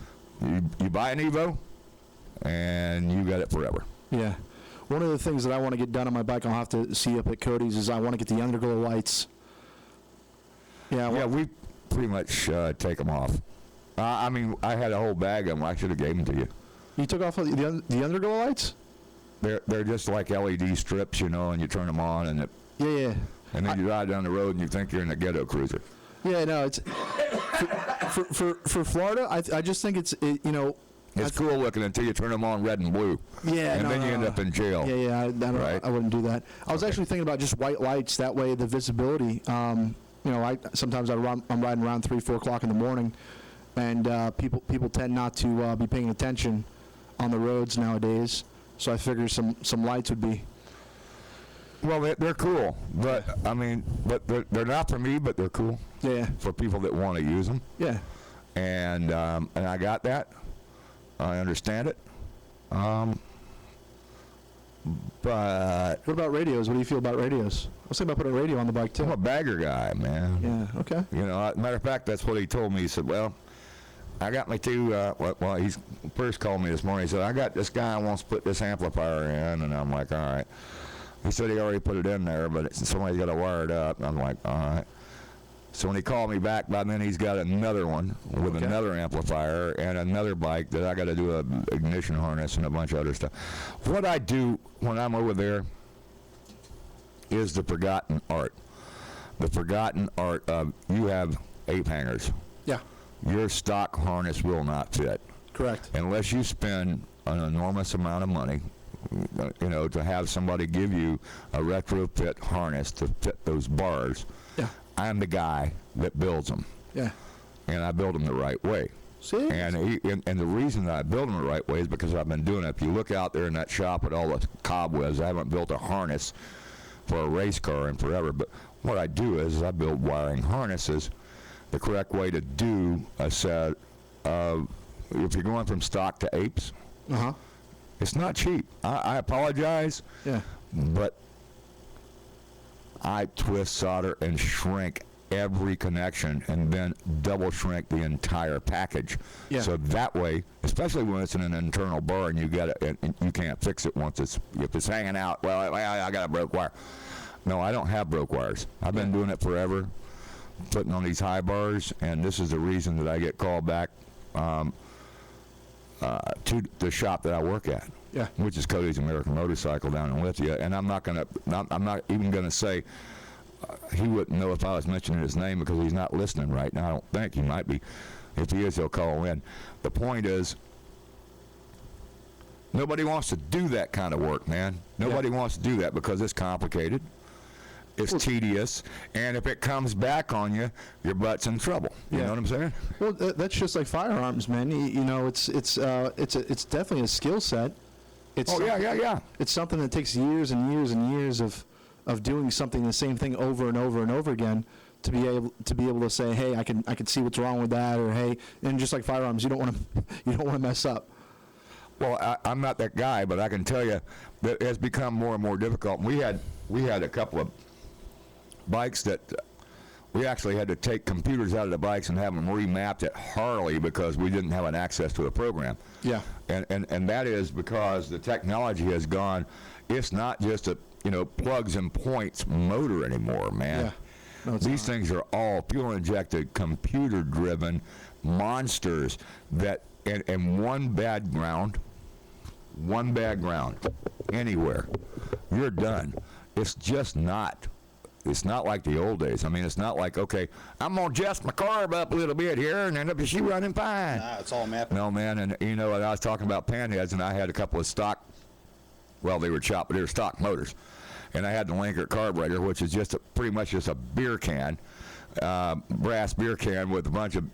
you buy an Evo, and you got it forever. Yeah. One of the things that I want to get done on my bike, I'll have to see up at Cody's, is I want to get the underglow lights. Yeah. We pretty much take them off. I mean, I had a whole bag of them. I should have gave them to you. You took off the underglow lights? They're just like LED strips, and you turn them on, and yeah. And then you ride down the road, and you think you're in a ghetto cruiser. Yeah, no, it's for Florida. I just think it's It's cool looking until you turn them on red and blue. Yeah, and then you end up in jail. Yeah, right? I wouldn't do that. I was actually thinking about just white lights. That way, the visibility. Sometimes I'm riding around 3-4 o'clock in the morning, and people tend not to be paying attention on the roads nowadays. So I figure some lights would be. Well, they're cool, but I mean, they're not for me, but they're cool. Yeah. For people that want to use them. Yeah. And I got that. I understand it. But what about radios? What do you feel about radios? I was thinking about putting a radio on the bike too. I'm a bagger guy, man. Yeah. Okay. Matter of fact, that's what he told me. He said, "Well, I got my two." He first called me this morning. He said, "I got this guy who wants to put this amplifier in," and I'm like, "All right." He said he already put it in there, but somebody's got to wire it up. And I'm like, all right. So when he called me back, by then he's got another one with another amplifier and another bike that I got to do an ignition harness and a bunch of other stuff. What I do when I'm over there is the forgotten art. The forgotten art of you have ape hangers. Yeah. Your stock harness will not fit. Correct. Unless you spend an enormous amount of money. To have somebody give you a retrofit harness to fit those bars. Yeah. I'm the guy that builds them. Yeah. and I build them the right way. See? And the reason that I build them the right way is because I've been doing it. If you look out there in that shop at all the cobwebs, I haven't built a harness for a race car in forever. But what I do is I build wiring harnesses the correct way to do a set of, if you're going from stock to apes, it's not cheap. I apologize, but I twist, solder, and shrink every connection and then double shrink the entire package. So that way, especially when it's in an internal bar and you got it, and you can't fix it once if it's hanging out. Well, I got a broke wire. No, I don't have broke wires. I've been doing it forever, putting on these high bars, and this is the reason that I get called back to the shop that I work at. Which is Cody's American Motorcycle down in Lithia, and I'm not even gonna say he wouldn't know if I was mentioning his name because he's not listening right now. I don't think he might be. If he is, he'll call in. The point is, nobody wants to do that kind of work, man. Nobody wants to do that because it's complicated, it's tedious, and if it comes back on you, your butt's in trouble. You know what I'm saying? Well, that's just like firearms, man. You know, it's definitely a skill set. It's It's something that takes years and years and years of doing something, the same thing over and over and over again, to be able to say, hey, I can see what's wrong with that, or hey, and just like firearms, you don't want to mess up. Well, I'm not that guy, but I can tell you that it has become more and more difficult. We had a couple of bikes that we actually had to take computers out of the bikes and have them remapped at Harley because we didn't have an access to the program. And that is because the technology has gone. It's not just a plugs and points motor anymore, man. No, these things are all fuel injected, computer driven monsters that and one bad ground anywhere, you're done. It's just not. It's not like the old days. I mean, it's not like, okay, I'm going to adjust my carb up a little bit here and end up she running fine. Nah, it's all mapping. No, man, and I was talking about panheads, and I had a couple of stock, well, they were chopped, but they were stock motors. And I had the Linkert carburetor, which is pretty much just a beer can, brass beer can with a bunch of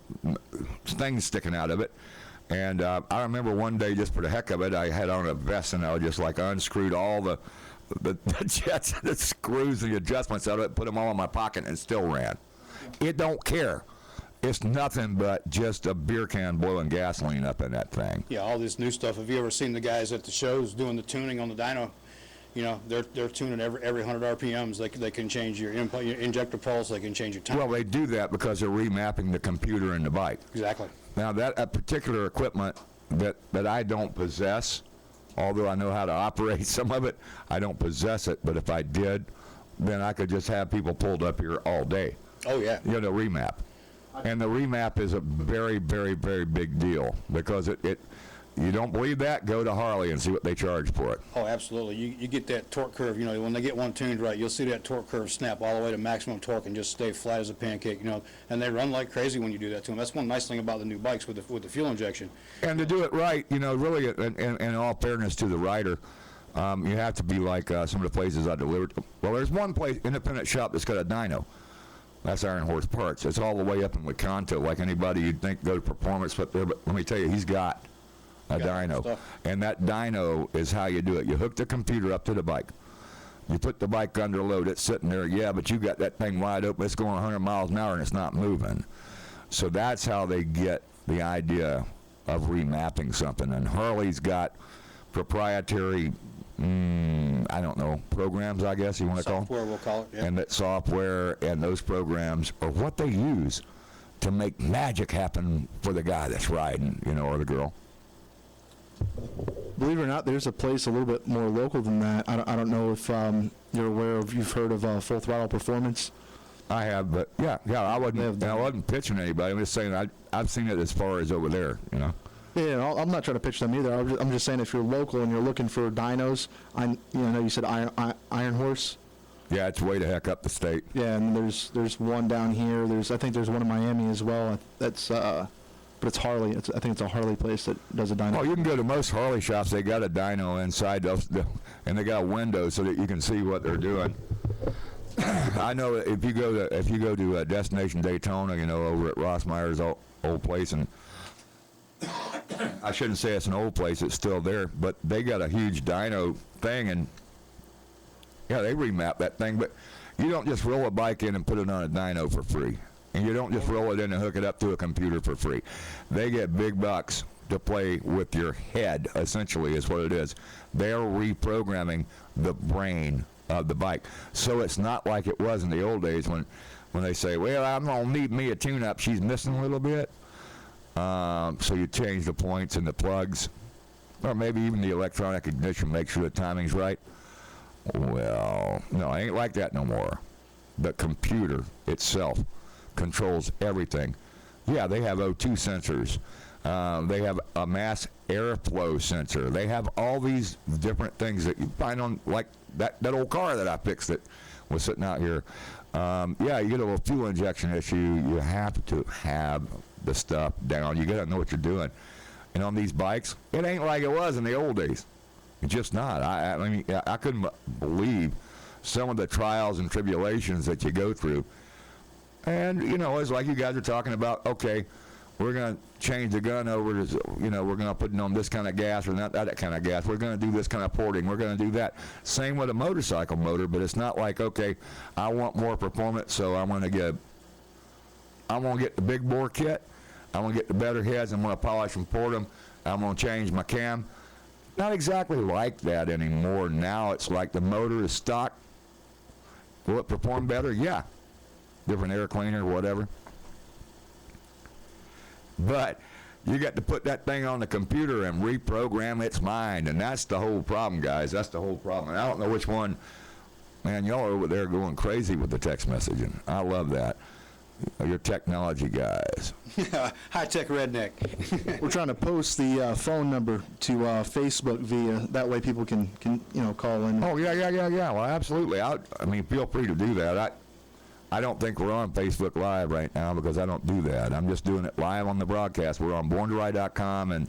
things sticking out of it. And I remember one day, just for the heck of it, I had on a vest, and I just like unscrewed all the jets, the screws, the adjustments out of it, put them all in my pocket, and it still ran. It don't care. It's nothing but just a beer can boiling gasoline up in that thing. Yeah, all this new stuff. Have you ever seen the guys at the shows doing the tuning on the dyno? You know, they're tuning every 100 RPMs. They can change your injector pulse. They can change your time. Well, they do that because they're remapping the computer in the bike. Exactly. Now, that particular equipment that I don't possess, although I know how to operate some of it, I don't possess it. But if I did, then I could just have people pulled up here all day. Oh, yeah. Remap. And the remap is a very, very, very big deal because you don't believe that, go to Harley and see what they charge for it. Oh, absolutely. You get that torque curve, when they get one tuned right, you'll see that torque curve snap all the way to maximum torque and just stay flat as a pancake, and they run like crazy when you do that to them. That's one nice thing about the new bikes with the fuel injection. And to do it right, really, in all fairness to the rider, you have to be like some of the places I delivered. Well, there's one place, independent shop, that's got a dyno. That's Iron Horse Parts. It's all the way up in Lecanto, like anybody you'd think go to Performance Fit there, but let me tell you, he's got a dyno. And that dyno is how you do it. You hook the computer up to the bike. You put the bike under load. It's sitting there, but you got that thing wide open. It's going 100 miles an hour, and it's not moving. So that's how they get the idea of remapping something. And Harley's got proprietary, I don't know, programs, I guess you want to call them. Software, we'll call it, yeah. And that software and those programs are what they use to make magic happen for the guy that's riding, or the girl. Believe it or not, there's a place a little bit more local than that. I don't know if you're aware of, you've heard of Full Throttle Performance. I have, but I wasn't pitching anybody. I'm just saying I've seen it as far as over there, Yeah, I'm not trying to pitch them either. I'm just saying if you're local and you're looking for dynos, I know you said Iron Horse. Yeah, it's way the heck up the state. Yeah, and there's one down here. I think there's one in Miami as well. That's but it's Harley. I think it's a Harley place that does a dyno. Oh, you can go to most Harley shops. They got a dyno inside, and they got windows so that you can see what they're doing. I know if you go to Destination Daytona, over at Ross Meyer's old place, and I shouldn't say it's an old place, it's still there, but they got a huge dyno thing, and yeah, they remap that thing, but you don't just roll a bike in and put it on a dyno for free, and you don't just roll it in and hook it up to a computer for free. They get big bucks to play with your head, essentially, is what it is. They're reprogramming the brain of the bike. So it's not like it was in the old days when they say, well, I'm going to need me a tune-up. She's missing a little bit. So you change the points and the plugs, or maybe even the electronic ignition, make sure the timing's right. Well, no, it ain't like that no more. The computer itself controls everything. Yeah, they have O2 sensors. They have a mass airflow sensor. They have all these different things that you find on, like that old car that I fixed that was sitting out here. Yeah, you get a little fuel injection issue. You have to have the stuff down. You got to know what you're doing. And on these bikes, it ain't like it was in the old days. It's just not. I mean, I couldn't believe some of the trials and tribulations that you go through. And, it's like you guys are talking about, okay, we're going to change the gun over to, we're going to put it on this kind of gas or not that kind of gas. We're going to do this kind of porting. We're going to do that. Same with a motorcycle motor, but it's not like, okay, I want more performance, so I'm going to get the big bore kit. I'm going to get the better heads. I'm going to polish and port them. I'm going to change my cam. Not exactly like that anymore. Now it's like the motor is stock. Will it perform better? Yeah. Different air cleaner, whatever. But you got to put that thing on the computer and reprogram its mind, and that's the whole problem, guys. That's the whole problem. And I don't know which one. Man, y'all are over there going crazy with the text messaging. I love that. You're technology guys. High-tech redneck. We're trying to post the phone number to Facebook via, that way people can call in. Oh, yeah. Well, absolutely. I mean, feel free to do that. I don't think we're on Facebook Live right now because I don't do that. I'm just doing it live on the broadcast. We're on BornToRide.com and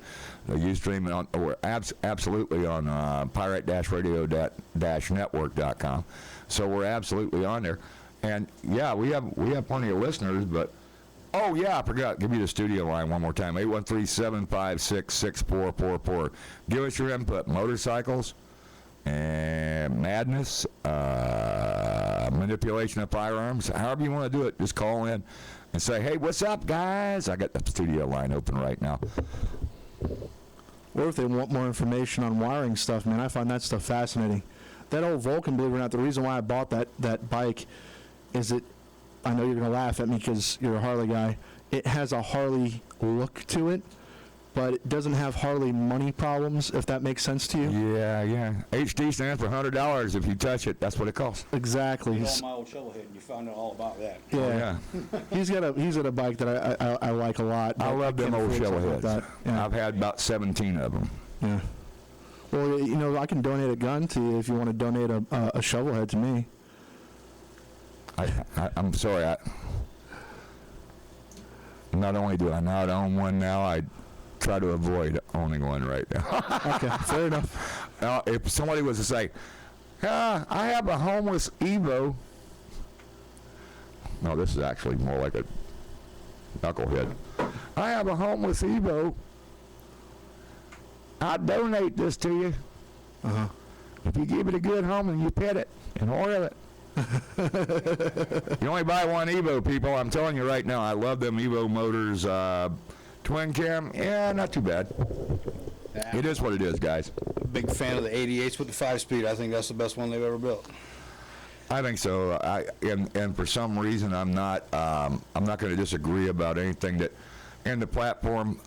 Ustream, we're absolutely on Pirate-Radio-Network.com. So we're absolutely on there. And, yeah, we have plenty of listeners, but, oh, yeah, I forgot. Give me the studio line one more time, 813-756-6444. Give us your input. Motorcycles and madness, manipulation of firearms, however you want to do it, just call in and say, hey, what's up, guys? I got the studio line open right now. Or if they want more information on wiring stuff, man, I find that stuff fascinating. That old Vulcan, believe it or not, the reason why I bought that bike is I know you're going to laugh at me because you're a Harley guy, it has a Harley look to it, but it doesn't have Harley money problems, if that makes sense to you. Yeah. HD stands for $100 if you touch it. That's what it costs. Exactly. You know my old shovelhead, and you found out all about that. Yeah. He's got a bike that I like a lot. I love them old shovelheads. Like yeah. I've had about 17 of them. Yeah. Well, I can donate a gun to you if you want to donate a shovelhead to me. I'm sorry. Not only do I not own one now, I try to avoid owning one right now. Okay, fair enough. Now, if somebody was to say, I have a homeless Evo. No, this is actually more like a knucklehead. I have a homeless Evo. I donate this to you. Uh-huh. If you give it a good home and you pet it and oil it. You only buy one Evo, people. I'm telling you right now, I love them Evo motors. Twin cam, yeah, not too bad. It is what it is, guys. Big fan of the 88s with the 5-speed. I think that's the best one they've ever built. I think so. And for some reason, I'm not going to disagree about anything that in the platform.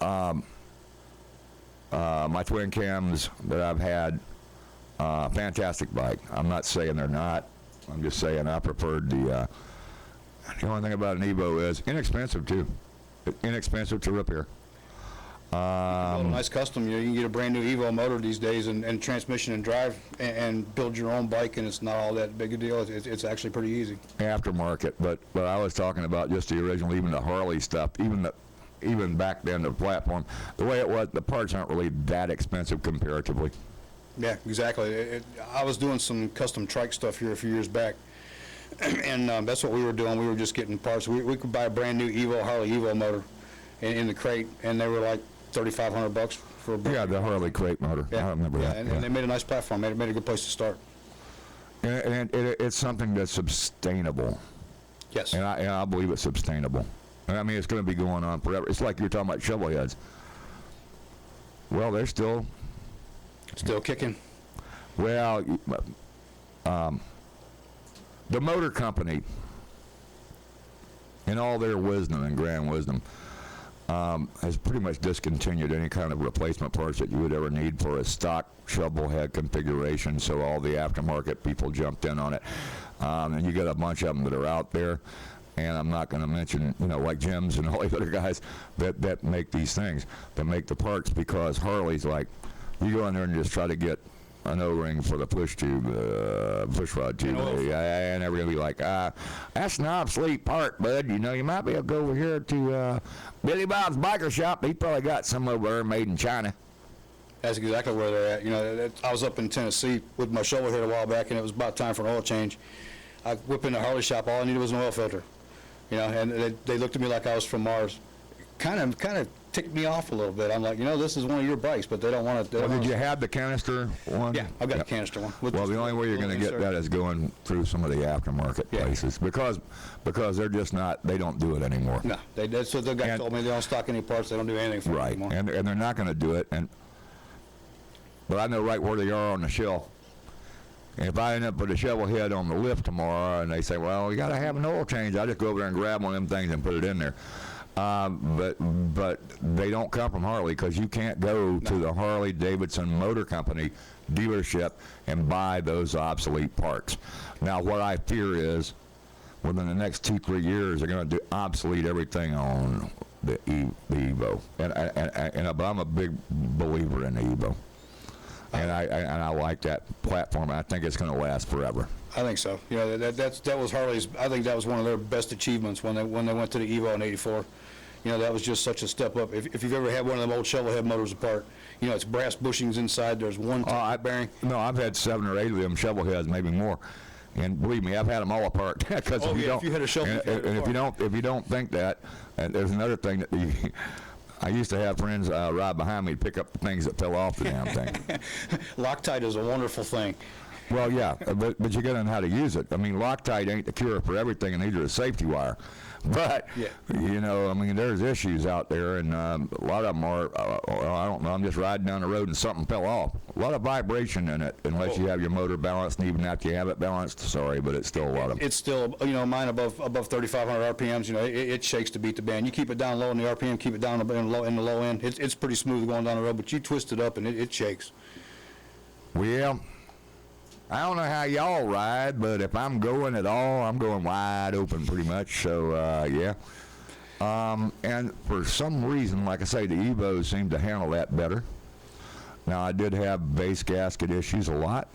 My twin cams that I've had, fantastic bike. I'm not saying they're not. I'm just saying I preferred the only thing about an Evo is inexpensive too. Inexpensive to repair. Nice custom. You can get a brand new Evo motor these days and transmission and drive and build your own bike, and it's not all that big a deal. It's actually pretty easy. Aftermarket, but I was talking about just the original, even the Harley stuff, even back then the platform, the way it was, the parts aren't really that expensive comparatively. Yeah, exactly. I was doing some custom trike stuff here a few years back And that's what we were doing. We were just getting parts. We could buy a brand new Harley Evo motor in the crate, and they were like $3,500 for a brand. Yeah, the Harley crate motor. Yeah. I remember that. And they made a nice platform. Made a good place to start. And it's something that's sustainable. Yes. And I believe it's sustainable. And I mean, it's going to be going on forever. It's like you're talking about shovel heads. Well, they're still kicking. Well, the motor company, in all their wisdom and grand wisdom, has pretty much discontinued any kind of replacement parts that you would ever need for a stock shovel head configuration, so all the aftermarket people jumped in on it. And you got a bunch of them that are out there, and I'm not going to mention, like Jim's and all the other guys that make these things, that make the parts, because Harley's like, you go in there and just try to get an O-ring for the push rod tube, and they're going to be like, that's an obsolete part, bud. You might be able to go over here to Billy Bob's Biker Shop. He probably got some over there made in China. That's exactly where they're at. I was up in Tennessee with my shovel head a while back, and it was about time for an oil change. I whip in the Harley shop. All I needed was an oil filter, and they looked at me like I was from Mars. Kind of ticked me off a little bit. I'm like, this is one of your bikes, but they don't want to. Did you have the canister one? Yeah, I've got the canister one. Well, the only way you're going to get that is going through some of the aftermarket places, because they're just not. They don't do it anymore. No, that's what the guy told me. They don't stock any parts. They don't do anything for it anymore. And they're not going to do it. But I know right where they are on the shelf. And if I end up with a shovel head on the lift tomorrow, and they say, well, you got to have an oil change, I just go over there and grab one of them things and put it in there. But they don't come from Harley, because you can't go to the Harley-Davidson Motor Company dealership and buy those obsolete parts. Now, what I fear is within the next 2-3 years, they're going to obsolete everything on the Evo. But I'm a big believer in the Evo. And I like that platform. I think it's going to last forever. I think so. That was Harley's. I think that was one of their best achievements when they went to the Evo in '84. That was just such a step up. If you've ever had one of them old shovel head motors apart, it's brass bushings inside. There's one bearing. No, I've had 7 or 8 of them shovel heads, maybe more. And believe me, I've had them all apart. Because if you had a shovel, if you don't think that, and there's another thing that I used to have friends ride behind me to pick up the things that fell off the damn thing. Loctite is a wonderful thing. Well, yeah, but you got to know how to use it. I mean, Loctite ain't the cure for everything, and neither is safety wire. But, there's issues out there, and a lot of them are, I don't know, I'm just riding down the road and something fell off. A lot of vibration in it, unless you have your motor balanced, and even after you have it balanced, sorry, but it's still a lot of... It's still, mine above 3,500 RPMs, it shakes to beat the band. You keep it down low in the RPM, keep it down in the low end, it's pretty smooth going down the road, but you twist it up and it shakes. Well, I don't know how y'all ride, but if I'm going at all, I'm going wide open pretty much, so, yeah. And for some reason, like I say, the Evos seem to handle that better. Now, I did have base gasket issues a lot.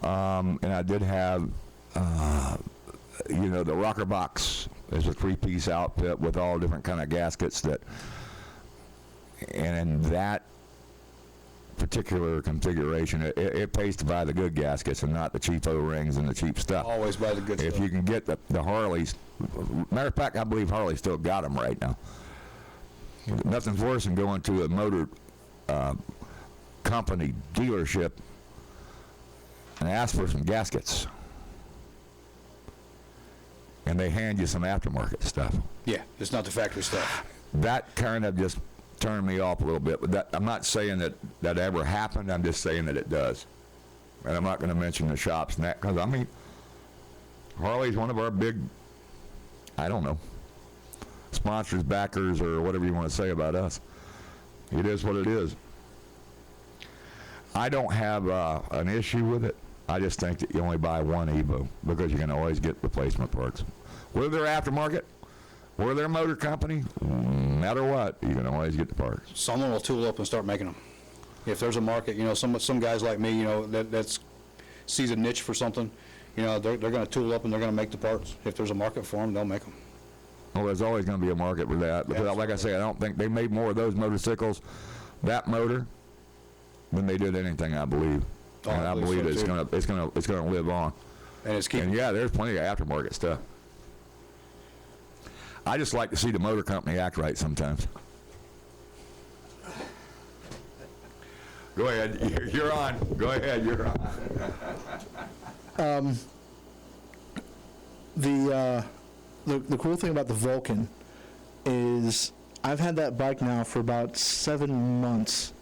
And I did have, the rocker box is a 3-piece outfit with all different kind of gaskets and that particular configuration, it pays to buy the good gaskets and not the cheap O-rings and the cheap stuff. Always buy the good stuff. If you can get the Harleys, matter of fact, I believe Harley still got them right now. Nothing's worse than going to a motor company dealership and ask for some gaskets, and they hand you some aftermarket stuff. Yeah, it's not the factory stuff. That kind of just turned me off a little bit, but I'm not saying that ever happened. I'm just saying that it does. And I'm not going to mention the shops and that, because, Harley's one of our big, I don't know, sponsors, backers, or whatever you want to say about us. It is what it is. I don't have an issue with it. I just think that you only buy one Evo, because you can always get replacement parts. Whether they're aftermarket, whether they're a motor company, no matter what, you can always get the parts. Someone will tool up and start making them. If there's a market, some guys like me, that sees a niche for something, they're going to tool up and they're going to make the parts. If there's a market for them, they'll make them. Well, there's always going to be a market for that. Because, like I say, I don't think they made more of those motorcycles, that motor, than they did anything, I believe. And I believe it's going to live on. And yeah, there's plenty of aftermarket stuff. I just like to see the motor company act right sometimes. Go ahead. You're on. Go ahead. You're on. The cool thing about the Vulcan is I've had that bike now for about 7 months,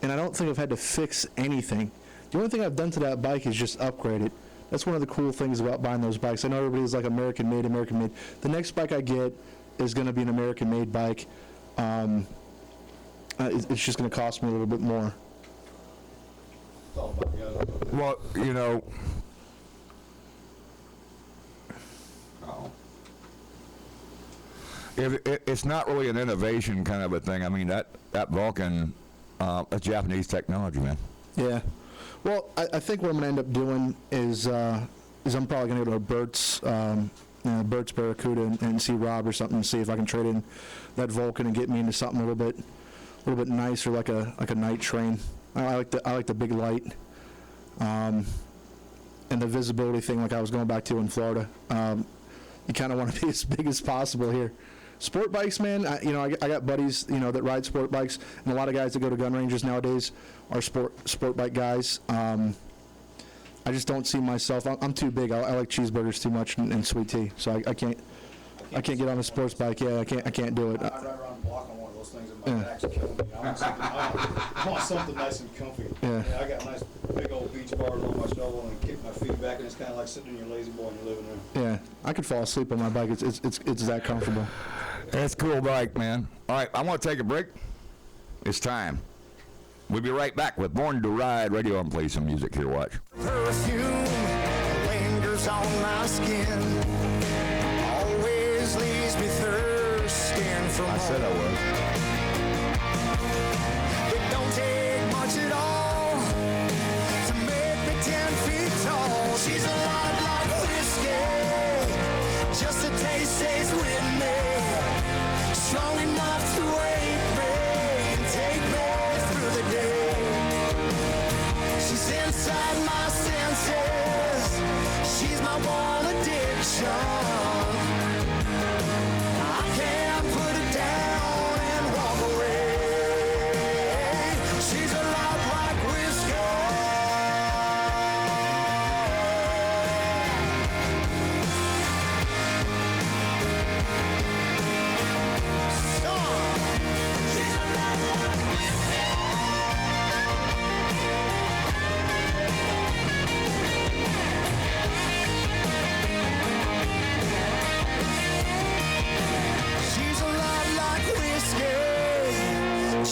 and I don't think I've had to fix anything. The only thing I've done to that bike is just upgrade it. That's one of the cool things about buying those bikes. I know everybody's like American made. The next bike I get is going to be an American made bike. It's just going to cost me a little bit more. Well, you know, it's not really an innovation kind of a thing. I mean, that Vulcan, that's Japanese technology, man. Yeah. Well, I think what I'm going to end up doing is I'm probably going to go to Burt's Barracuda and see Rob or something and see if I can trade in that Vulcan and get me into something a little bit nicer, like a night train. I like the big light, and the visibility thing, like I was going back to in Florida. You kind of want to be as big as possible here. Sport bikes, man. I got buddies, that ride sport bikes, and a lot of guys that go to gun ranges nowadays are sport bike guys. I just don't see myself. I'm too big. I like cheeseburgers too much and sweet tea, so I can't get on a sports bike. Yeah, I can't do it. I ride around the block on one of those things, and my back's killing me. I want something nice and comfy. Yeah. I got nice big old beach bars on my shovel and kick my feet back, and it's kind of like sitting in your lazy boy in your living room. Yeah, I could fall asleep on my bike. It's that comfortable. That's a cool bike, man. All right, I want to take a break. It's time. We'll be right back with Born to Ride Radio and play some music here. Watch. Perfume lingers on my skin, always leaves me thirsting for more. I said I was. It don't take much at all to make me 10 feet tall. She's a lot like whiskey, just a taste stays with me, strong enough to wake me and take me through the day. She's inside my senses, she's my one addiction. I can't put it down and walk away. She's a lot like whiskey. She's a lot like whiskey. She's a lot like whiskey,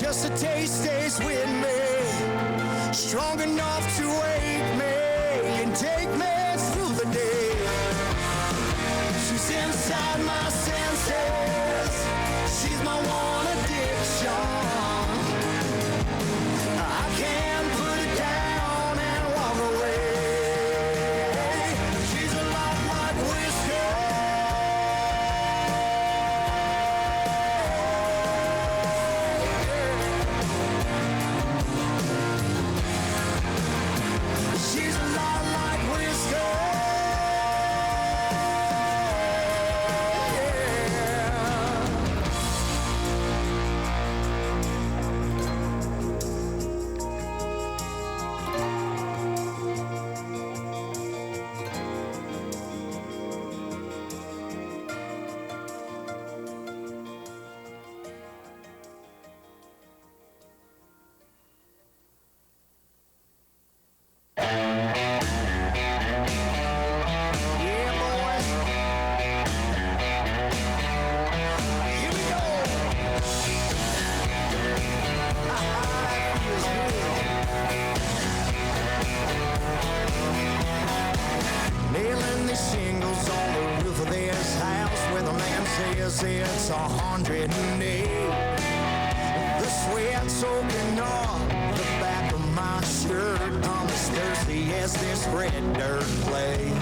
just a taste stays with me, strong enough to wake me and take me through the day. She's inside my senses, she's my one addiction. I can't put it down and walk away. She's a lot like whiskey. She's a lot like whiskey. Nailing the shingles on the roof of this house where the man says it's 108. The sweat soaking off the back of my shirt. I'm as thirsty as this red dirt clay.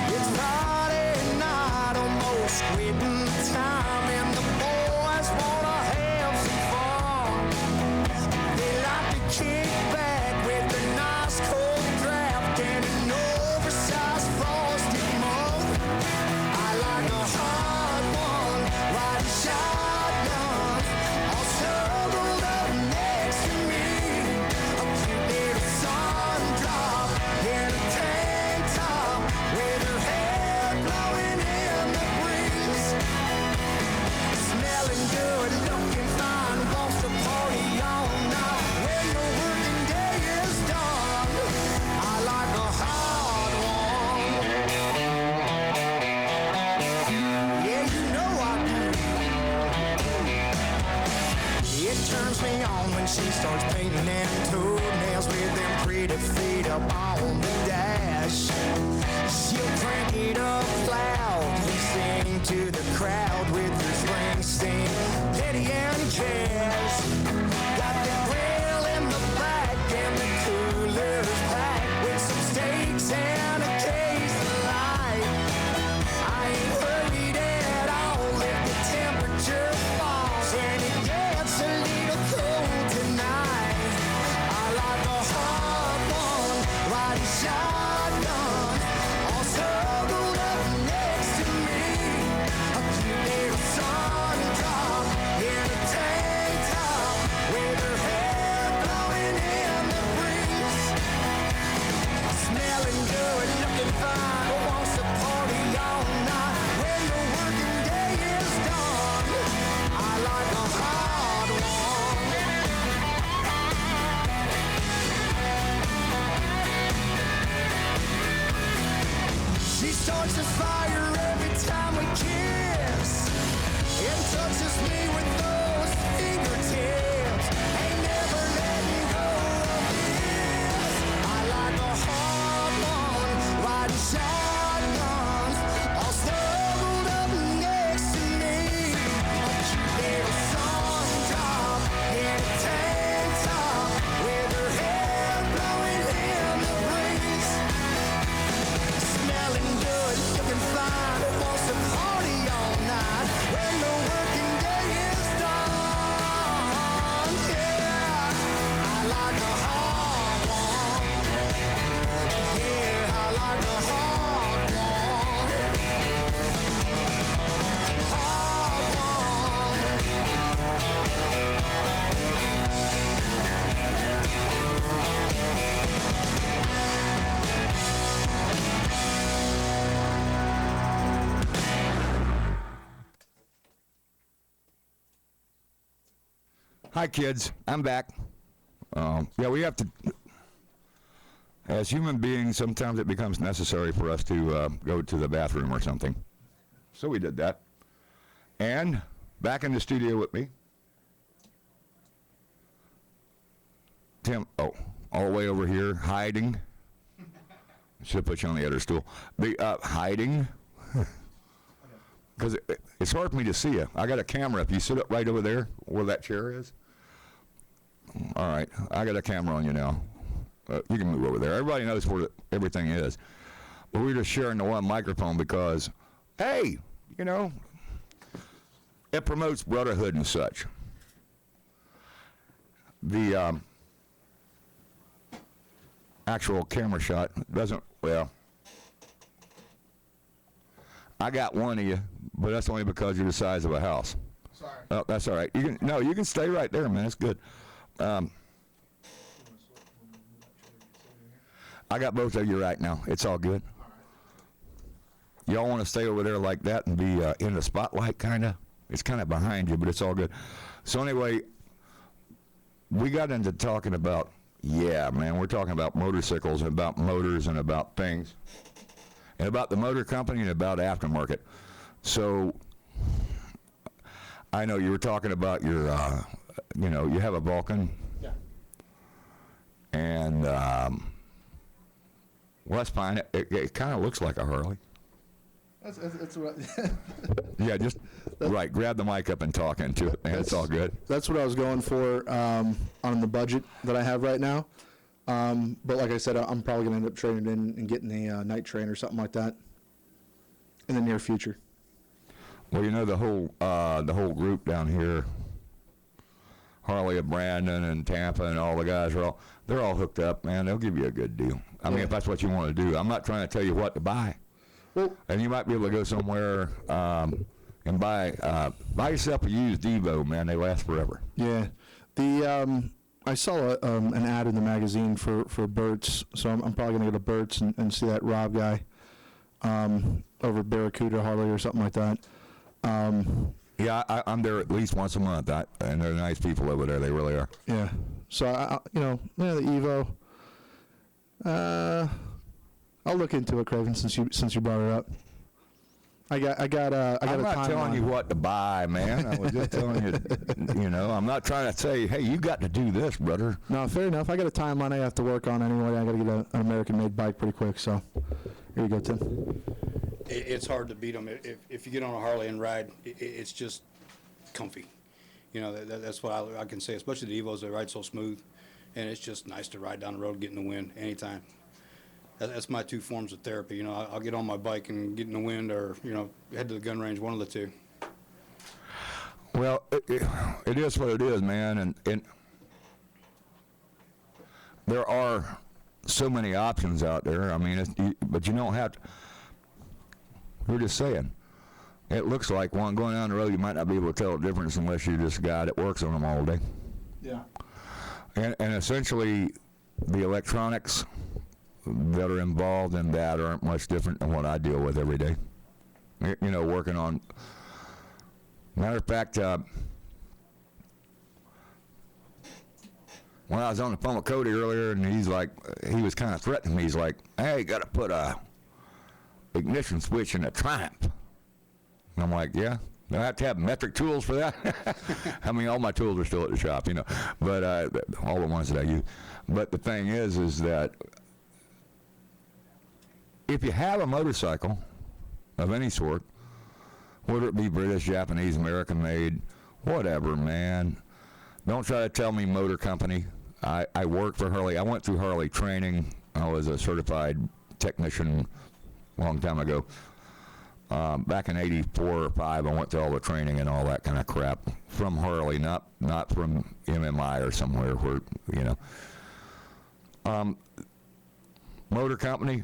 It's Friday night, almost quitting time, and the boys wanna have some fun. They like to kick back with a nice cold draft and an up on the dash. She'll crank it up loud and sing to the crowd with her Springsteen, Petty and Cash. Got the grill in the back and the cooler's packed with some steaks and a case of light. I ain't worried at all if the temperature falls and it gets a little cold tonight. I like a hard one, riding shotgun, all snuggled up next to me. A cute little sun drop in a tank top with her hair blowing in the breeze. Smelling good, looking fine, wants to party all night. When the working day is done, I like a hard one. She starts a fire every time we kiss and touches me with those fingertips. Ain't never letting go of this. I like a hard one, riding shotguns, all snuggled up next to me. A cute little sun drop in a tank top with her hair blowing in the breeze. Smelling good, looking fine, wants to party all night when the working day is done. Yeah, I like a hard one. Yeah, I like a hard one. Hard Hi, kids. I'm back. Yeah, we have to, as human beings, sometimes it becomes necessary for us to go to the bathroom or something. So we did that. And back in the studio with me, Tim, all the way over here, hiding. Should have put you on the other stool. Hiding. Because it's hard for me to see you. I got a camera. If you sit up right over there where that chair is. All right. I got a camera on you now. You can move over there. Everybody knows where everything is. But we're just sharing the one microphone because, hey, you know, it promotes brotherhood and such. The actual camera shot doesn't, well, I got one of you, but that's only because you're the size of a house. Sorry. Oh, that's all right. You can stay right there, man. It's good. I got both of you right now. It's all good. Y'all want to stay over there like that and be in the spotlight, kind of? It's kind of behind you, but it's all good. So anyway, we got into talking about, yeah, man, we're talking about motorcycles and about motors and about things. And about the motor company and about aftermarket. So I know you were talking about your, you have a Vulcan. Yeah. And, well, that's fine. It kind of looks like a Harley. That's what Yeah, just, right, grab the mic up and talk into it, man. It's all good. That's what I was going for on the budget that I have right now. But like I said, I'm probably going to end up trading in and getting a night train or something like that in the near future. Well, you know, the whole group down here, Harley of Brandon and Tampa and all the guys, they're all hooked up, man. They'll give you a good deal. I mean, if that's what you want to do. I'm not trying to tell you what to buy. Well, and you might be able to go somewhere and buy yourself a used Evo, man. They last forever. Yeah. I saw an ad in the magazine for Burt's, so I'm probably going to go to Burt's and see that Rob guy over at Barracuda Harley or something like that. Yeah, I'm there at least once a month, and they're nice people over there. They really are. Yeah. So, the Evo, I'll look into it, Craven, since you brought it up. I got I'm a not telling timeline. you what to buy, man. I was just telling you, I'm not trying to say, hey, you got to do this, brother. No, fair enough. I got a timeline I have to work on anyway. I got to get an American-made bike pretty quick. So here you go, Tim. It's hard to beat them. If you get on a Harley and ride, it's just comfy. That's what I can say, especially the Evos. They ride so smooth, and it's just nice to ride down the road, get in the wind anytime. That's my two forms of therapy. I'll get on my bike and get in the wind, or head to the gun range, one of the two. Well, it is what it is, man, and there are so many options out there. I mean, but you don't have to. We're just saying. It looks like one going down the road, you might not be able to tell the difference unless you're just a guy that works on them all day. Yeah. And essentially, the electronics that are involved in that aren't much different than what I deal with every day. Working on. Matter of fact, when I was on the phone with Cody earlier, and he was kind of threatening me. He's like, "Hey, you got to put a ignition switch in a Triumph." And I'm like, "Yeah, do I have to have metric tools for that?" I mean, all my tools are still at the shop, but all the ones that I use. But the thing is that if you have a motorcycle of any sort, whether it be British, Japanese, American-made, whatever, man, don't try to tell me motor company. I worked for Harley. I went through Harley training. I was a certified technician a long time ago. Back in 84 or 5, I went through all the training and all that kind of crap from Harley, not from MMI or somewhere where, motor company,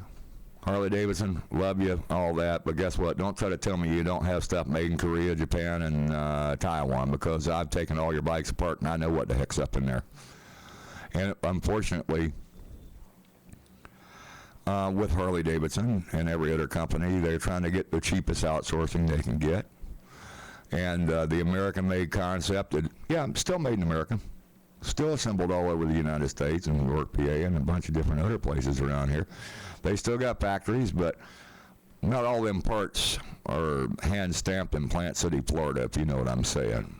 Harley-Davidson, love you, all that, but guess what? Don't try to tell me you don't have stuff made in Korea, Japan, and Taiwan, because I've taken all your bikes apart and I know what the heck's up in there. And unfortunately, with Harley-Davidson and every other company, they're trying to get the cheapest outsourcing they can get. And the American-made concept, still made in America, still assembled all over the United States and New York, PA, and a bunch of different other places around here. They still got factories, but not all them parts are hand-stamped in Plant City, Florida, if you know what I'm saying.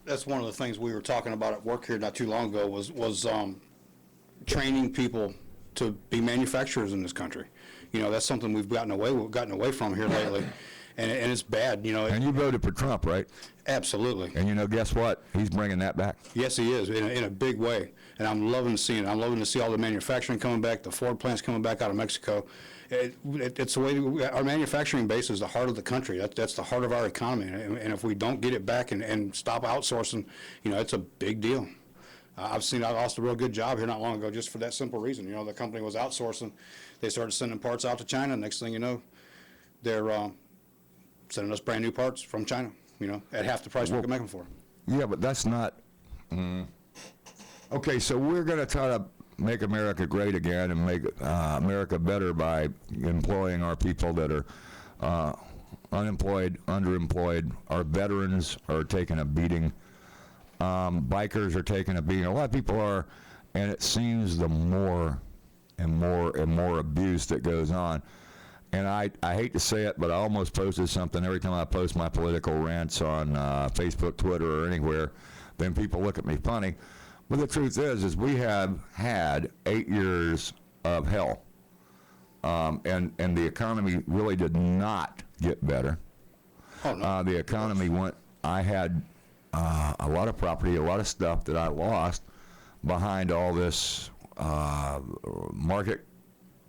That's one of the things we were talking about at work here not too long ago was training people to be manufacturers in this country. That's something we've gotten away from here lately, and it's bad. And you voted for Trump, right? Absolutely. And guess what? He's bringing that back. Yes, he is, in a big way. And I'm loving to see it. I'm loving to see all the manufacturing coming back, the Ford plants coming back out of Mexico. It's the way our manufacturing base is the heart of the country. That's the heart of our economy. And if we don't get it back and stop outsourcing, it's a big deal. I lost a real good job here not long ago just for that simple reason. The company was outsourcing. They started sending parts out to China. Next thing you know, they're sending us brand new parts from China, at half the price we can make them for. Yeah, but that's not... Okay, so we're going to try to make America great again and make America better by employing our people that are unemployed, underemployed. Our veterans are taking a beating. Bikers are taking a beating. A lot of people are, and it seems the more and more and more abuse that goes on. And I hate to say it, but I almost posted something every time I post my political rants on Facebook, Twitter, or anywhere, then people look at me funny. But the truth is we have had 8 years of hell. And the economy really did not get better. Oh, no. The economy went, I had a lot of property, a lot of stuff that I lost behind all this market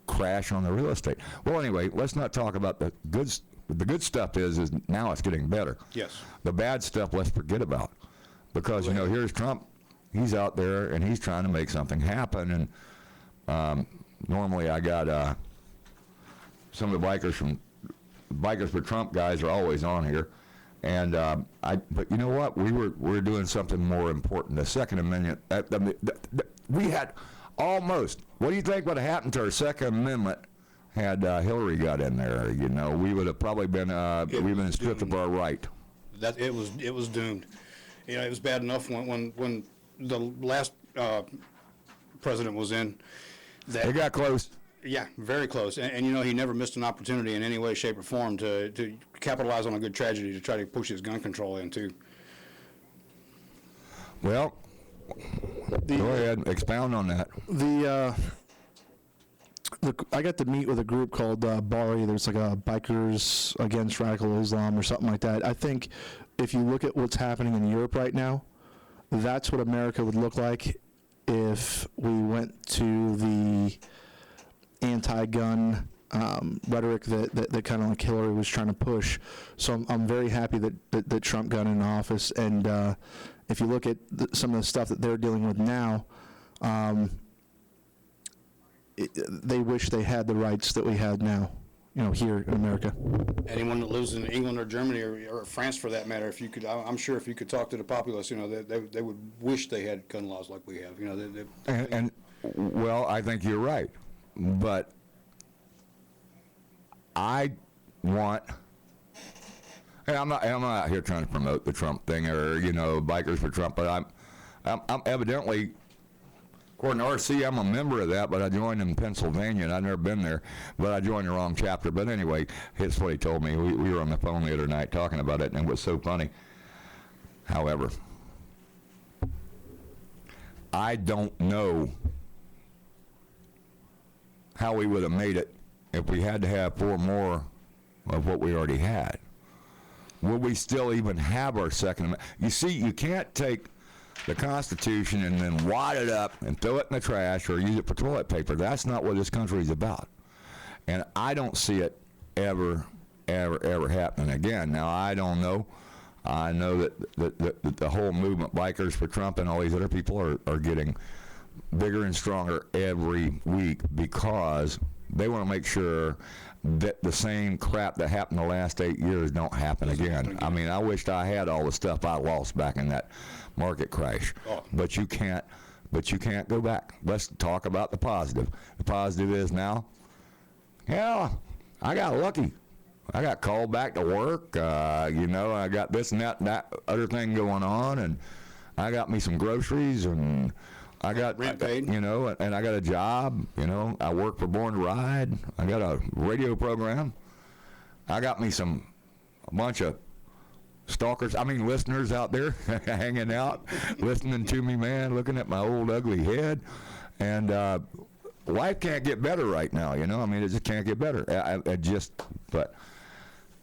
crash on the real estate. Well, anyway, let's not talk about the good. The good stuff is now it's getting better. Yes. The bad stuff, let's forget about, because here's Trump. He's out there and he's trying to make something happen. And normally I got some of the Bikers for Trump guys are always on here. And but you know what? We're doing something more important. The Second Amendment. We had almost. What do you think would have happened to our Second Amendment had Hillary got in there? We would have probably been we've been stripped of our right. That it was doomed. It was bad enough when the last president was in. It got close. Yeah, very close. And you know, he never missed an opportunity in any way, shape, or form to capitalize on a good tragedy to try to push his gun control in, too. Well, go ahead, expound on that. I got to meet with a group called BARI. There's like a Bikers Against Radical Islam or something like that. I think if you look at what's happening in Europe right now, that's what America would look like if we went to the anti-gun rhetoric that kind of like Hillary was trying to push. So I'm very happy that Trump got in office. And if you look at some of the stuff that they're dealing with now, they wish they had the rights that we have now, you know, here in America. Anyone that lives in England or Germany or France, for that matter, if you could, I'm sure if you could talk to the populace, you know, they would wish they had gun laws like we have. You know, Well, I think you're right, but I want. And I'm not out here trying to promote the Trump thing or, you know, Bikers for Trump, but I'm evidently. According to RC, I'm a member of that, but I joined in Pennsylvania, and I've never been there, but I joined the wrong chapter. But anyway, that's what he told me. We were on the phone the other night talking about it, and it was so funny. However, I don't know how we would have made it if we had to have 4 more of what we already had. Would we still even have our Second Amendment? You see, you can't take the Constitution and then wad it up and throw it in the trash or use it for toilet paper. That's not what this country is about. And I don't see it ever happening again. Now, I don't know. I know that the whole movement, Bikers for Trump and all these other people are getting bigger and stronger every week because they want to make sure that the same crap that happened the last 8 years don't happen again. I mean, I wished I had all the stuff I lost back in that market crash. But you can't go back. Let's talk about the positive. The positive is now, yeah, I got lucky. I got called back to work. You know, I got this and that other thing going on, and I got me some groceries, and I got rent paid. You know, and I got a job. You know, I work for Born to Ride. I got a radio program. I got me a bunch of stalkers, listeners out there hanging out, listening to me, man, looking at my old ugly head. And life can't get better right now, you know. I mean, it just can't get better. But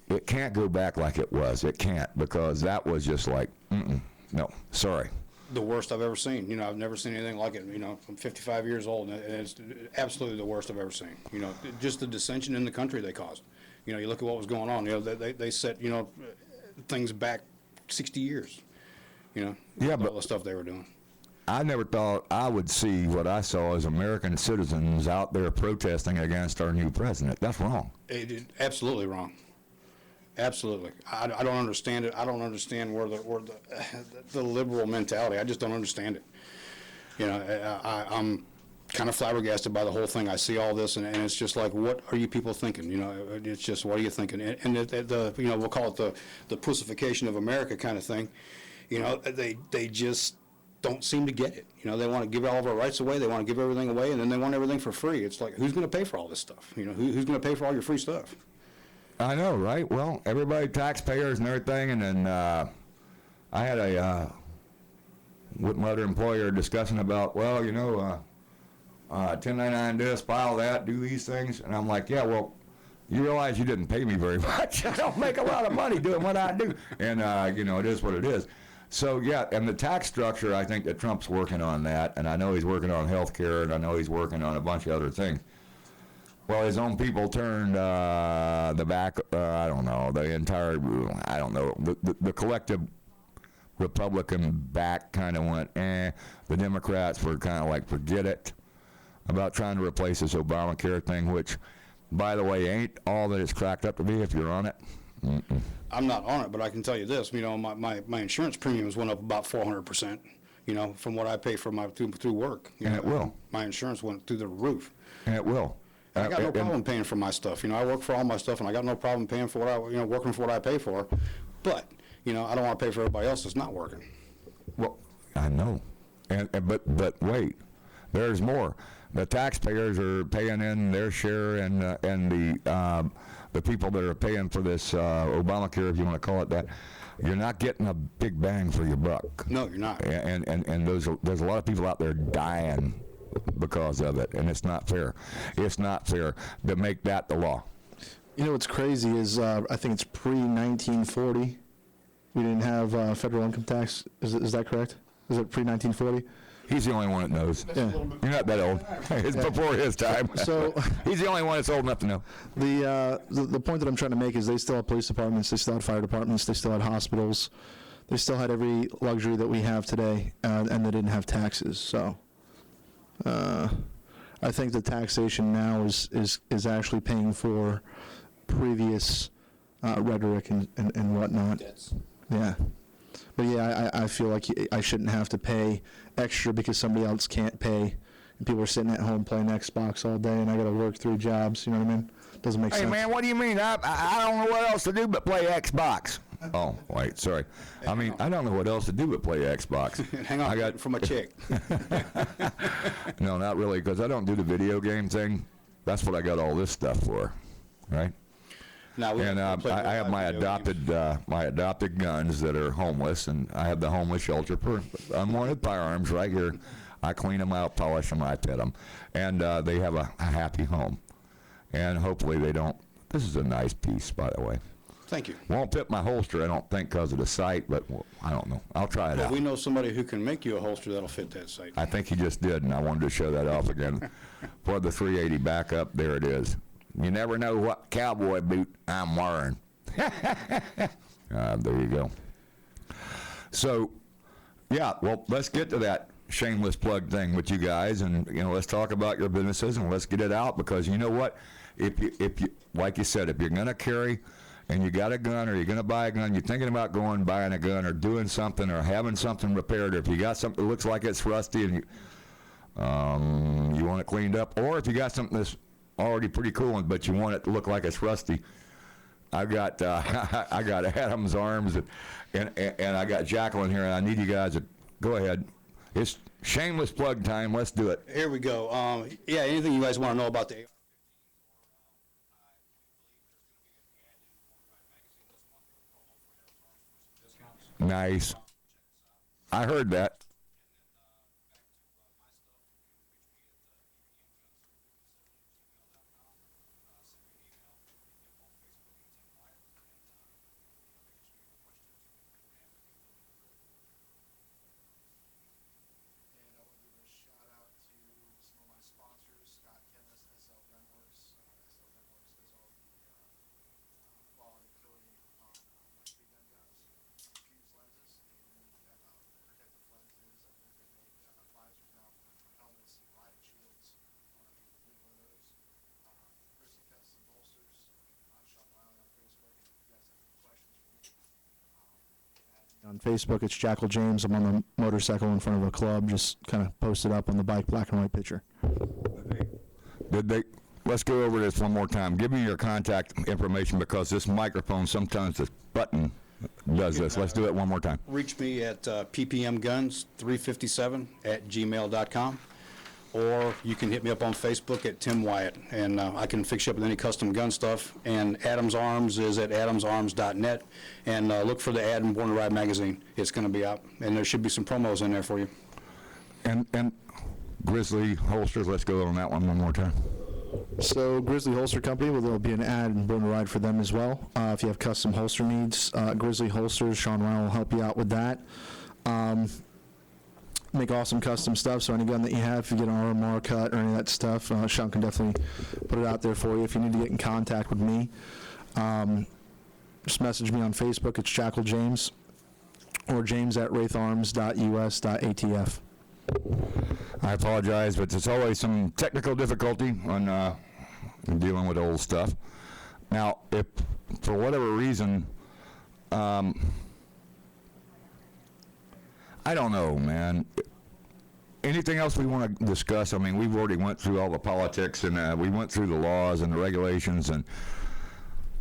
it can't go back like it was. It can't, because that was just like, no, sorry. The worst I've ever seen. You know, I've never seen anything like it. You know, I'm 55 years old, and it's absolutely the worst I've ever seen. You know, just the dissension in the country they caused. You know, you look at what was going on. You know, they set, you know, things back 60 years, you know, all the stuff they were doing. I never thought I would see what I saw as American citizens out there protesting against our new president. That's wrong. Absolutely wrong. Absolutely. I don't understand it. I don't understand where the liberal mentality. I just don't understand it. You know, I'm kind of flabbergasted by the whole thing. I see all this, and it's just like, what are you people thinking? You know, it's just, what are you thinking? And the you know, we'll call it the pussification of America kind of thing. You know, they just don't seem to get it. You know, they want to give all of our rights away. They want to give everything away, and then they want everything for free. It's like, who's going to pay for all this stuff? You know, who's going to pay for all your free stuff? I know, right? Well, everybody, taxpayers and everything, and then I had with my other employer discussing about, well, you know, 1099 this, file that, do these things, and I'm like, yeah, well, you realize you didn't pay me very much. I don't make a lot of money doing what I do, and you know, it is what it is. So yeah, and the tax structure, I think that Trump's working on that, and I know he's working on health care, and I know he's working on a bunch of other things. Well, his own people turned the back, I don't know, the entire, I don't know, the collective Republican back kind of went, The Democrats were kind of like, forget it, about trying to replace this Obamacare thing, which, by the way, ain't all that it's cracked up to be if you're on it. I'm not on it, but I can tell you this, you know, my insurance premiums went up about 400%, you know, from what I pay for my through work. And it will. My insurance went through the roof. And it will. I got no problem paying for my stuff. You know, I work for all my stuff, and I got no problem paying for working for what I pay for. But, you know, I don't want to pay for everybody else that's not working. Well, I know. But wait. There's more. The taxpayers are paying in their share, and the people that are paying for this Obamacare, if you want to call it that, you're not getting a big bang for your buck. No, you're not. And there's a lot of people out there dying because of it, and it's not fair. It's not fair to make that the law. You know what's crazy is I think it's pre-1940. We didn't have federal income tax. Is that correct? Is it pre-1940? He's the only one that knows. Yeah. You're not that old. It's before his time. So he's the only one that's old enough to know. The point that I'm trying to make is they still have police departments, they still had fire departments, they still had hospitals, they still had every luxury that we have today, and they didn't have taxes. So I think the taxation now is actually paying for previous rhetoric and whatnot. Yeah. But yeah, I feel like I shouldn't have to pay extra because somebody else can't pay, and people are sitting at home playing Xbox all day, and I got to work 3 jobs. You know what I mean? Doesn't make sense. Hey man, what do you mean? I don't know what else to do but play Xbox. Oh wait, sorry. I mean, I don't know what else to do but play Xbox. Hang on, I got from a chick. No, not really, because I don't do the video game thing. That's what I got all this stuff for, right? Now and I have my adopted guns that are homeless, and I have the homeless shelter for unwanted firearms right here. I clean them out, polish them, I pet them, and they have a happy home. And hopefully they don't. This is a nice piece, by the way. Thank you. Won't fit my holster, I don't think, because of the sight, but I don't know. I'll try it out. We know somebody who can make you a holster that'll fit that sight. I think he just did, and I wanted to show that off again. For the 380 backup, there it is. You never know what cowboy boot I'm wearing. There you go. So, yeah, well, let's get to that shameless plug thing with you guys, and let's talk about your businesses and let's get it out, because you know what? If you like you said, if you're gonna carry and you got a gun, or you're gonna buy a gun, you're thinking about going buying a gun or doing something or having something repaired, or if you got something that looks like it's rusty and you want it cleaned up, or if you got something that's already pretty cool, but you want it to look like it's rusty. I got Adam's Arms, and I got Jacqueline here, and I need you guys to go ahead. It's shameless plug time. Let's do it. Here we go. Yeah, anything you guys want to know about the AR-15? Nice. I heard that. On Facebook, it's Jackal James. I'm on the motorcycle in front of a club, just kind of posted up on the bike, black and white picture. Let's go over this one more time. Give me your contact information, because this microphone, sometimes the button does this. Let's do it one more time. Reach me at ppmguns357@gmail.com, or you can hit me up on Facebook at Tim Wyatt, and I can fix you up with any custom gun stuff. And Adam's Arms is at adamsarms.net, and look for the ad in Born to Ride magazine. It's going to be out, and there should be some promos in there for you. And Grizzly Holsters, let's go on that one more time. So Grizzly Holster Company, well, there'll be an ad in Born to Ride for them as well. If you have custom holster needs, Grizzly Holsters, Sean Ryan will help you out with that. Make awesome custom stuff, so any gun that you have, if you get an RMR cut or any of that stuff, Sean can definitely put it out there for you. If you need to get in contact with me, just message me on Facebook. It's Jackal James, or james@wraitharms.us.atf. I apologize, but there's always some technical difficulty on dealing with old stuff. Now, if for whatever reason, I don't know, man. Anything else we want to discuss? I mean, we've already went through all the politics, and we went through the laws and the regulations, and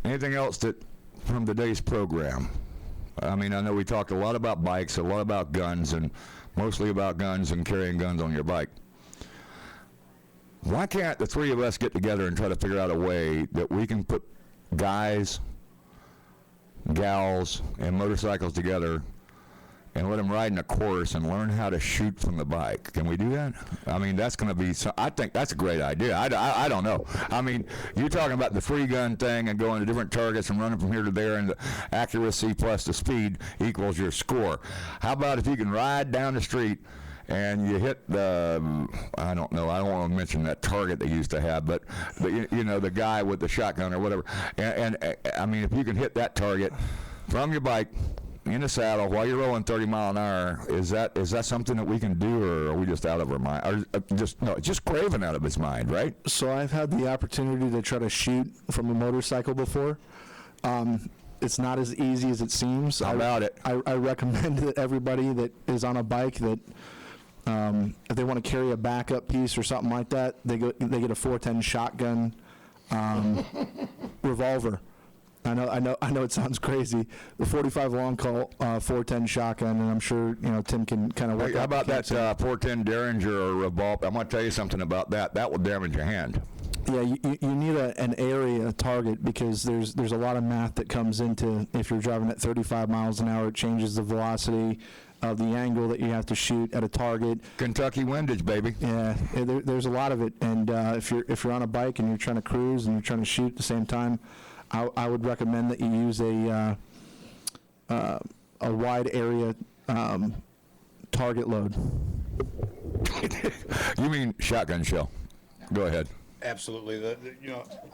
anything else that from today's program? I mean, I know we talked a lot about bikes, a lot about guns, and mostly about guns and carrying guns on your bike. why can't the three of us get together and try to figure out a way that we can put guys, gals, and motorcycles together and let them ride in a course and learn how to shoot from the bike? Can we do that? I mean, that's going to be, I think that's a great idea. I don't know. I mean, you're talking about the free gun thing and going to different targets and running from here to there, and the accuracy plus the speed equals your score. How about if you can ride down the street and you hit the, I don't know, I don't want to mention that target they used to have, but you know, the guy with the shotgun or whatever. And I mean, if you can hit that target from your bike in the saddle while you're rolling 30 mile an hour, is that something that we can do, or are we just out of our mind? Or just Craven out of his mind, right? So I've had the opportunity to try to shoot from a motorcycle before. It's not as easy as it seems. How about it? I recommend that everybody that is on a bike that if they want to carry a backup piece or something like that, they get a 410 shotgun revolver. I know it sounds crazy. The 45 long call 410 shotgun, and I'm sure Tim can kind of work. How about that 410 Derringer or revolver? I'm going to tell you something about that. That will damage your hand. Yeah, you need an area target, because there's a lot of math that comes into, if you're driving at 35 miles an hour, it changes the velocity of the angle that you have to shoot at a target. Kentucky windage, baby. Yeah, there's a lot of it, and if you're on a bike and you're trying to cruise and you're trying to shoot at the same time, I would recommend that you use a wide area target load. You mean shotgun shell? Go ahead. Absolutely.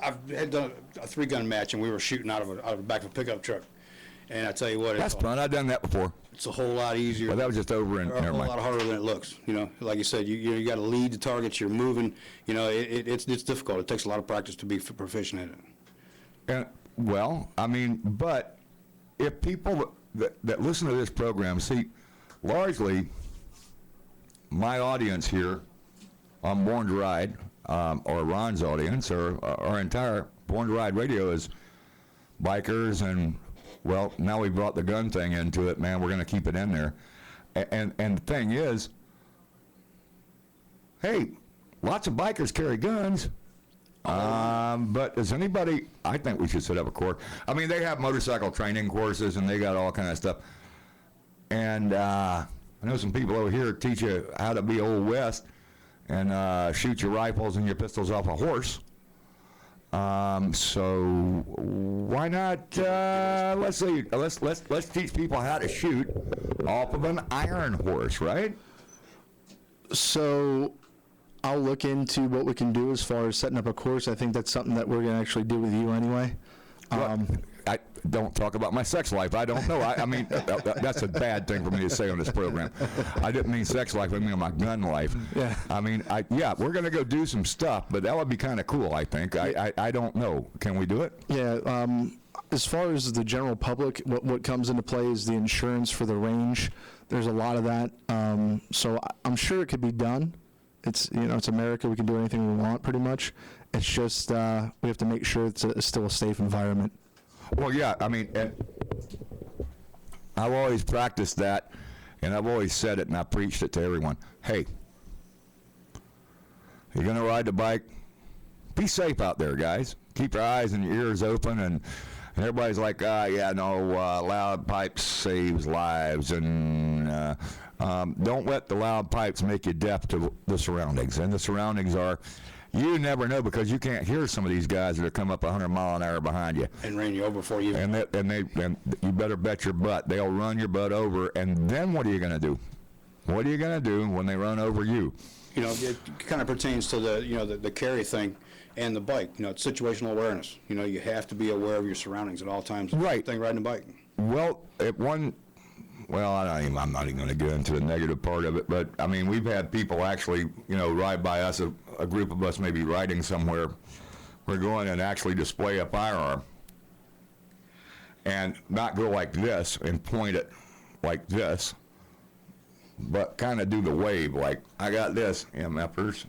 I've had done a 3-gun match, and we were shooting out of the back of a pickup truck. And I tell you what, that's fun. I've done that before. It's a whole lot easier. Well, that was just over in. A whole lot harder than it looks. Like you said, you got to lead the targets. You're moving. It's difficult. It takes a lot of practice to be proficient in it. And, well, I mean, but if people that listen to this program, see, largely my audience here on Born to Ride, or Ron's audience, or our entire Born to Ride radio is bikers, and, well, now we brought the gun thing into it, man, we're going to keep it in there. And the thing is, hey, lots of bikers carry guns. But does anybody, I think we should set up a course. I mean, they have motorcycle training courses, and they got all kind of stuff. And I know some people over here teach you how to be Old West and shoot your rifles and your pistols off a horse. So why not, let's teach people how to shoot off of an iron horse, right? So I'll look into what we can do as far as setting up a course. I think that's something that we're going to actually do with you anyway. I don't talk about my sex life. I don't know. I mean, that's a bad thing for me to say on this program. I didn't mean sex life. I mean my gun life. Yeah. I mean, we're going to go do some stuff, but that would be kind of cool, I think. I don't know. Can we do it? Yeah. As far as the general public, what comes into play is the insurance for the range. There's a lot of that. So I'm sure it could be done. It's it's America. We can do anything we want, pretty much. It's just we have to make sure it's still a safe environment. Well, yeah. I mean, and I've always practiced that, and I've always said it, and I preached it to everyone. Hey, you're gonna ride the bike. Be safe out there, guys. Keep your eyes and your ears open, and everybody's like, loud pipes saves lives, and don't let the loud pipes make you deaf to the surroundings. And the surroundings are, you never know, because you can't hear some of these guys that are come up 100 mile an hour behind you and run you over for you. And you better bet your butt they'll run your butt over. And then what are you going to do? What are you going to do when they run over you? It kind of pertains to the carry thing and the bike. It's situational awareness. You have to be aware of your surroundings at all times. Right. Thing riding a bike. Well, I'm not even going to get into the negative part of it, but I mean, we've had people actually, ride by us, a group of us maybe riding somewhere. We're going and actually display a firearm and not go like this and point it like this, but kind of do the wave like, I got this, MFers,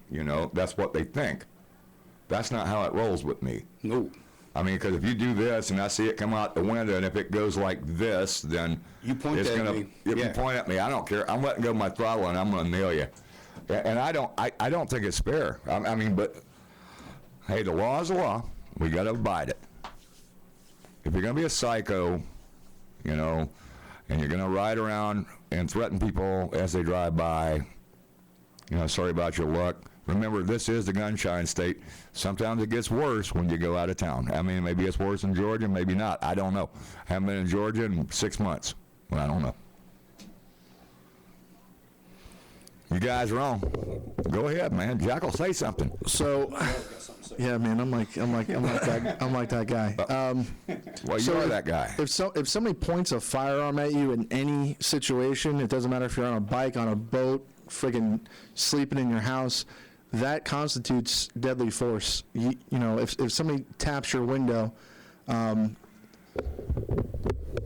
that's what they think. That's not how it rolls with me. No. I mean, because if you do this and I see it come out the window, and if it goes like this, then you point it's at gonna me. You point at me. I don't care. I'm letting go of my throttle, and I'm going to nail you. And I don't think it's fair. I mean, but hey, the law is the law. We got to abide it. If you're going to be a psycho, you know, and you're going to ride around and threaten people as they drive by, you know, sorry about your luck. Remember, this is the gunshine state. Sometimes it gets worse when you go out of town. I mean, maybe it's worse in Georgia, maybe not. I don't know. Haven't been in Georgia in 6 months. Well, I don't know. You guys are on. Go ahead, man. Jackal, say something. So, yeah, man, I'm like that guy. Well, you are that guy. If somebody points a firearm at you in any situation, it doesn't matter if you're on a bike, on a boat, friggin' sleeping in your house, that constitutes deadly force. You know, if somebody taps your window,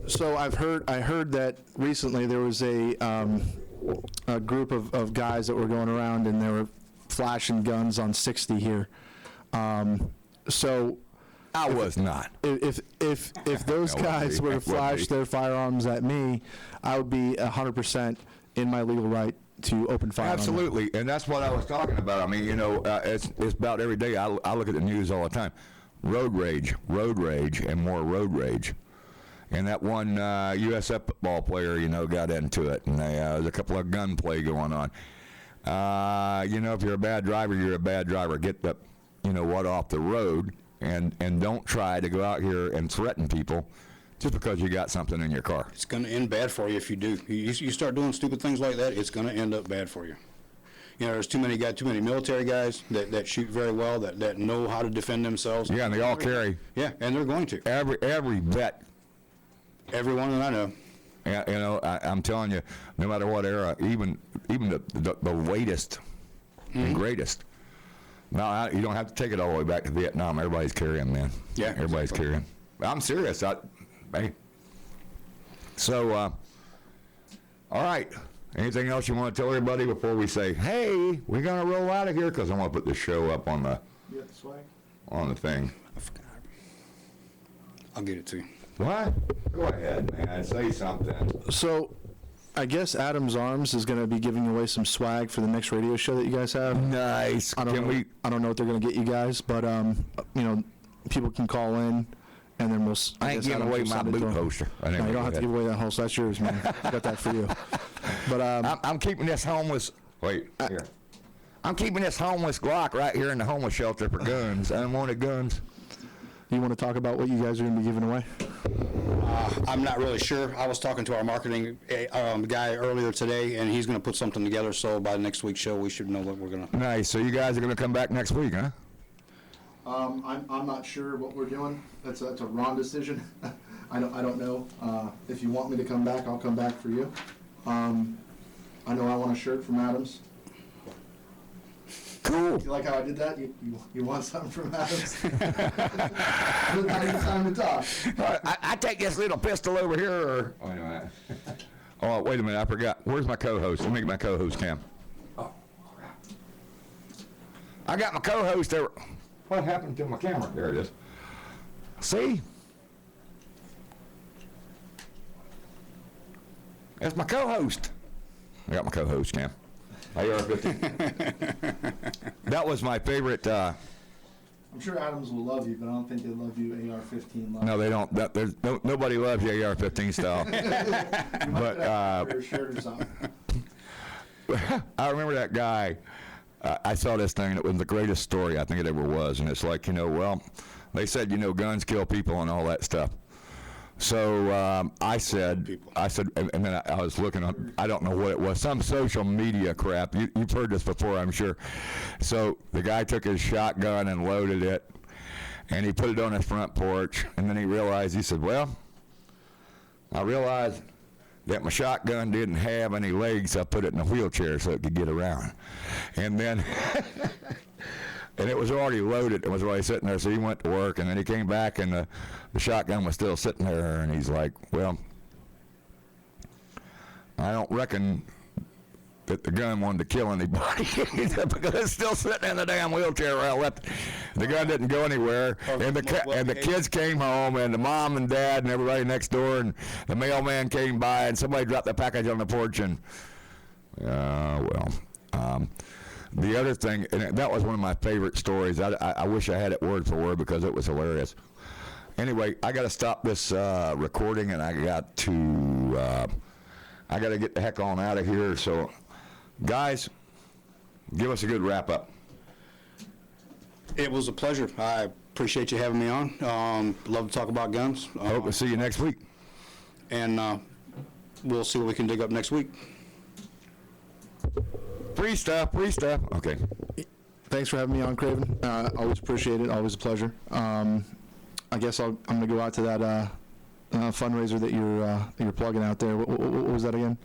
so I heard that recently there was a group of guys that were going around and they were flashing guns on 60 here. So I was not. If those guys were to flash their firearms at me, I would be 100% in my legal right to open fire. Absolutely, and that's what I was talking about. I mean, you know, it's about every day. I look at the news all the time. Road rage, and more road rage. And that one USF football player, you know, got into it, and there's a couple of gunplay going on. You know, if you're a bad driver, you're a bad driver. Get the, you know what, off the road, and don't try to go out here and threaten people just because you got something in your car. It's going to end bad for you if you do. You start doing stupid things like that, it's going to end up bad for you. You know, there's too many military guys that shoot very well, that know how to defend themselves. Yeah, and they all carry. Yeah, and they're going to. Every vet. Every one that I know. Yeah, you know, I'm telling you, no matter what era, even the latest and greatest. No, you don't have to take it all the way back to Vietnam. Everybody's carrying, man. Yeah, everybody's carrying. I'm serious. Hey. So, all right. Anything else you want to tell everybody before we say, hey, we're going to roll out of here? Because I want to put the show up on the thing. I forgot. I'll get it to you. What? Go ahead, man. Say something. So, I guess Adam's Arms is going to be giving away some swag for the next radio show that you guys have. Nice. I don't know what they're going to get you guys, but you know, people can call in, and then I ain't giving away my boot poster. No, you don't have to give away that holster. That's yours, man. I got that for you. But I'm keeping this homeless. Wait. Here. I'm keeping this homeless Glock right here in the homeless shelter for guns. Unwanted guns. You want to talk about what you guys are going to be giving away? I'm not really sure. I was talking to our marketing guy earlier today, and he's going to put something together, so by next week's show, we should know what we're going to... Nice. So you guys are going to come back next week, huh? I'm not sure what we're doing. That's a Ron decision. I don't know. If you want me to come back, I'll come back for you. I know I want a shirt from Adams. Cool. You like how I did that? You want something from Adams? Time to talk. I take this little pistol over here. Or... Wait a minute. Oh, wait a minute. I forgot. Where's my co-host? Let me get my co-host cam. Oh, crap. I got my co-host there. What happened to my camera? There it is. See? That's my co-host. I got my co-host cam. AR-15. That was my favorite. I'm sure Adams will love you, but I don't think they love you AR-15 love. No, they don't. There's nobody loves you AR-15 style. But your shirt or something. I remember that guy. I saw this thing, and it was the greatest story I think it ever was. And it's like, you know, well, they said, you know, guns kill people and all that stuff. So I said, and then I was looking up, I don't know what it was, some social media crap. You've heard this before, I'm sure. So the guy took his shotgun and loaded it, and he put it on his front porch, and then he realized, he said, well, I realized that my shotgun didn't have any legs, so I put it in a wheelchair so it could get around. And then... And it was already loaded. It was already sitting there. So he went to work, and then he came back, and the shotgun was still sitting there. And he's like, well, I don't reckon that the gun wanted to kill anybody because it's still sitting in the damn wheelchair where I left. The gun didn't go anywhere. And the kids came home, and the mom and dad and everybody next door, and the mailman came by, and somebody dropped the package on the porch. And, well... The other thing, and that was one of my favorite stories. I wish I had it word for word because it was hilarious. Anyway, I got to stop this recording, and I got to get the heck on out of here. So, guys, give us a good wrap up. It was a pleasure. I appreciate you having me on. Love to talk about guns. Hope to see you next week. And we'll see what we can dig up next week. Free stuff. Okay. Thanks for having me on, Craven. Always appreciate it. Always a pleasure. I guess I'm going to go out to that fundraiser that you're plugging out there. What was that again?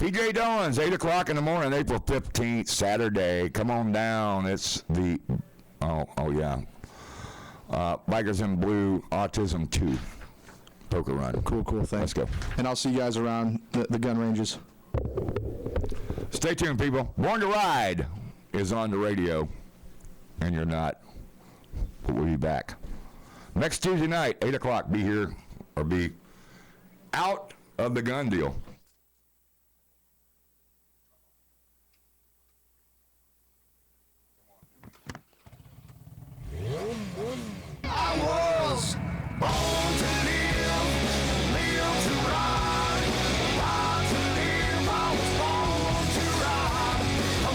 P.J. Dolan's, 8 o'clock in the morning, April 15th, Saturday. Come on down. It's the, Bikers in Blue, Autism 2. Poker run. Cool. Thanks. Let's go. And I'll see you guys around the gun ranges. Stay tuned, people. Born to Ride is on the radio, and you're not. But we'll be back. Next Tuesday night, 8 o'clock, be here or be out of the gun deal.